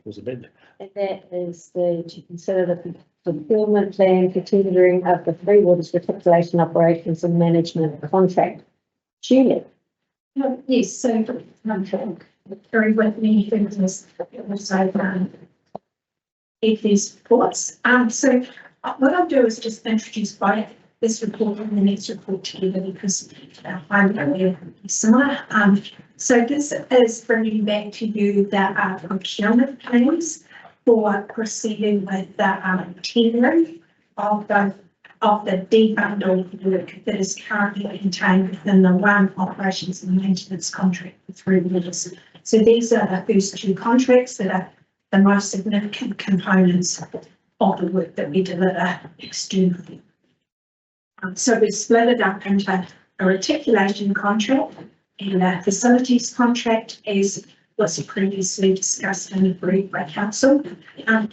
Was a bed. And that is to consider the fulfillment plan for tendering of the Three Waters reticulation operations and management contract. Julia. Yes, so, very with me, things was also, these reports. So what I'll do is just introduce both this report and the next report together because I'm aware similar. So this is bringing back to you the procurement plans for proceeding with the tendering of the debundled work that is currently contained within the one operations and maintenance contract for Three Waters. So these are the first 2 contracts that are the most significant components of the work that we deliver externally. So we split it up into a reticulation contract and a facilities contract, as was previously discussed and agreed by council.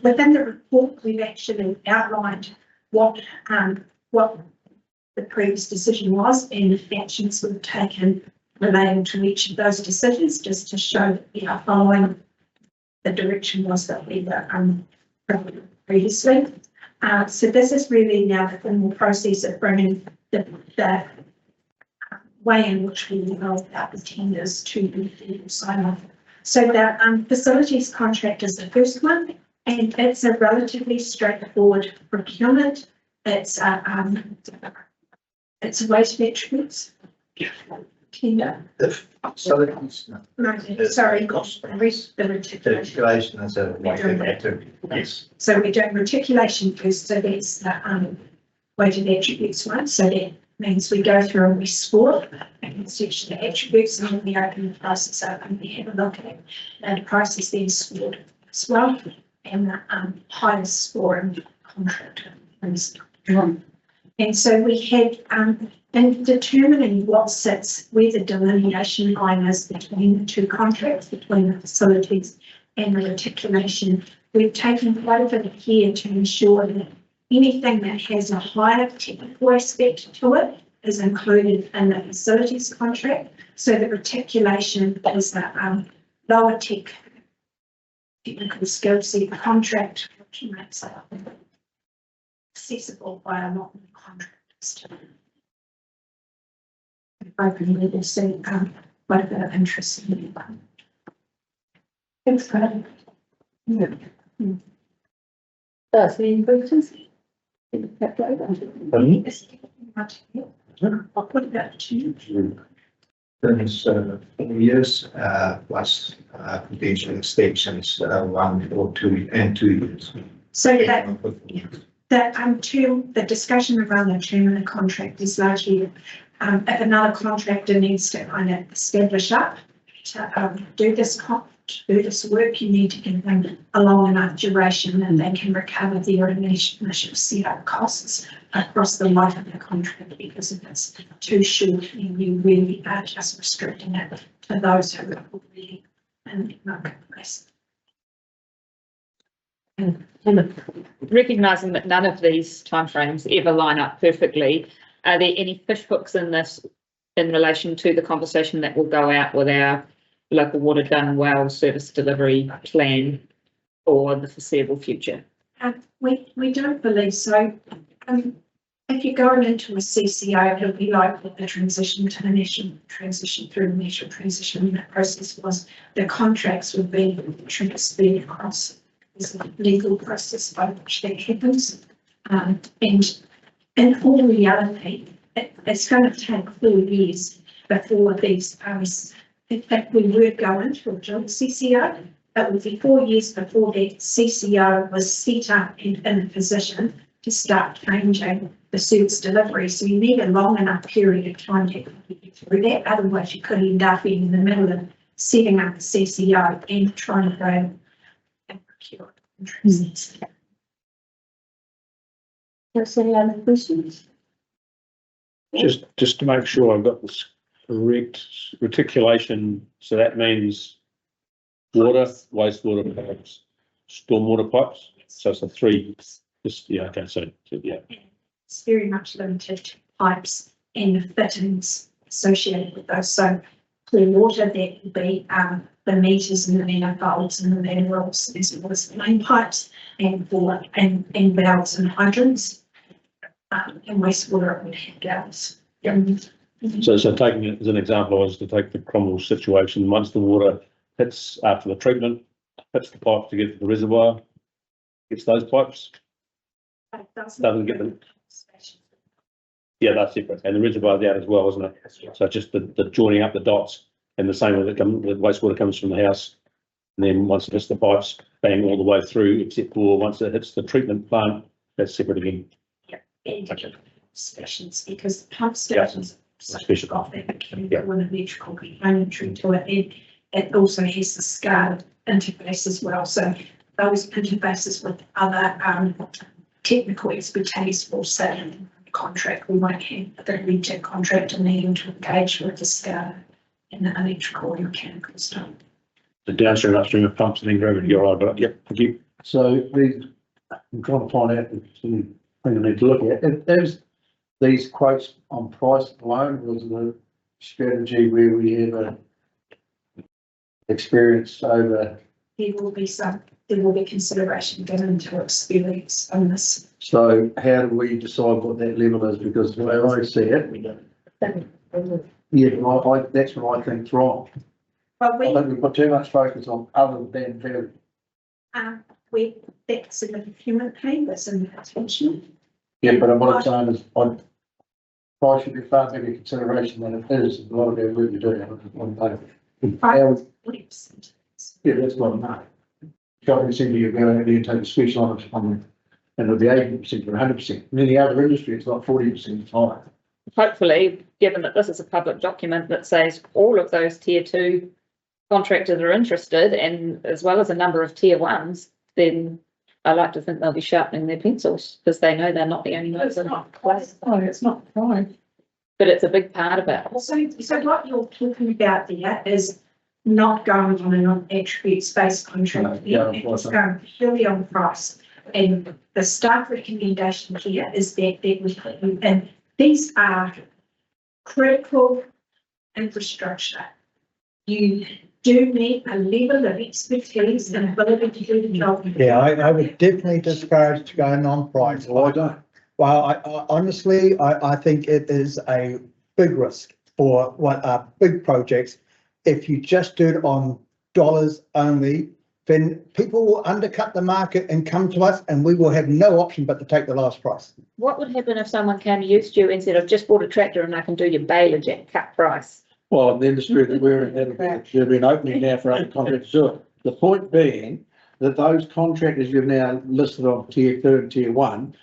Within the report, we've actually outlined what the previous decision was and the actions we've taken relating to each of those decisions, just to show that we are following the direction was that we were previously. So this is really now the formal process of bringing the way in which we roll out the tenders to the sign off. So the facilities contract is the first one, And it's a relatively straightforward procurement. It's a waste attributes. Tender. So No, sorry, the reticulation. is a weighted activity. Yes. So we're doing reticulation first, so that's the weighted attributes one, so that means we go through and we score against each of the attributes, and then we open the prices up and we have a look at it. And the price is then scored as well, and the highest scoring contract is drawn. And so we had, in determining what sits, where the delineation line is between the two contracts, between the facilities and the reticulation, we've taken quite a bit of care to ensure that anything that has a higher technical aspect to it is included in the facilities contract. So the reticulation is the lower technical skill set contract, which makes it accessible by a lot more contractors. Openly, we'll see quite a bit of interest in it. Thanks, Clyde. Yeah. Any questions? I'll put it back to you. There's 4 years, plus potential extensions, 1 or 2 and 2 years. So the discussion around the term of the contract is largely if another contractor needs to kind of establish up to do this work, you need to give them a long enough duration that they can recover their initial setup costs across the life of the contract, because if it's too short, then you really are just restricting it to those who are already in the marketplace. Recognising that none of these timeframes ever line up perfectly, are there any fish hooks in this in relation to the conversation that will go out with our local water done well service delivery plan for the foreseeable future? We don't believe so. If you're going into a CCO, it'll be like the transition to the national transition through the national transition. The process was the contracts would be transferred across. There's a legal process by which that happens. And in all reality, it's going to take 4 years before these in fact, we were going to a joint CCO. It would be 4 years before that CCO was set up and in a position to start changing the service delivery. So you need a long enough period of time to get through that. Otherwise, you could end up in the middle of setting up a CCO and trying to go and procure interests. Any other questions? Just to make sure I've got this correct, reticulation, so that means water, wastewater pipes, stormwater pipes. So it's a 3, okay, so yeah. It's very much limited to pipes and the fittings associated with those. So clean water, that would be the meters and the manifolds and the manuals, as well as the main pipes, and valves and hydrants. And wastewater would have valves. So taking it as an example, is to take the Cromwell situation, once the water hits after the treatment, hits the pipe to get to the reservoir, gets those pipes, doesn't get them. Yeah, that's separate, and the reservoir's out as well, isn't it? So just the joining up the dots, and the same with the wastewater comes from the house, and then once it hits the pipes, bang all the way through, except for once it hits the treatment plant, that's separate again. And stations, because the pump stations Special. got that mechanical and electrical componentry to it, and it also has the SCADA interface as well. So those interfaces with other technical expertise will sit in the contract. We won't have the retail contractor needing to engage with the SCADA and the electrical and mechanical stuff. The downstream, upstream of pumps and then gravity, you're right, but yep, thank you. So these, I'm trying to find out the thing I need to look at. If there's these quotes on price alone, was the strategy where we have a experience over. There will be consideration given to experience on this. So how do we decide what that level is? Because the way I see it, yeah, that's what I think's wrong. But I think we've got too much focus on other than value. that's in the procurement pay, that's in the attention. Yeah, but what I'm saying is, price should be far bigger consideration than it is, a lot of our work you're doing on paper. Yeah, that's not enough. Shopping centre, you're going to have to take a special on, and it'll be 80% or 100%. In any other industry, it's like 40%, it's higher. Hopefully, given that this is a public document that says all of those tier 2 contractors are interested, and as well as a number of tier 1s, then I like to think they'll be sharpening their pencils because they know they're not the only ones. It's not prime. But it's a big part of it. So what you're talking about there is not going on an attributes-based contract. It's going purely on price. And the staff recommendation here is that we, and these are critical infrastructure. You do need a level of expertise and ability to do the job. Yeah, I would definitely discourage going on price. Well, I don't. Well, I honestly, I think it is a big risk for what are big projects. If you just do it on dollars only, then people will undercut the market and come to us, and we will have no option but to take the last price. What would happen if someone came to you, Stu, and said, I've just bought a tractor and I can do your bailage at cut price? Well, in the industry that we're in, there'll be an opening now for other contractors to do it. The point being that those contractors you've now listed on tier 2 and tier 1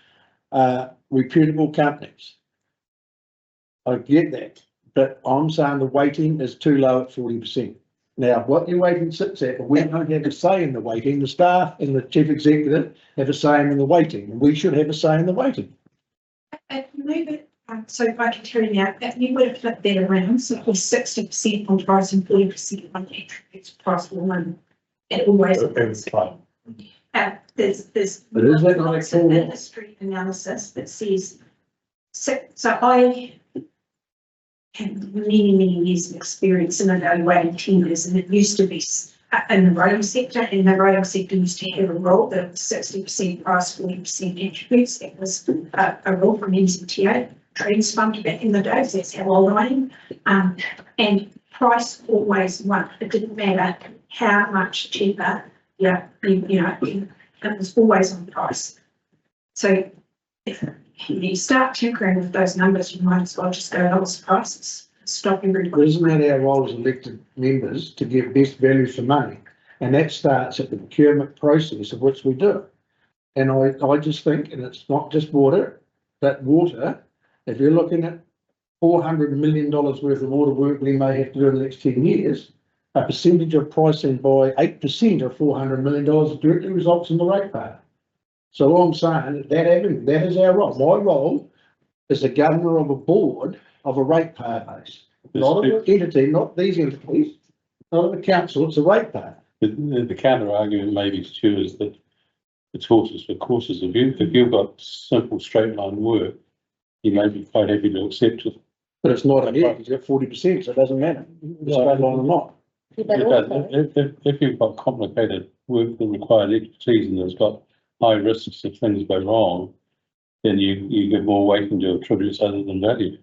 are reputable companies. I get that, but I'm saying the weighting is too low at 40%. Now, what your weighting sits at, we don't have a say in the weighting. The staff and the chief executive have a say in the weighting, and we should have a say in the weighting. So if I can tell you now, that you would have flipped that around, so it was 60% on price and 40% on attributes price for one. It always is. There's lots of industry analysis that says, so I have many years of experience in evaluating tenders, and it used to be in the roading sector, and the roading sector used to have a rule that 60% price, 40% attributes. That was a rule from NZTA. Trends fund back in the days, that's how I ran. And price always won. It didn't matter how much cheaper, it was always on price. So if you start tinkering with those numbers, you might as well just go lowest prices. Stop everybody. Isn't that our role as elected members to get best value for money? And that starts at the procurement process of which we do. And I just think, and it's not just water, but water. If you're looking at $400 million worth of water work we may have to do in the next 10 years, a percentage of pricing by 8% of $400 million directly results in the ratepayer. So all I'm saying is that is our role. My role is the governor of a board of a ratepayer base, not of an entity, not these entities, not of the council, it's a ratepayer. The counter argument maybe, Stu, is that it's horses for courses. If you've got simple straight line work, you may be quite happy to accept it. But it's not a you've got 40%, so it doesn't matter, straight line or not. If you've got complicated work that requires expertise and there's got high risks if things go wrong, then you give more weight to attributes other than value.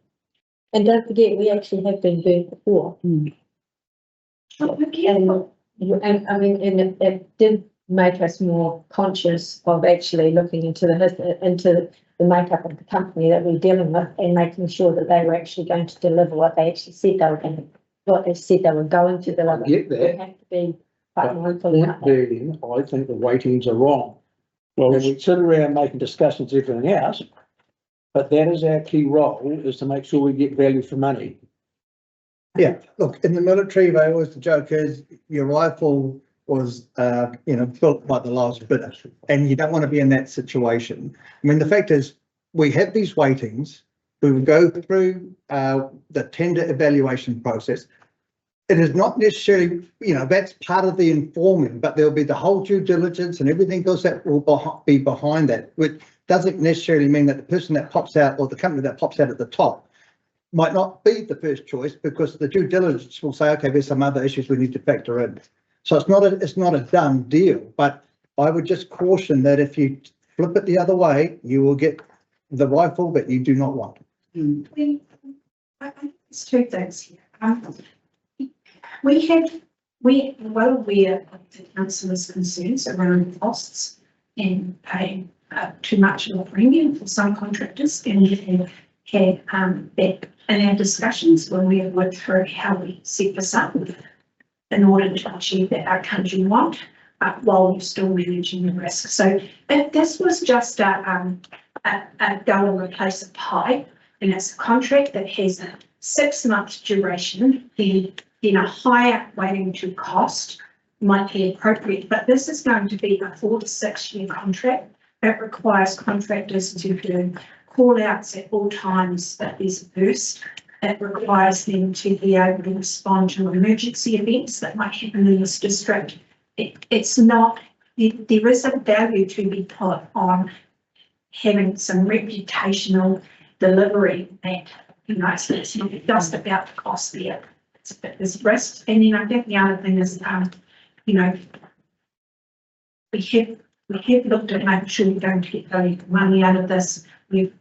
And don't forget, we actually have been burnt before. And I mean, and it did make us more conscious of actually looking into the makeup of the company that we're dealing with and making sure that they were actually going to deliver what they actually said they were going to, what they said they were going to deliver. I get that. We have to be quite mindful about that. I think the weightings are wrong. Well, we sit around making discussions, everything else, but that is our key role, is to make sure we get value for money. Yeah, look, in the military, they always, the joke is your rifle was, built by the last bidder, and you don't want to be in that situation. I mean, the fact is, we have these weightings, we will go through the tender evaluation process. It is not necessarily, that's part of the informing, but there'll be the whole due diligence and everything else that will be behind that, which doesn't necessarily mean that the person that pops out or the company that pops out at the top might not be the first choice, because the due diligence will say, okay, there's some other issues we need to factor in. So it's not a done deal, but I would just caution that if you flip it the other way, you will get the rifle that you do not want. I think there's two things here. We're well aware of the councillor's concerns around costs, and paying too much of a premium for some contractors. And we have had that in our discussions when we have worked through how we set this up in order to achieve that outcome you want, while we're still managing the risk. So if this was just a go and replace a pipe, and it's a contract that has a 6-month duration, then a higher weighting to cost might be appropriate. But this is going to be a 4 to 6 year contract. It requires contractors to do call outs at all times that there's a burst. It requires them to be able to respond to emergency events that might happen in this district. It's not, there is a value to be put on having some reputational delivery that, you know, so it's not just about the cost there. There's risks. And then I think the other thing is, you know, we have looked at making sure we're going to get value for money out of this. We've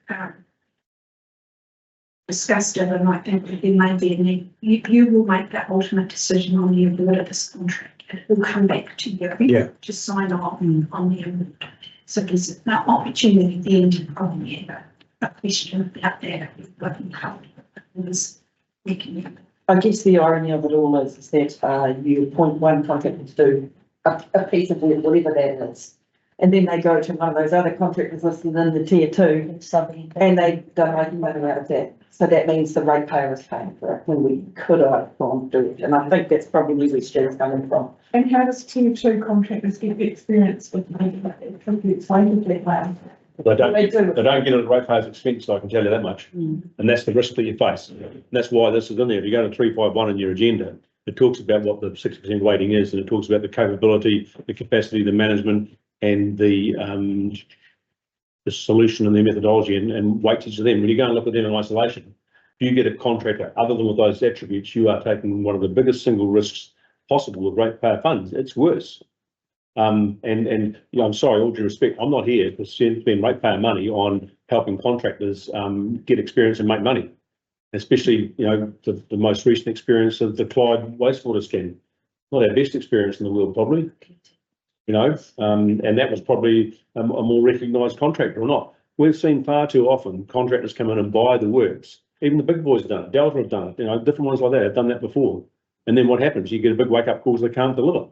discussed it, and I think that there may be a need. You will make that ultimate decision on the award of this contract. It will come back to you to sign off on the award. So there's an opportunity then to probably have a question about that. I guess the irony of it all is that you appoint one contractor to do a piece of work, whatever that is. And then they go to one of those other contractors listed in the tier 2 and they don't make money out of that. So that means the ratepayer is paying for it when we could have gone do it. And I think that's probably where Stu's coming from. And how does tier 2 contractors get the experience with making that? Can you explain that way? They don't get it at ratepayers' expense, I can tell you that much. And that's the risk that you face. And that's why this is in there. If you go to 351 in your agenda, it talks about what the 60% weighting is, and it talks about the capability, the capacity, the management, and the solution and the methodology and weightage of them. When you go and look at them in isolation, if you get a contractor other than with those attributes, you are taking one of the biggest single risks possible with ratepayer funds. It's worse. And you know, I'm sorry, all due respect, I'm not here to spend ratepayer money on helping contractors get experience and make money. Especially, you know, the most recent experience of the Clyde wastewater scheme. Not our best experience in the world, probably. You know, and that was probably a more recognised contractor or not. We've seen far too often contractors come in and buy the works. Even the big boys have done it. Delta have done it. You know, different ones like that have done that before. And then what happens? You get a big wake-up call, they can't deliver.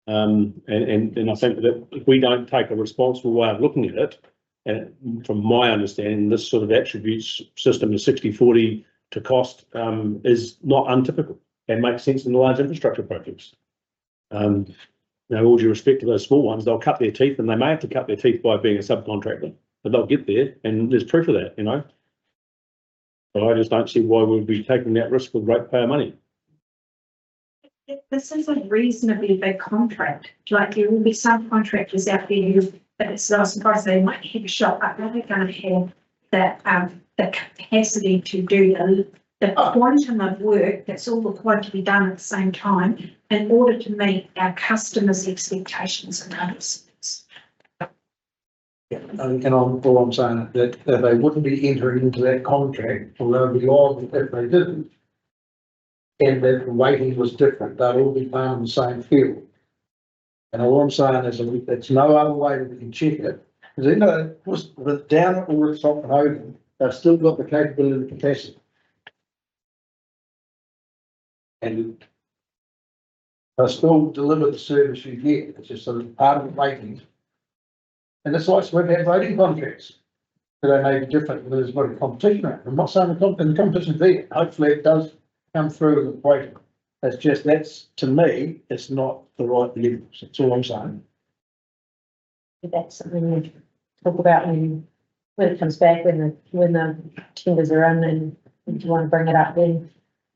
And I think that if we don't take a responsible way of looking at it, and from my understanding, this sort of attributes system of 60-40 to cost is not untypical and makes sense in the large infrastructure projects. You know, all due respect to those small ones, they'll cut their teeth, and they may have to cut their teeth by being a subcontractor, but they'll get there, and there's proof of that, you know. But I just don't see why we'd be taking that risk with ratepayer money. This is a reasonably big contract. Like, there will be some contractors out there who, it's not surprised they might have a shot, but they're going to have the capacity to do the quantum of work that's all required to be done at the same time in order to meet our customers' expectations and others. Yeah, and all I'm saying that they wouldn't be entering into that contract, although it'd be odd if they didn't. And that the weighting was different, they'd all be playing in the same field. And all I'm saying is that there's no other way that we can check it. Because you know, with down at or it's up and over, they've still got the capability and capacity. And they still deliver the service you get. It's just a part of the weighting. And it's like we've had voting contracts. So they may be different, but there's not a competition. I'm not saying the competition's there. Hopefully it does come through in the weighting. It's just, that's, to me, it's not the right levels. That's all I'm saying. That's something we talk about when it comes back, when the tenders are in, and if you want to bring it up then.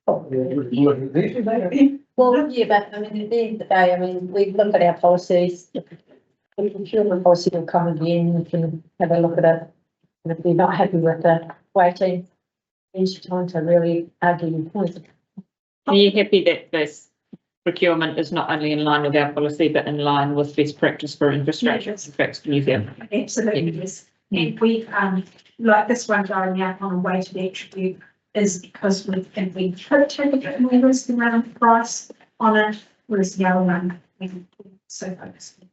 Well, yeah, but I mean, at the end of the day, I mean, we look at our policies. The procurement policy will come again. We can have a look at it. And if we're not happy with the weighting, it's time to really argue your point. Are you happy that this procurement is not only in line with our policy, but in line with best practice for infrastructure? Yes. In fact, New Zealand. Absolutely, yes. And we've, like this one going out on a weighted attribute is because we think we could take a bit more risk around the price on it, whereas the other one, we so focused.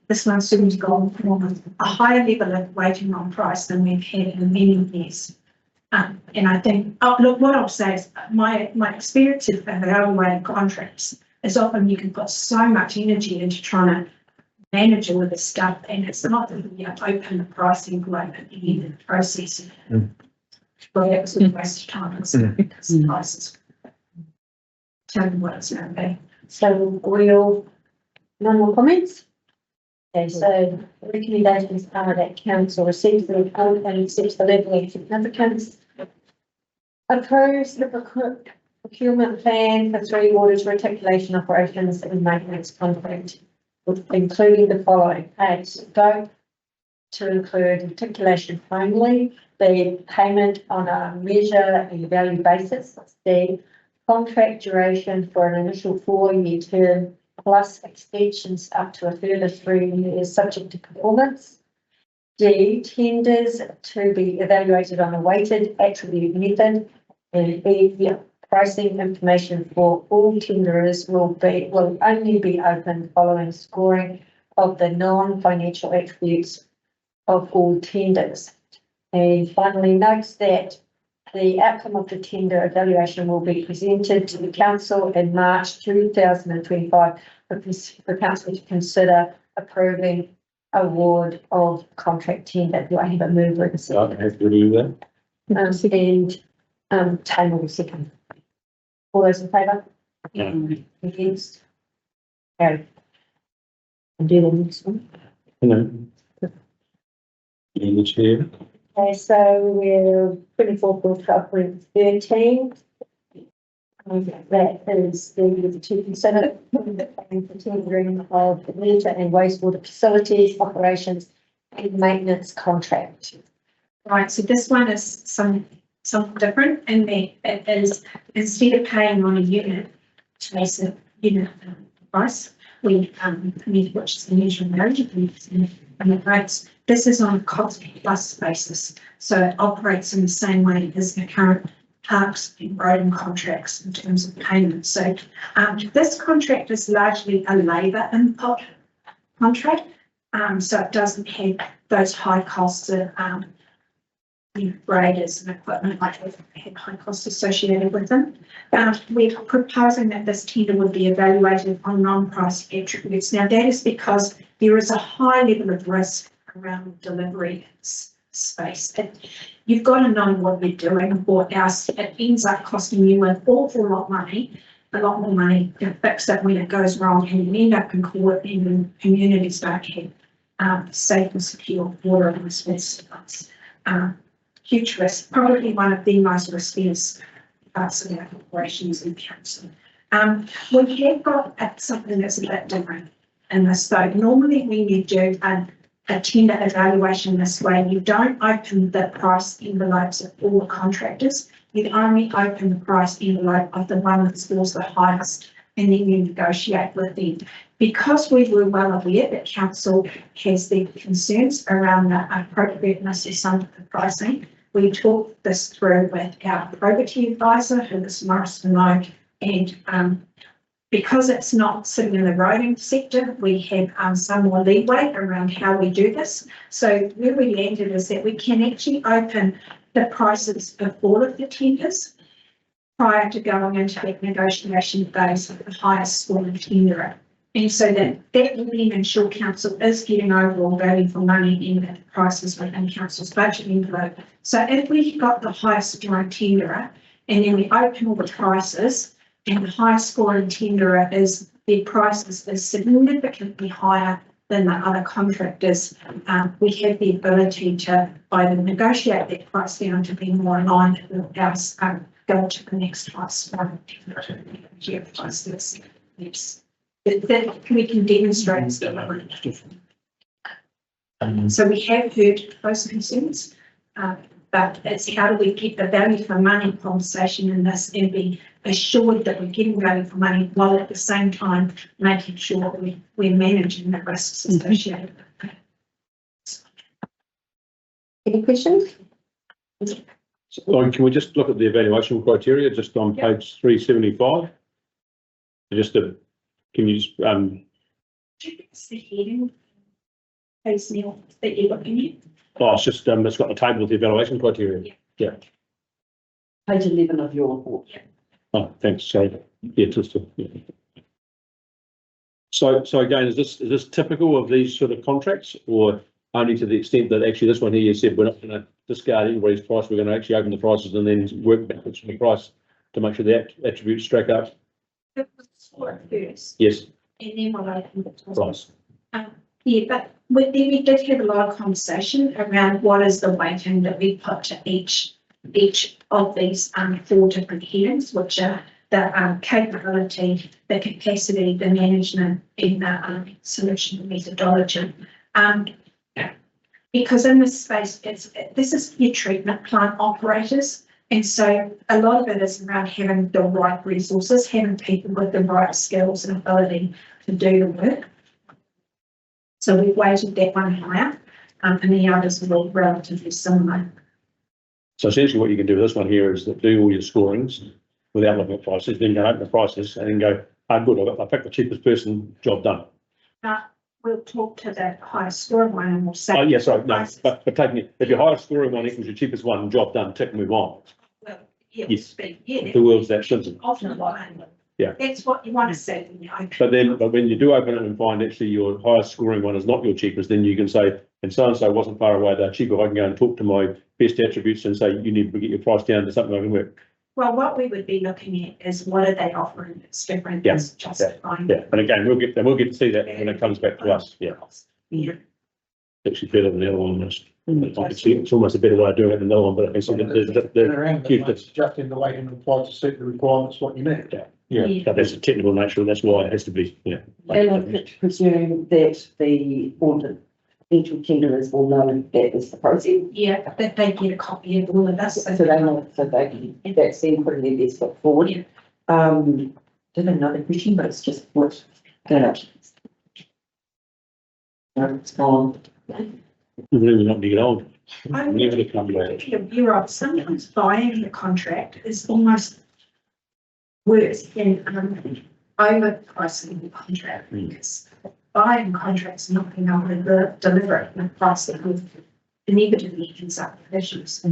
This one seems gone for a higher level of weighting on price than we've had in many years. And I think, look, what I'll say is my experience of evaluating contracts is often you can put so much energy into trying to manage all of this stuff, and it's not that you open the pricing right at the end of the process. Well, it's a waste of time because the prices tell me what it's going to be. So we'll, no more comments? Okay, so the recommendations are that council receives the report and accepts the level of significance. Approves the procurement plan for 3 waters reticulation operations and maintenance contract, including the following: A, scope to include reticulation only, B, payment on a measure and value basis, C, contract duration for an initial 4-year term plus extensions up to a further 3 years subject to performance. D, tenders to be evaluated on a weighted attribute method. And B, pricing information for all tenderers will only be open following scoring of the non-financial attributes of all tenders. And finally, notes that the outcome of the tender evaluation will be presented to the council in March 2025 for council to consider approving award of contract tender. Do I have a mover and second? I have to do that. Taylor second. All those in favour? Against? Carried. And do the next one. In the chair. Okay, so we're 24 for 12.13. That is the to consider the tendering of water and wastewater facilities, operations and maintenance contract. Right, so this one is something different, and it is, instead of paying on a unit, base a unit price, we which is the usual rates. This is on a cost plus basis, so it operates in the same way as the current parks and road contracts in terms of payment. So this contract is largely a labour input contract, so it doesn't have those high costs of graders and equipment like have high costs associated with them. We're proposing that this tender would be evaluated on non-price attributes. Now that is because there is a high level of risk around delivery space. You've got to know what you're doing, or else it ends up costing you an awful lot of money, a lot more money to fix it when it goes wrong, and you end up in court and then communities don't have safe and secure water and space. Huge risk, probably one of the most riskiest parts of our operations in council. We have got something that's a bit different in this though. Normally when you do a tender evaluation this way, you don't open the price envelopes of all the contractors. You only open the price envelope of the one that scores the highest, and then you negotiate with them. Because we were well aware that council has the concerns around the appropriateness of some of the pricing, we talked this through with our probity advisor, who is Morrison Lowe, and because it's not sitting in the roading sector, we have some more leeway around how we do this. So where we landed is that we can actually open the prices of all of the tenders prior to going into that negotiation phase with the highest scoring tenderer. And so that will then ensure council is getting overall value for money and that the prices within council's budget envelope. So if we've got the highest scoring tenderer and then we open all the prices, and the highest scoring tenderer is their prices is significantly higher than the other contractors, we have the ability to either negotiate that price down to be more aligned with us, go to the next highest scoring tenderer. That we can demonstrate. So we have heard those concerns, but it's how do we get the value for money conversation in this and be assured that we're getting value for money while at the same time making sure we're managing the risks associated with it. Any questions? So, can we just look at the evaluation criteria just on page 375? Just to can you, just, It's the heading. Please, Neil, that you're looking at. oh, it's just, it's got the table with the evaluation criteria. Yeah. Page 11 of your report. Oh, thanks. So, yeah, just, yeah. So again, is this typical of these sort of contracts, or only to the extent that actually this one here you said we're not going to discard anybody's price, we're going to actually open the prices and then work backwards from the price to make sure the attributes stack up? It was for first. Yes. And then we'll open the Price. Yeah, but we did have a lot of conversation around what is the weighting that we put to each of these 4 different headings, which are the capability, the capacity, the management, and the solution methodology. Because in this space, this is your treatment plant operators. And so a lot of it is around having the right resources, having people with the right skills and ability to do the work. So we've weighted that one higher, and the others are all relatively similar. So essentially what you can do with this one here is that do all your scorings without looking at prices, then go open the prices and then go, oh good, I picked the cheapest person, job done. Now, we'll talk to the highest scoring one and we'll say. Oh, yes, sorry, no, but taking it, if your highest scoring one equals your cheapest one, job done, tick, move on. Well, yeah, Yes. yeah. The world's that simple. Often like, Yeah. that's what you want to say. But when you do open it and find actually your highest scoring one is not your cheapest, then you can say, and so wasn't far away, they're cheaper. I can go and talk to my best attributes and say, you need to get your price down to something I can work. Well, what we would be looking at is what are they offering that's different? Yeah. That's justifying. Yeah, and again, we'll get to see that when it comes back to us. Yeah. Yeah. Actually better than the other one. I can see it's almost a better way of doing it than the other one, but I can see that Around huge the just in the way and apply to set the requirements what you need. yeah, but that's a technical nature, and that's why it has to be, yeah. And I presume that the audit, potential tenderers will know that is the process. Yeah, that they get a copy of all of this. So they know, so they can, that's them putting their best foot forward. Yeah. Did another question, but it's just what, no, it's gone. Really not to get old. I'm Never to come back. You're right, sometimes buying the contract is almost worse than overpricing the contract, because buying contracts not being able to deliver it in a price that would inevitably ends up with issues. I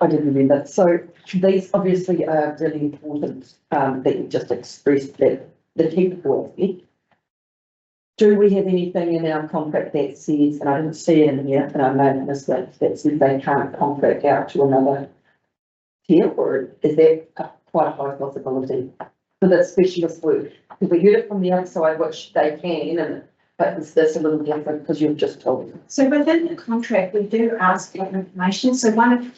didn't remember. So these obviously are really important, that you just expressed that the technical aspect. Do we have anything in our contract that says, and I didn't see it in here, and I may have missed it, that says they can't contract out to another tier, or is that quite a high possibility for the specialist work? Because we heard it from the other side, which they can, but is this a little different because you've just told me? So within the contract, we do ask for information. So one of,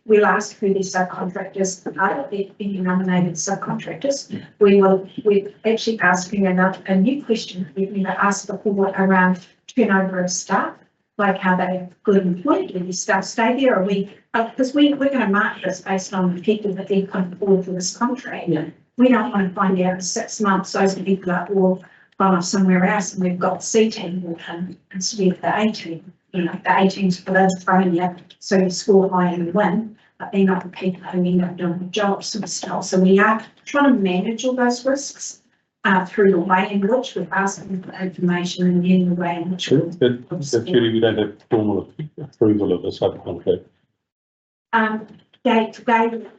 we'll ask who the subcontractors are, the nominated subcontractors. We're actually asking a new question we've never asked before around turnover of staff, like how they have good employed, do the staff stay there, or because we're going to mark this based on the people that they come forward for this contract. Yeah. We don't want to find out in 6 months those people are all gone off somewhere else and we've got C team with them instead of the A team. You know, the A team's for those throwing you, so you score high and win, but they're not the people who end up doing the job sort of style. So we are trying to manage all those risks through the way in which we're asking for information and then the way in which Actually, we don't have formal approval of the subcontract. they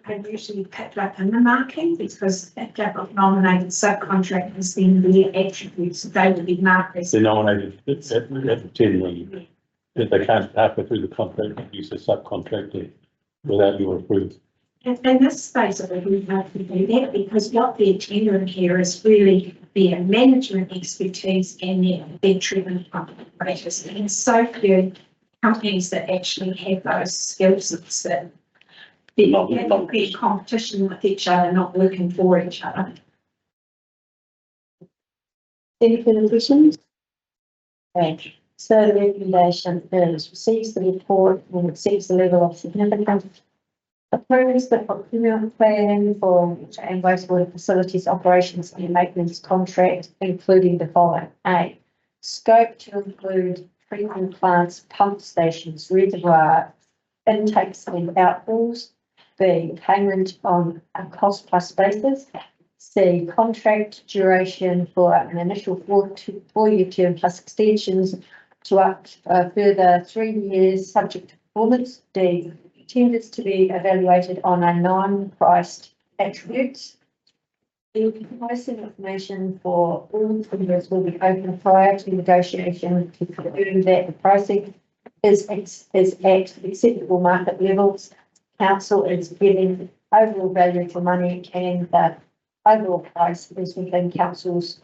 are usually picked up in the marking, because if they've got nominated subcontractors, then their attributes, they will be marked as. They're nominated at the 10 million. If they can't halfway through the contract, use a subcontractor without your approval. In this space, I would really like to do that, because what they're tendering here is really their management expertise and their treatment operators. And there's so few companies that actually have those skill sets that they're not be competition with each other, not working for each other. Any further questions? Okay. So the recommendation is receives the report and receives the level of significance. Approves the procurement plan for water and wastewater facilities operations and maintenance contract, including the following: A, scope to include treatment plants, pump stations, reservoir intakes and outfalls. B, payment on a cost plus basis. C, contract duration for an initial 4-year term plus extensions to up a further 3 years, subject to performance. D, tenders to be evaluated on a non-priced attributes. The pricing information for all tenders will be open prior to negotiation to confirm that the pricing is at acceptable market levels. Council is getting overall value for money and the overall price is within council's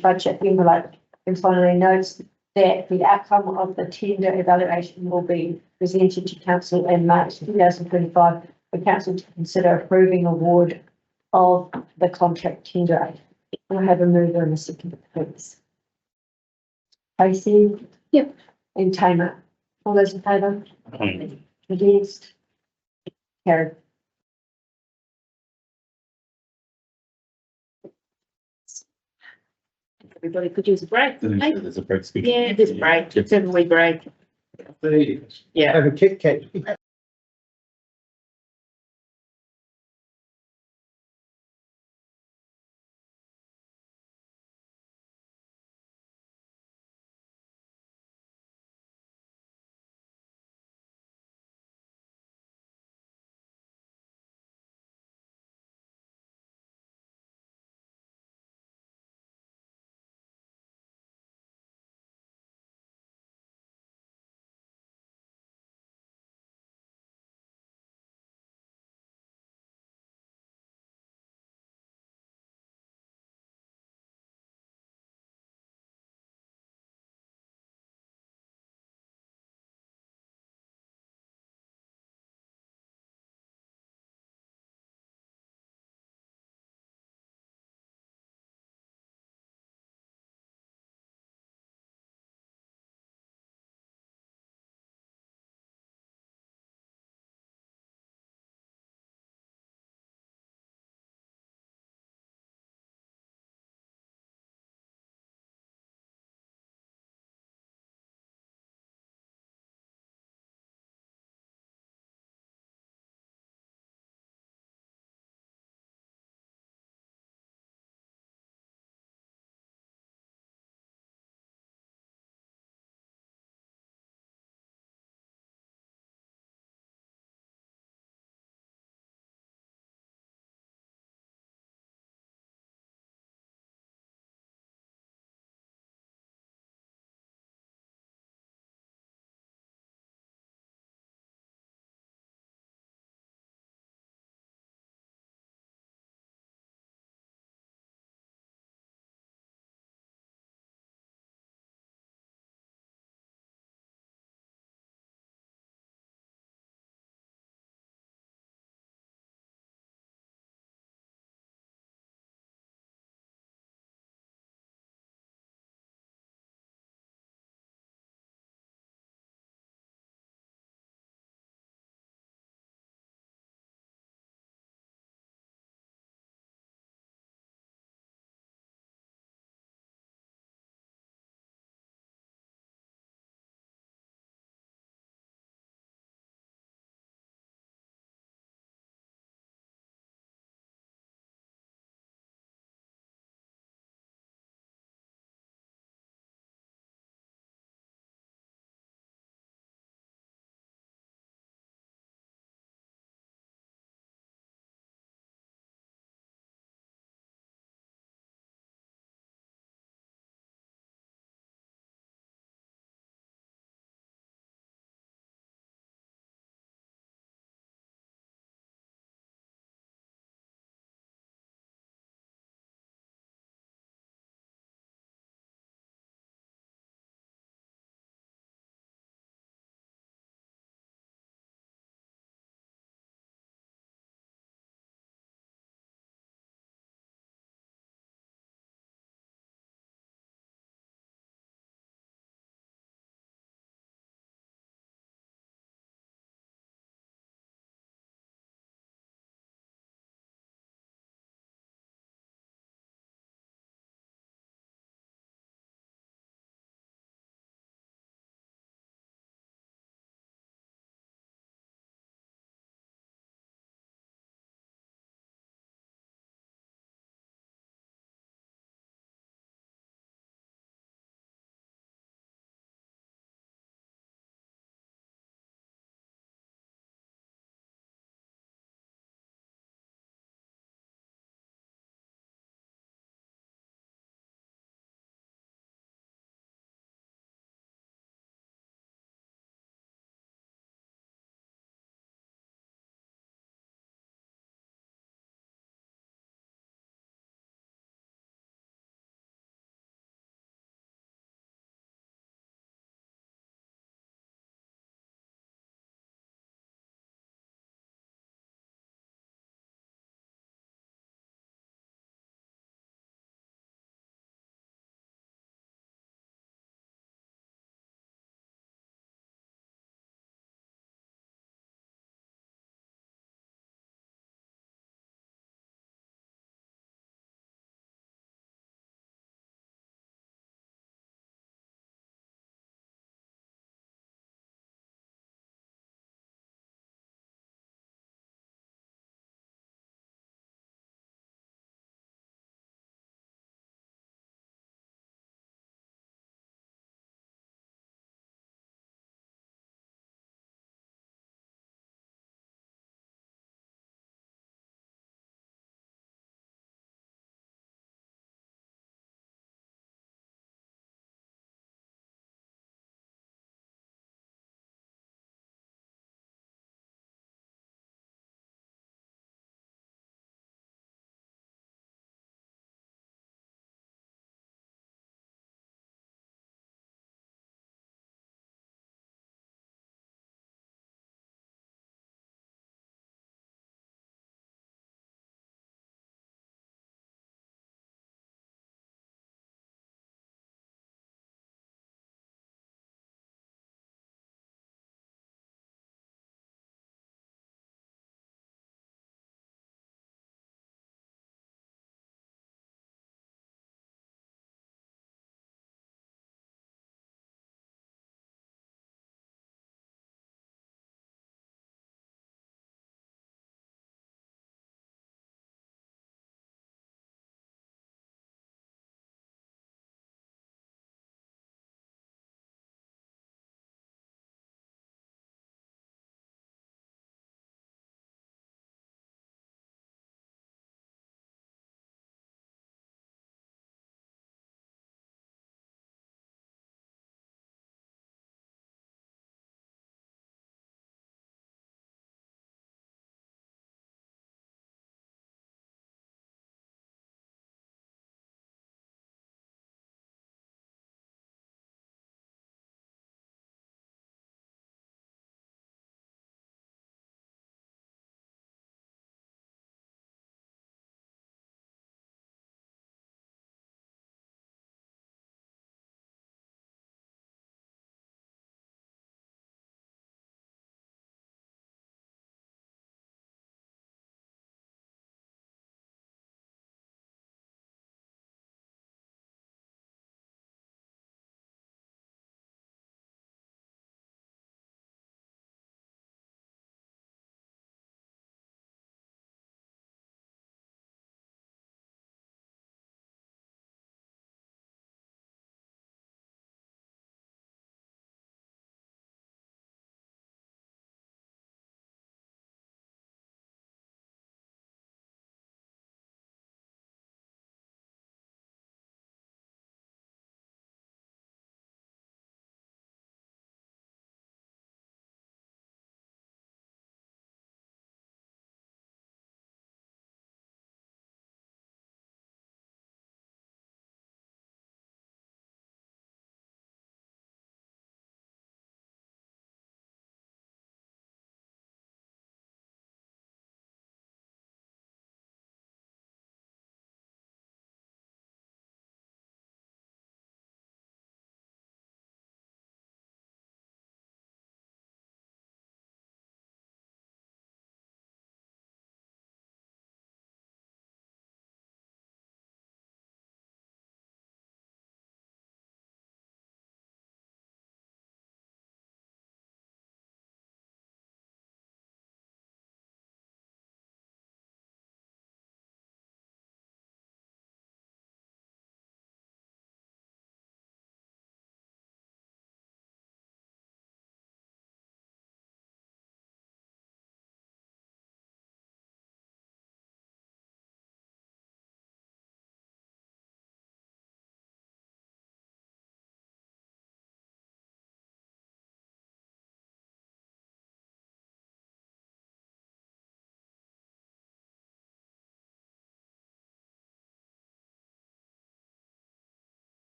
budget envelope. And finally notes that the outcome of the tender evaluation will be presented to council in March 2025 for council to consider approving award of the contract tender. I have a mover and a second, please. Tracy? Yep. And Tamer? All those in favour? Against? Carried. Everybody could use a break. There's a break speech. Yeah, there's a break. It's a wee break. Yeah. Have a Kit Kat.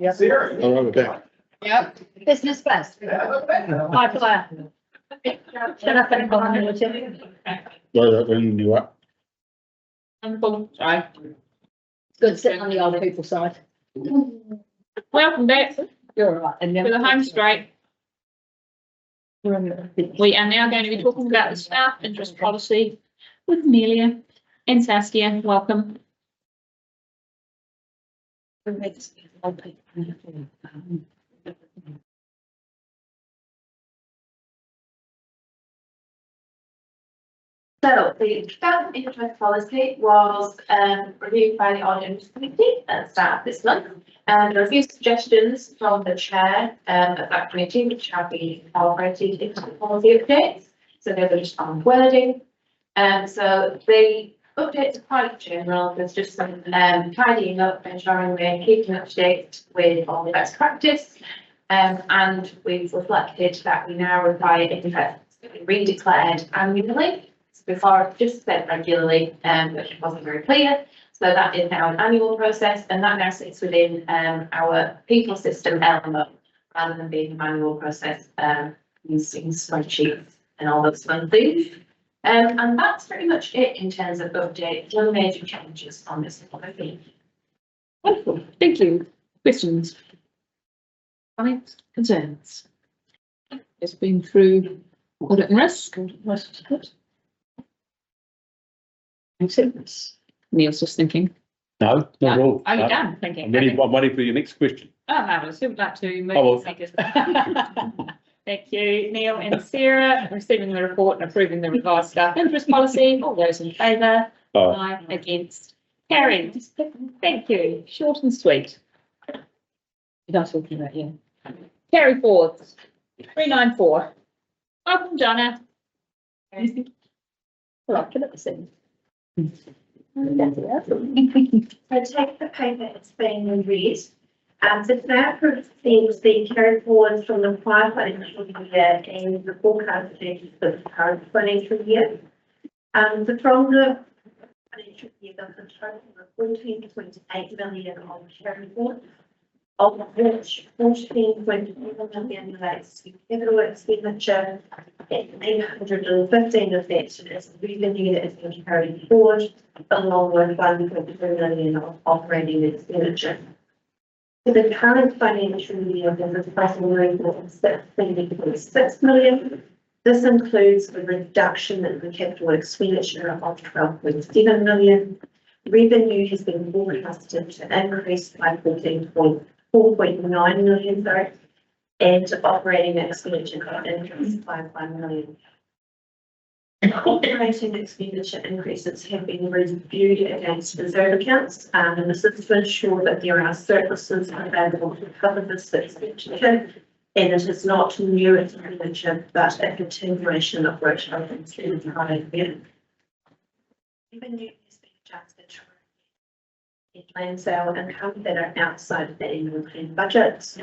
All right with that. Yep, business first. Hi, Claire. Shut up and go on with you. Well, that when you up. Sorry. It's good sitting on the old people side. Welcome back to You're all right. And then the home straight. We are now going to be talking about the staff interest policy with Amelia and Saskia. Welcome. So the staff interest policy was reviewed by the Audit Committee at the start of this month. And there are a few suggestions from the chair of that committee, which have been incorporated into the policy updates. So they're just on wording. So the updates are quite general. There's just some tidying up, ensuring we're keeping up to date with all the best practice. And we've reflected that we now require interests to be redeclared annually. Before just said regularly, which wasn't very clear. So that is now an annual process, and that now sits within our people system element rather than being a manual process using spreadsheets and all those fun things. And that's pretty much it in terms of update. No major changes on this policy. Wonderful. Thank you. Questions? Comments? Concerns? It's been through audit and risk. Neil's just thinking. No, not at all. Are you No. done thinking? I'm waiting for your next question. Oh, marvellous. Who would like to move? Oh, well. Speakers? Thank you, Neil and Sarah. Receiving the report and approving the revised staff interest policy. All those in favour? Aye. Against? Carried. Thank you. Short and sweet. You're not talking about you. Carry forward. 394. Welcome, Donna. Well, can it be seen? So take the paper, it's being read. So now proceeds the carry forward from the prior financial year and the forecast for the current financial year. So from the financial year, there's a total of 14.8 million of carry forward, of which 14.4 million relates to capital expenditure, and 815 of that is revenue that is being carried forward, along with 1.3 million of operating expenditure. For the current financial year, there's a total movement of 16.6 million. This includes a reduction in the capital expenditure of 12.7 million. Revenue has been forecasted to increase by 4.9 million, sorry, and operating expenditure got increased by 1 million. Operating expenditure increases have been reviewed against reserve accounts, and this is to ensure that there are surpluses available to cover this expenditure, and it is not new expenditure, but a continuation of which I've been through the prior year. Revenue has been adjusted to land sale income that are outside of the annual plan budgets.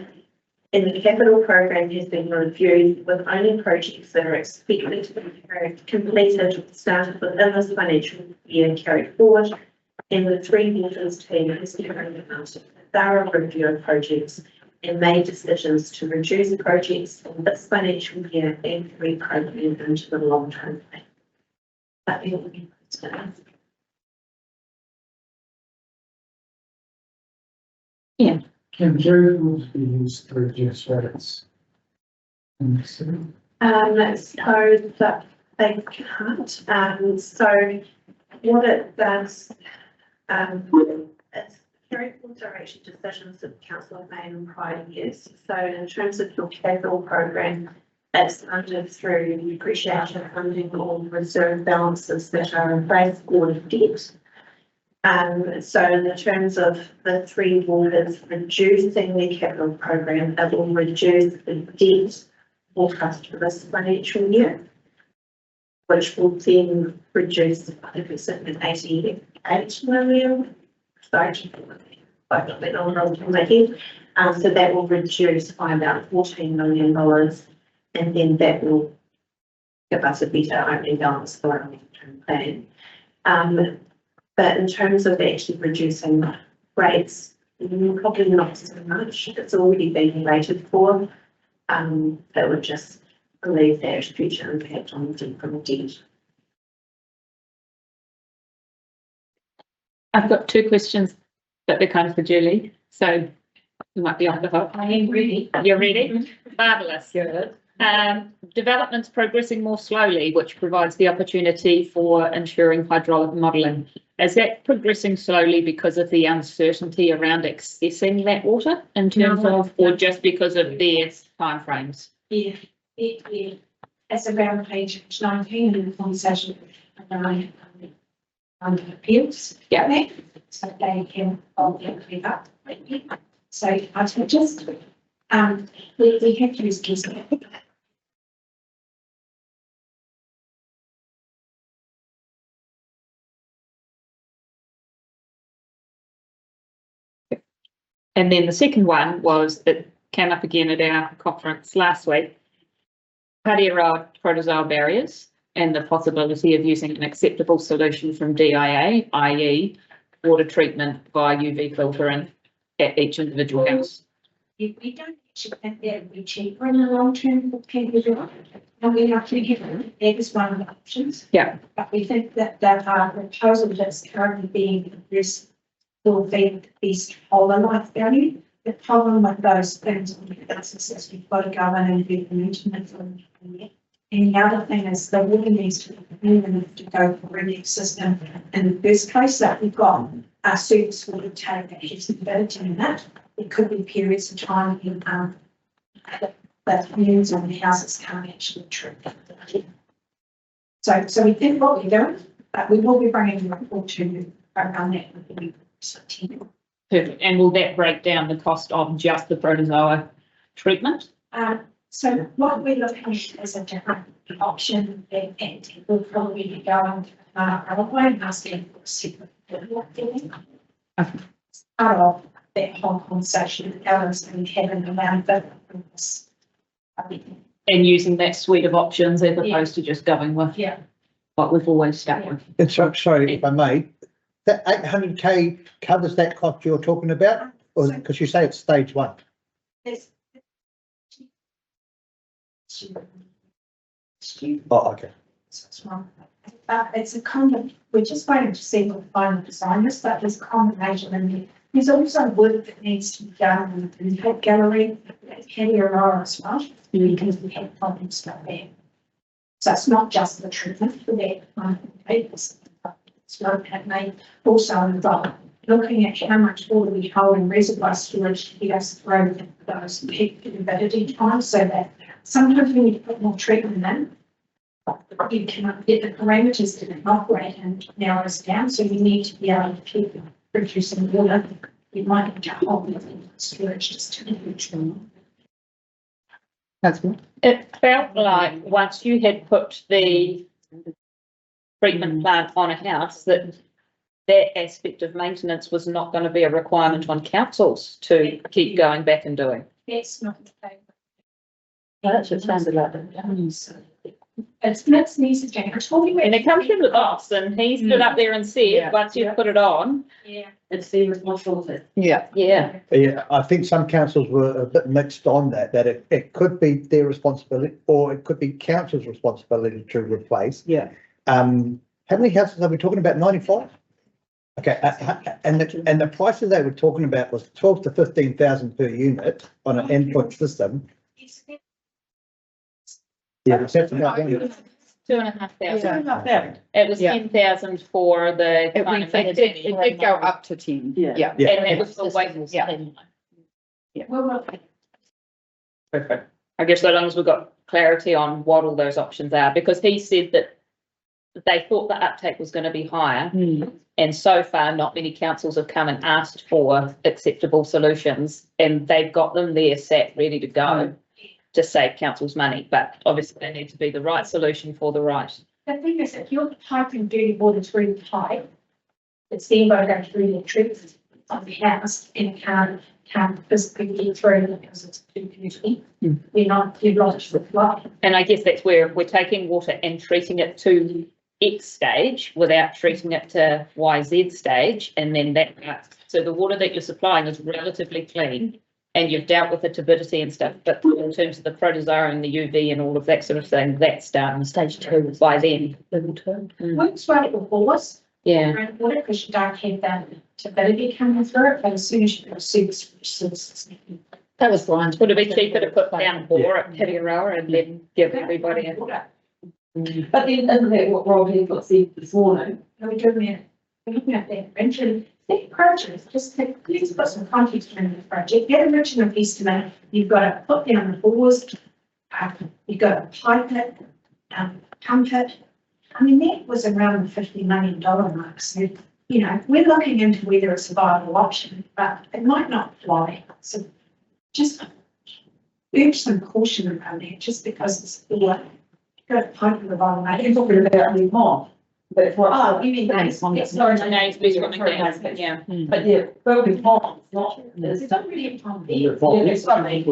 And the capital program has been reviewed with only projects that are expected to be completed started within this financial year carried forward. And the three meters team has carried out a thorough review of projects and made decisions to reduce projects in this financial year and reprogram into the long-term plan. That will be yeah. Can variables be used to reduce rates? So that they can't. So what it does is carry forward direction decisions that the council have made in prior years. So in terms of your capital program, it's funded through depreciation funding or reserve balances that are in place or debt. So in the terms of the three waters reducing the capital program, it will reduce the debt forecast for this financial year, which will then reduce the deficit at 88 million. Sorry, I've got that on my head. So that will reduce by about $14 million, and then that will give us a better opening balance for our long-term plan. But in terms of actually reducing rates, Probably not so much. It's already been rated for. That would just believe there's future impact on the from debt. I've got two questions, but they're kind of for Julie, so you might be on the hook. I am ready. You're ready? Marvellous. Good. Development's progressing more slowly, which provides the opportunity for ensuring hydraulic modelling. Is that progressing slowly because of the uncertainty around accessing that water in terms of, or just because of their timeframes? Yeah, it's around page 19 in the conversation around appeals. Yeah. So they can clear up. So I would just, we have to use this. And then the second one was, it came up again at our conference last week, Taro protozoal barriers and the possibility of using an acceptable solution from DIA, i.e. water treatment via UV filtering at each individual house. If we don't actually think that would be cheaper in the long term for people, and we actually have that is one of the options. Yeah. But we think that our proposal that's currently being addressed will be the best whole life value. The problem with those things is we've got to go in and do the maintenance on it. And the other thing is the water needs to be moved to go for a system. In the first place that we've got our service water tank that has ability in that. It could be periods of time in that communities and the houses can't actually treat. So we think what we're doing, but we will be bringing a report to you around that. Perfect. And will that break down the cost of just the protozoa treatment? So what we're looking at is a different option, and we'll probably be going away asking for separate part of that whole conversation, Alan's been having around this. And using that suite of options as opposed to just going with what we've always stuck with. It's, sorry, if I may, that 800K covers that cost you're talking about, or because you say it's stage one? Yes. Oh, okay. It's a kind of, we're just waiting to see what the final design is, but there's a combination in there. There's also work that needs to be done in the head gallery at Kenny Aurora as well, because we have problems there. So it's not just the treatment for that papers. It's not happening. Also involved looking at how much water we hold in reservoir storage to get us through those peak humidity times, so that sometimes we need to put more treatment in. You cannot get the parameters to operate and narrow us down, so you need to be able to keep producing water. You might need to hold it in storage just to manage them. That's good. It felt like once you had put the treatment plant on a house, that aspect of maintenance was not going to be a requirement on councils to keep going back and doing. That's not the case. That's what sounded like that. It's needs to change. And it comes from the boss, and he stood up there and said, once you put it on, it's the responsibility. Yeah. Yeah, I think some councils were a bit mixed on that it could be their responsibility or it could be council's responsibility to replace. Yeah. How many houses are we talking about? 95? Okay, and the prices they were talking about was 12 to 15,000 per unit on an endpoint system. Yeah, that's about one. 2,500. It was 10,000 for the. It did go up to 10. Yeah. And it was the wait. Perfect. I guess so long as we've got clarity on what all those options are, because he said that they thought the uptake was going to be higher. And so far, not many councils have come and asked for acceptable solutions, and they've got them there sat ready to go to save councils money. But obviously they need to be the right solution for the right. The thing is, if you're piping dirty water through the pipe, it's then going to go through the trees of the house and can't physically get through because it's too dirty. You've lost the flow. And I guess that's where we're taking water and treating it to X stage without treating it to YZ stage, and then that, so the water that you're supplying is relatively clean, and you've dealt with the turbidity and stuff, but in terms of the protozoa and the UV and all of that sort of thing, that's done stage 2 by then. Works right before us. Yeah. Around water, because you don't have that turbidity coming through it, but as soon as you see That was blind. Would it be cheaper to put down bore at Taro and then give everybody a? But then, isn't that what Rob had got said this morning? we're looking at that mention, that project, just let's put some context around the project, get a original estimate, you've got to put down the bores, you've got to pipe it, pump it. I mean, that was around the $50 million mark, so, you know, we're looking into whether it's a viable option, but it might not fly, so just urge some caution around that, just because it's, you've got to pipe the bottom. You're talking about the pond. But it's what. Oh, you mean that's No, it's best one again, yeah. But yeah, building ponds, not. It's not really a pond. Yeah, that's what I mean.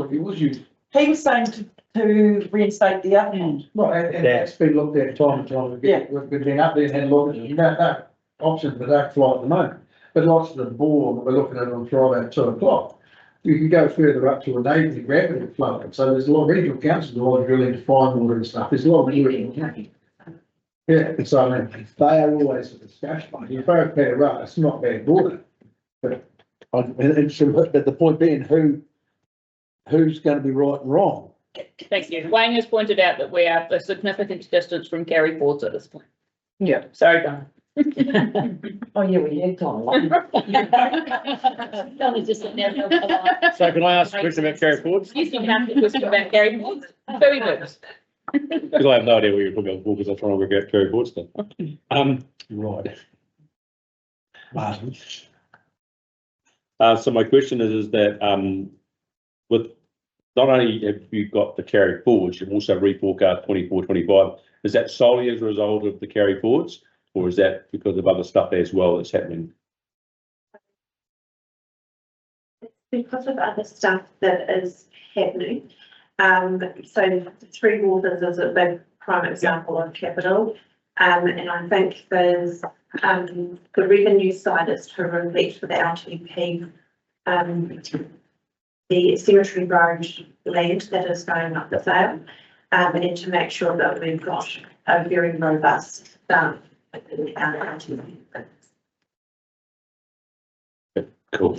He was saying to reinstate the other pond. Right, and that's been looked at time and time again. We've been up there and had a look at it. That option, but that fly at the moment. But lots of the bore, we're looking at on Friday at 2 o'clock. You can go further up to a neighbouring gravity flow. So there's a lot of regional councils, a lot of drilling to find water and stuff. There's a lot of work. Yeah, so I mean, they are always a discussion. You both better run, it's not bad water. But the point being, who's going to be right and wrong? Thank you. Wayne has pointed out that we are a significant distance from Carry Fords at this point. Yeah. Sorry, Don. Oh, yeah, we had time. So can I ask a question about Carry Fords? Yes, you can ask a question about Carry Fords. Very good. Because I have no idea what you're talking about because I'm trying to work out Carry Fords stuff. Right. Martin. So my question is that with not only have you got the carry forwards, you've also reforecast 24-25. Is that solely as a result of the carry forwards, or is that because of other stuff as well that's happening? Because of other stuff that is happening. So Three Waters is a big prime example of capital. And I think there's the revenue side is to reflect for the LTP, the cemetery road land that is going up for sale, and to make sure that we've got a very robust LTP. Cool.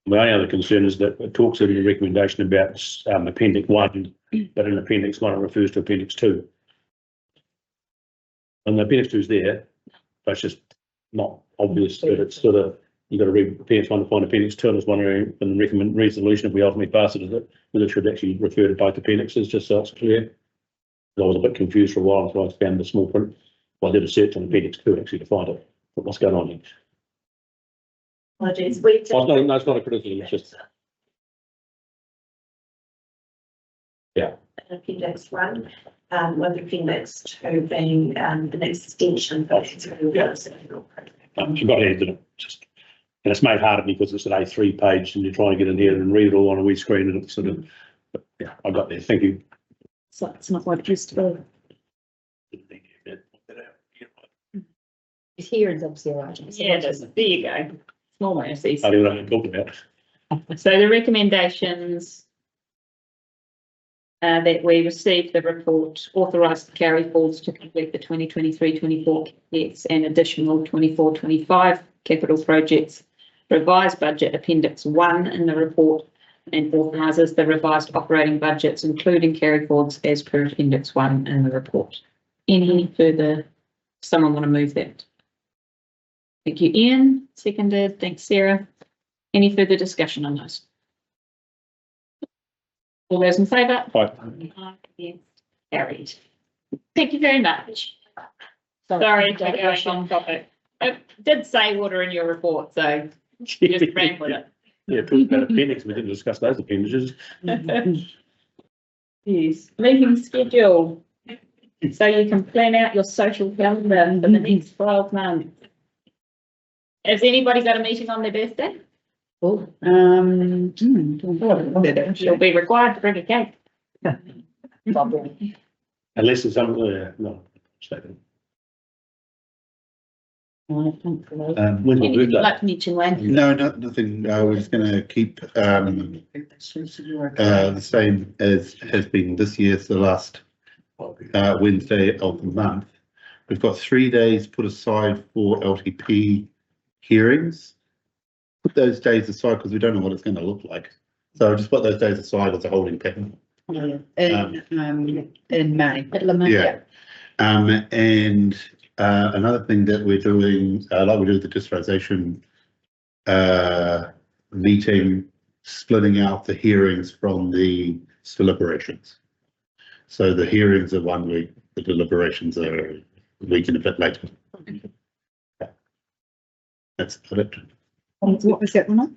My only other concern is that it talks in the recommendation about Appendix 1, but in Appendix 1 it refers to Appendix 2. And the Appendix 2 is there, but it's just not obvious that it's sort of, you've got to read Appendix 1 to find Appendix 2. And I was wondering in the recommend resolution, if we ultimately pass it, is it, whether it should actually refer to both appendixes, just so it's clear. I was a bit confused for a while until I found the small print. Well, I did a search on Appendix 2 actually to find it. But what's going on here? Apologies. No, it's not a criticism, it's just. Yeah. Appendix 1, with Appendix 2 being an extension of the I've got it, and it's made harder because it's an A3 page and you're trying to get in here and read it all on a wee screen and it's sort of, yeah, I got there, thank you. So it's not what it used to be. It's here in WCRI. Yeah, it is. There you go. Small mercies. I don't know what I'm talking about. So the recommendations that we received, the report authorised the Carry Forwards to complete the 2023-24 CapEx and additional 24-25 capital projects, revised budget Appendix 1 in the report, and authorises the revised operating budgets, including carry forwards as per Appendix 1 in the report. Any further, someone want to move that? Thank you, Ian. Seconded. Thanks, Sarah. Any further discussion on those? All those in favour? Aye. Yes, carried. Thank you very much. Sorry for going on topic. It did say water in your report, so you just ran with it. Yeah, talking about appendix, we didn't discuss those appendages. Yes, meeting schedule. So you can plan out your social calendar for the next 12 months. Has anybody got a meeting on their birthday? Oh, She'll be required to bring a cake. Unless it's some, no, When's my Anything you'd birthday? like to mention, Wayne? No, nothing. We're just going to keep the same as has been this year, so the last Wednesday of the month. We've got 3 days put aside for LTP hearings. Put those days aside because we don't know what it's going to look like. So just put those days aside as a holding pattern. In May. Yeah. And another thing that we're doing, like we do with the digitalisation meeting, splitting out the hearings from the deliberations. So the hearings are 1 week, the deliberations are a week and a bit later. Yeah. That's about it. What was that one?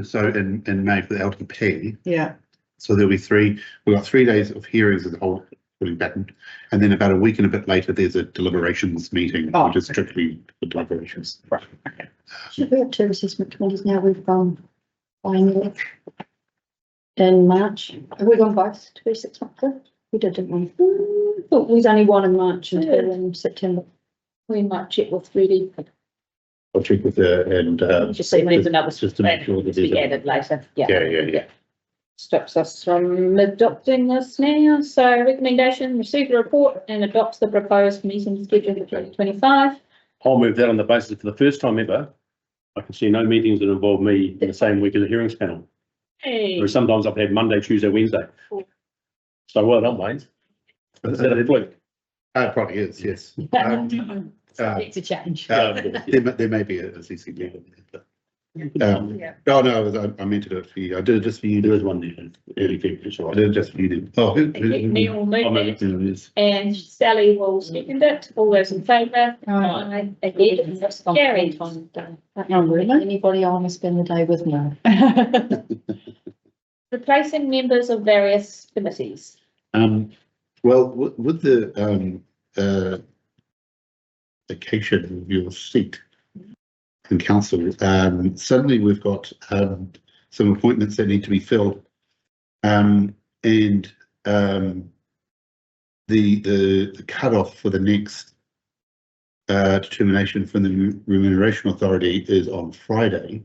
So in May for the LTP. Yeah. So there'll be we've got 3 days of hearings as a whole holding pattern. And then about a week and a bit later, there's a deliberations meeting, which is strictly for deliberations. Right. Okay. Should we have 2 assessment committees now? We've gone finally in March. Have we gone both 2 6 months ago? We did, didn't we? Thought we was only 1 in March and 2 in September. We might check with Rudy. I'll check with her and Just see when there's another just to make sure that to be there's added later. yeah. Stops us from adopting this now. So recommendation, receive the report and adopts the proposed meeting schedule for 2025. I'll move that on the basis for the first time ever. I can see no meetings that involve me in the same week as a hearings panel. Hey. Whereas sometimes I've had Monday, Tuesday, Wednesday. So well done, Wayne. Is that a fluke? It probably is, yes. It's a change. There may be a CCB. Oh no, I meant to do it for you. I did it just for you. There is one there, early February, so I did it just for you. Oh, Neil moved who? it and Sally will second it. All those in favour? Aye. Again, carried. Anybody I want to spend the day with me? Replacing members of various committees. Well, with the vacation of your seat in council, suddenly we've got some appointments that need to be filled, and the cutoff for the next determination from the Remuneration Authority is on Friday.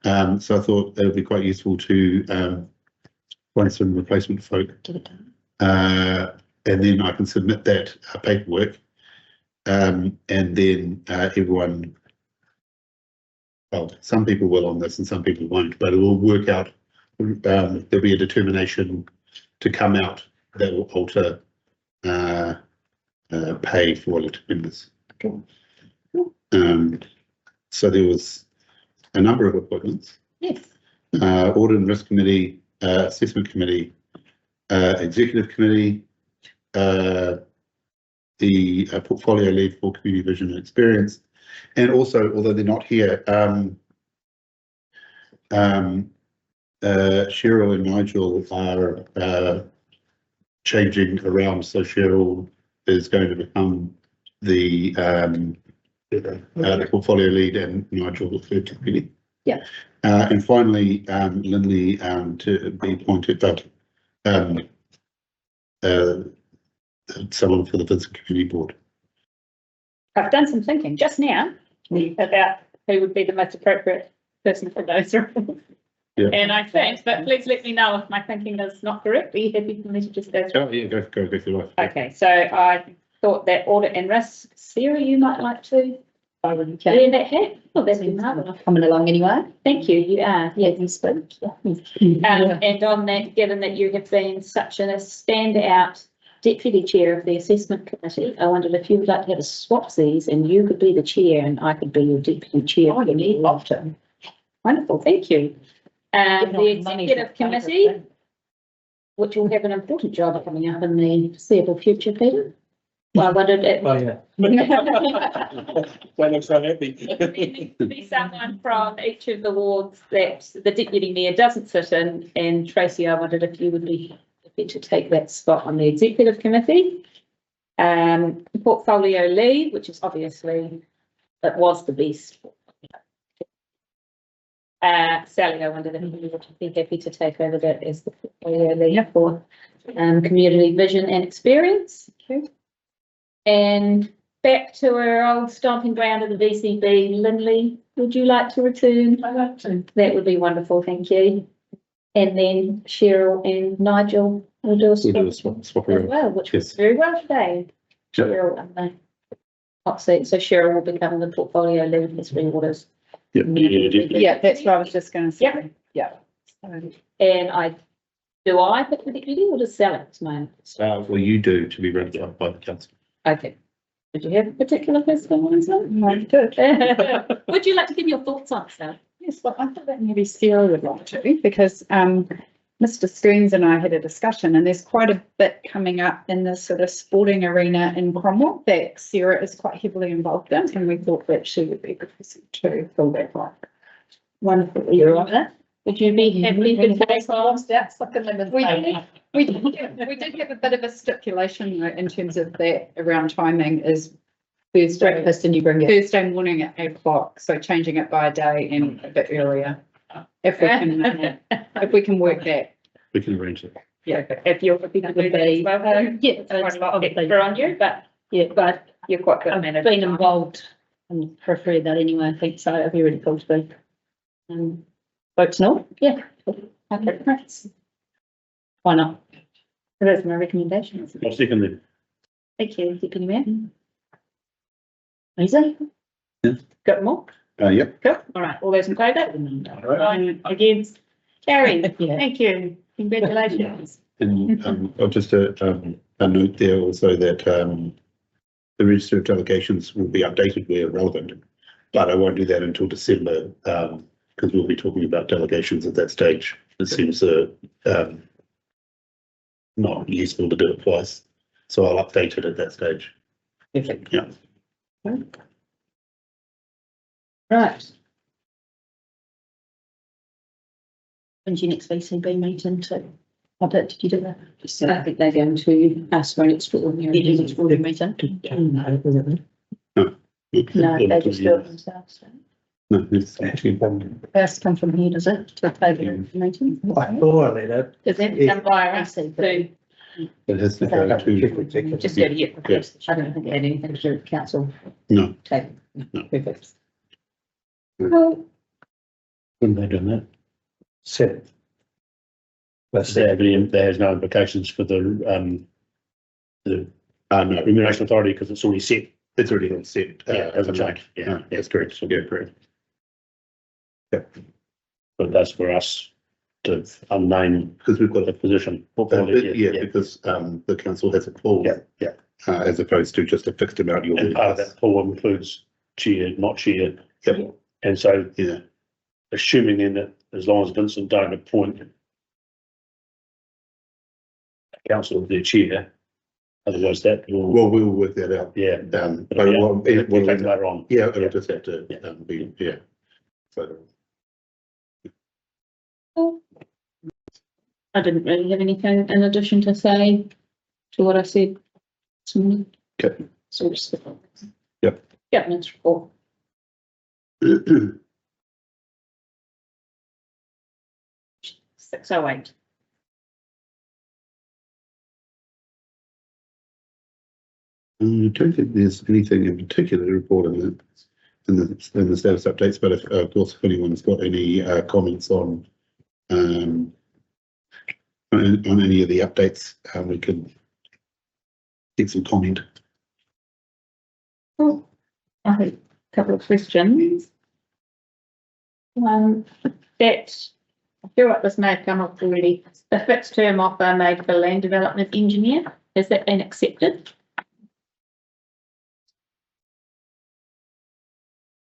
So I thought it would be quite useful to find some replacement folk. And then I can submit that paperwork, and then everyone, well, some people will on this and some people won't, but it will work out. There'll be a determination to come out that will alter pay for elected members. So there was a number of appointments. Yes. Audit and Risk Committee, Assessment Committee, Executive Committee, the Portfolio Lead for Community Vision and Experience, and also, although they're not here, Cheryl and Nigel are changing around, so Cheryl is going to become the Portfolio Lead and Nigel the third committee. Yeah. And finally, Lindley to be appointed, but someone for the Vincent Community Board. I've done some thinking just now about who would be the most appropriate person for those roles. Yeah. And I think, but please let me know if my thinking is not correct. Are you happy for me to just go through? Oh, yeah, go for life. Okay, so I thought that audit and risk, Sarah, you might like to I would wear that hat. Oh, that's been marvellous. coming along anyway. Thank you, you are. Yeah, you spoke. And on that, given that you have been such a standout deputy chair of the assessment committee, I wondered if you would like to have a swapsies and you could be the chair and I could be your deputy chair. Oh, you need love to. Wonderful, thank you. The executive committee, which will have an important job coming up in the foreseeable future, Peter. Well, I wondered if Why I'm so happy. there needs to be someone from each of the wards that the deputy mayor doesn't sit in, and Tracy, I wondered if you would be happy to take that spot on the executive committee. Portfolio lead, which is obviously, it was the best. Sally, I wondered if you would be happy to take over that as the portfolio lead for community vision and experience. And back to our old stomping ground of the VCB. Lindley, would you like to return? I'd like to. That would be wonderful, thank you. And then Cheryl and Nigel will do a swap as well, which was very well today. Cheryl and the hot seat, so Cheryl will become the portfolio lead as Greenwater's. Yeah, that's what I was just gonna say. Yeah. And do I pick the deputy or does Alex mine? Well, you do to be run by the council. Okay. Did you have a particular person on that? I did. Would you like to give your thoughts on that? Yes, well, I thought that maybe Sarah would like to, because Mr. Stearns and I had a discussion, and there's quite a bit coming up in the sort of sporting arena in Cromwell that Sarah is quite heavily involved in, and we thought that she would be a good person to fill that role. Wonderful. You're on that. Would you be happy to take on? We did have a bit of a stipulation though, in terms of that around timing is Thursday. Breakfast and you bring it. Thursday morning at 8 o'clock, so changing it by a day and a bit earlier. If we can work that. We can arrange it. Yeah, if you're happy to do that as well. Yeah, it's quite a lot extra on you, but yeah, but you're quite good. I've been involved and prefer that anyway, I think, so it'd be really cool to be. Votes no? Yeah. Okay, thanks. Why not? So that's my recommendation. I'll second that. Thank you, Deputy Mayor. Easy? Yeah. Got more? Yep. Cool. All right, all those in favour? Against? Carried. Yeah. Thank you. Congratulations. And just a note there also that the register of delegations will be updated where relevant, but I won't do that until December because we'll be talking about delegations at that stage. It seems not useful to do it twice, so I'll update it at that stage. Perfect. Yeah. Right. When's your next VCB meeting too? Did you do that? I think they're going to ask for an extraordinary meeting. No, they just do it themselves. no, it's actually First come from here, does it? To pay the meeting? I thought I did. Does that come by us too? it has to go to Just go to get requests. I don't think they had anything to do with council. no. Take. No. Perfect. Well, When they done that? Seventh. There's no implications for the remuneration authority because it's already set. It's already been set. As a change. Yeah, that's correct. So, yeah, correct. Yep. but that's for us to unname Because we've got the position. because the council has a pool. Yeah. As opposed to just a fixed amount you'll. And part of that pool includes chair, not chair. Yep. And so, Yeah. assuming then that as long as Vincent don't appoint a council of their chair, otherwise that will. Well, we'll work that out. Yeah. But We'll take later on. Yeah, it'll just have to be, yeah. So. I didn't really have anything in addition to say to what I said. Okay. So just. Yep. Governance report. 6:08. I don't think there's anything in particular to report in the status updates, but if, of course, if anyone's got any comments on any of the updates, we could get some comment. Oh, I have a couple of questions. That I feel like this may have come up already. The fixed term offer made for land development engineer, has that been accepted?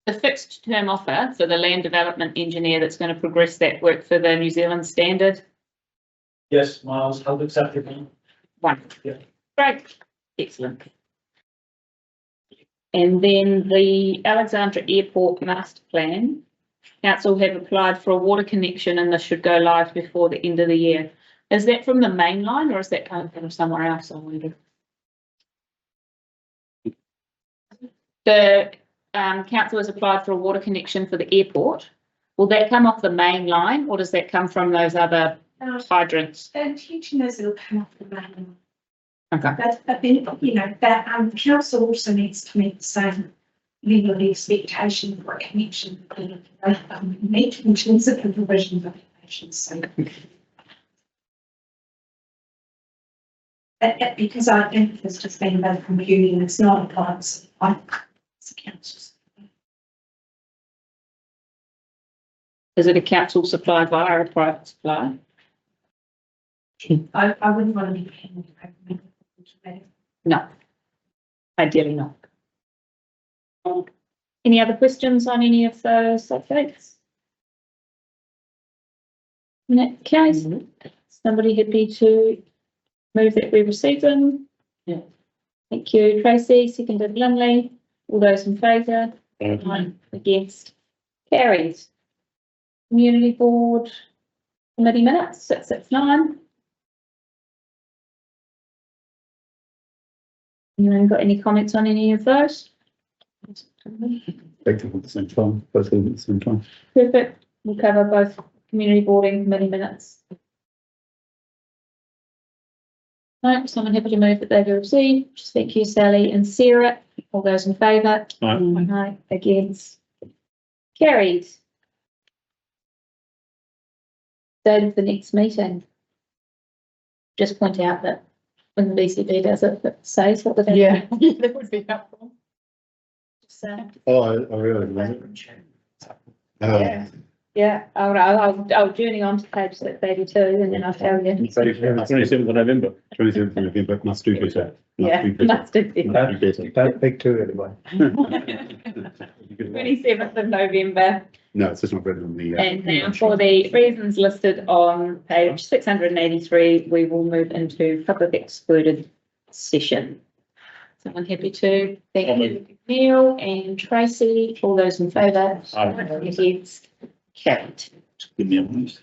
The fixed term offer for the land development engineer that's going to progress that work for the New Zealand standard. Yes, Miles, I'll accept it. Wonderful. Yeah. Great, excellent. And then the Alexandra Airport Master Plan. Council have applied for a water connection and this should go live before the end of the year. Is that from the main line or is that coming from somewhere else? I wonder. The council has applied for a water connection for the airport. Will that come off the main line or does that come from those other hydrants? Teaching us it'll come off the main. Okay. But then, you know, that, council also needs to meet the same level of expectation for a connection. Meet in terms of the provision of applications, so. Because I think it's just been about computing, it's not a policy, it's a council. Is it a council supply via a private supply? I wouldn't want to be paying. No. Ideally not. Any other questions on any of those updates? In that case, somebody happy to move that we receive them? Yeah. Thank you, Tracy. Seconded Lindley. All those in favour? Aye. Against? Carried. Community Board Committee Minutes, 669. Anyone got any comments on any of those? Take them at the same time, both of them at the same time. Perfect. We'll cover both community boarding committee minutes. No, someone happy to move that they be received. Just thank you, Sally and Sarah. All those in favour? Aye. Aye. Against? Carried. Date of the next meeting. Just point out that when the BCB does it, it says what the date. Yeah, that would be helpful. Just, Oh, I really yeah, yeah. I'll journey on to page 32 and then I'll tell you. 27th of November. 27th of November, must do better. Yeah, must do better. Must do better. Don't pick too early. 27th of November. No, it's just not written on the. And now for the reasons listed on page 683, we will move into public excluded session. Someone happy to? Thank you, Neil and Tracy. All those in favour? Aye. Against? Carried. Give me a moment.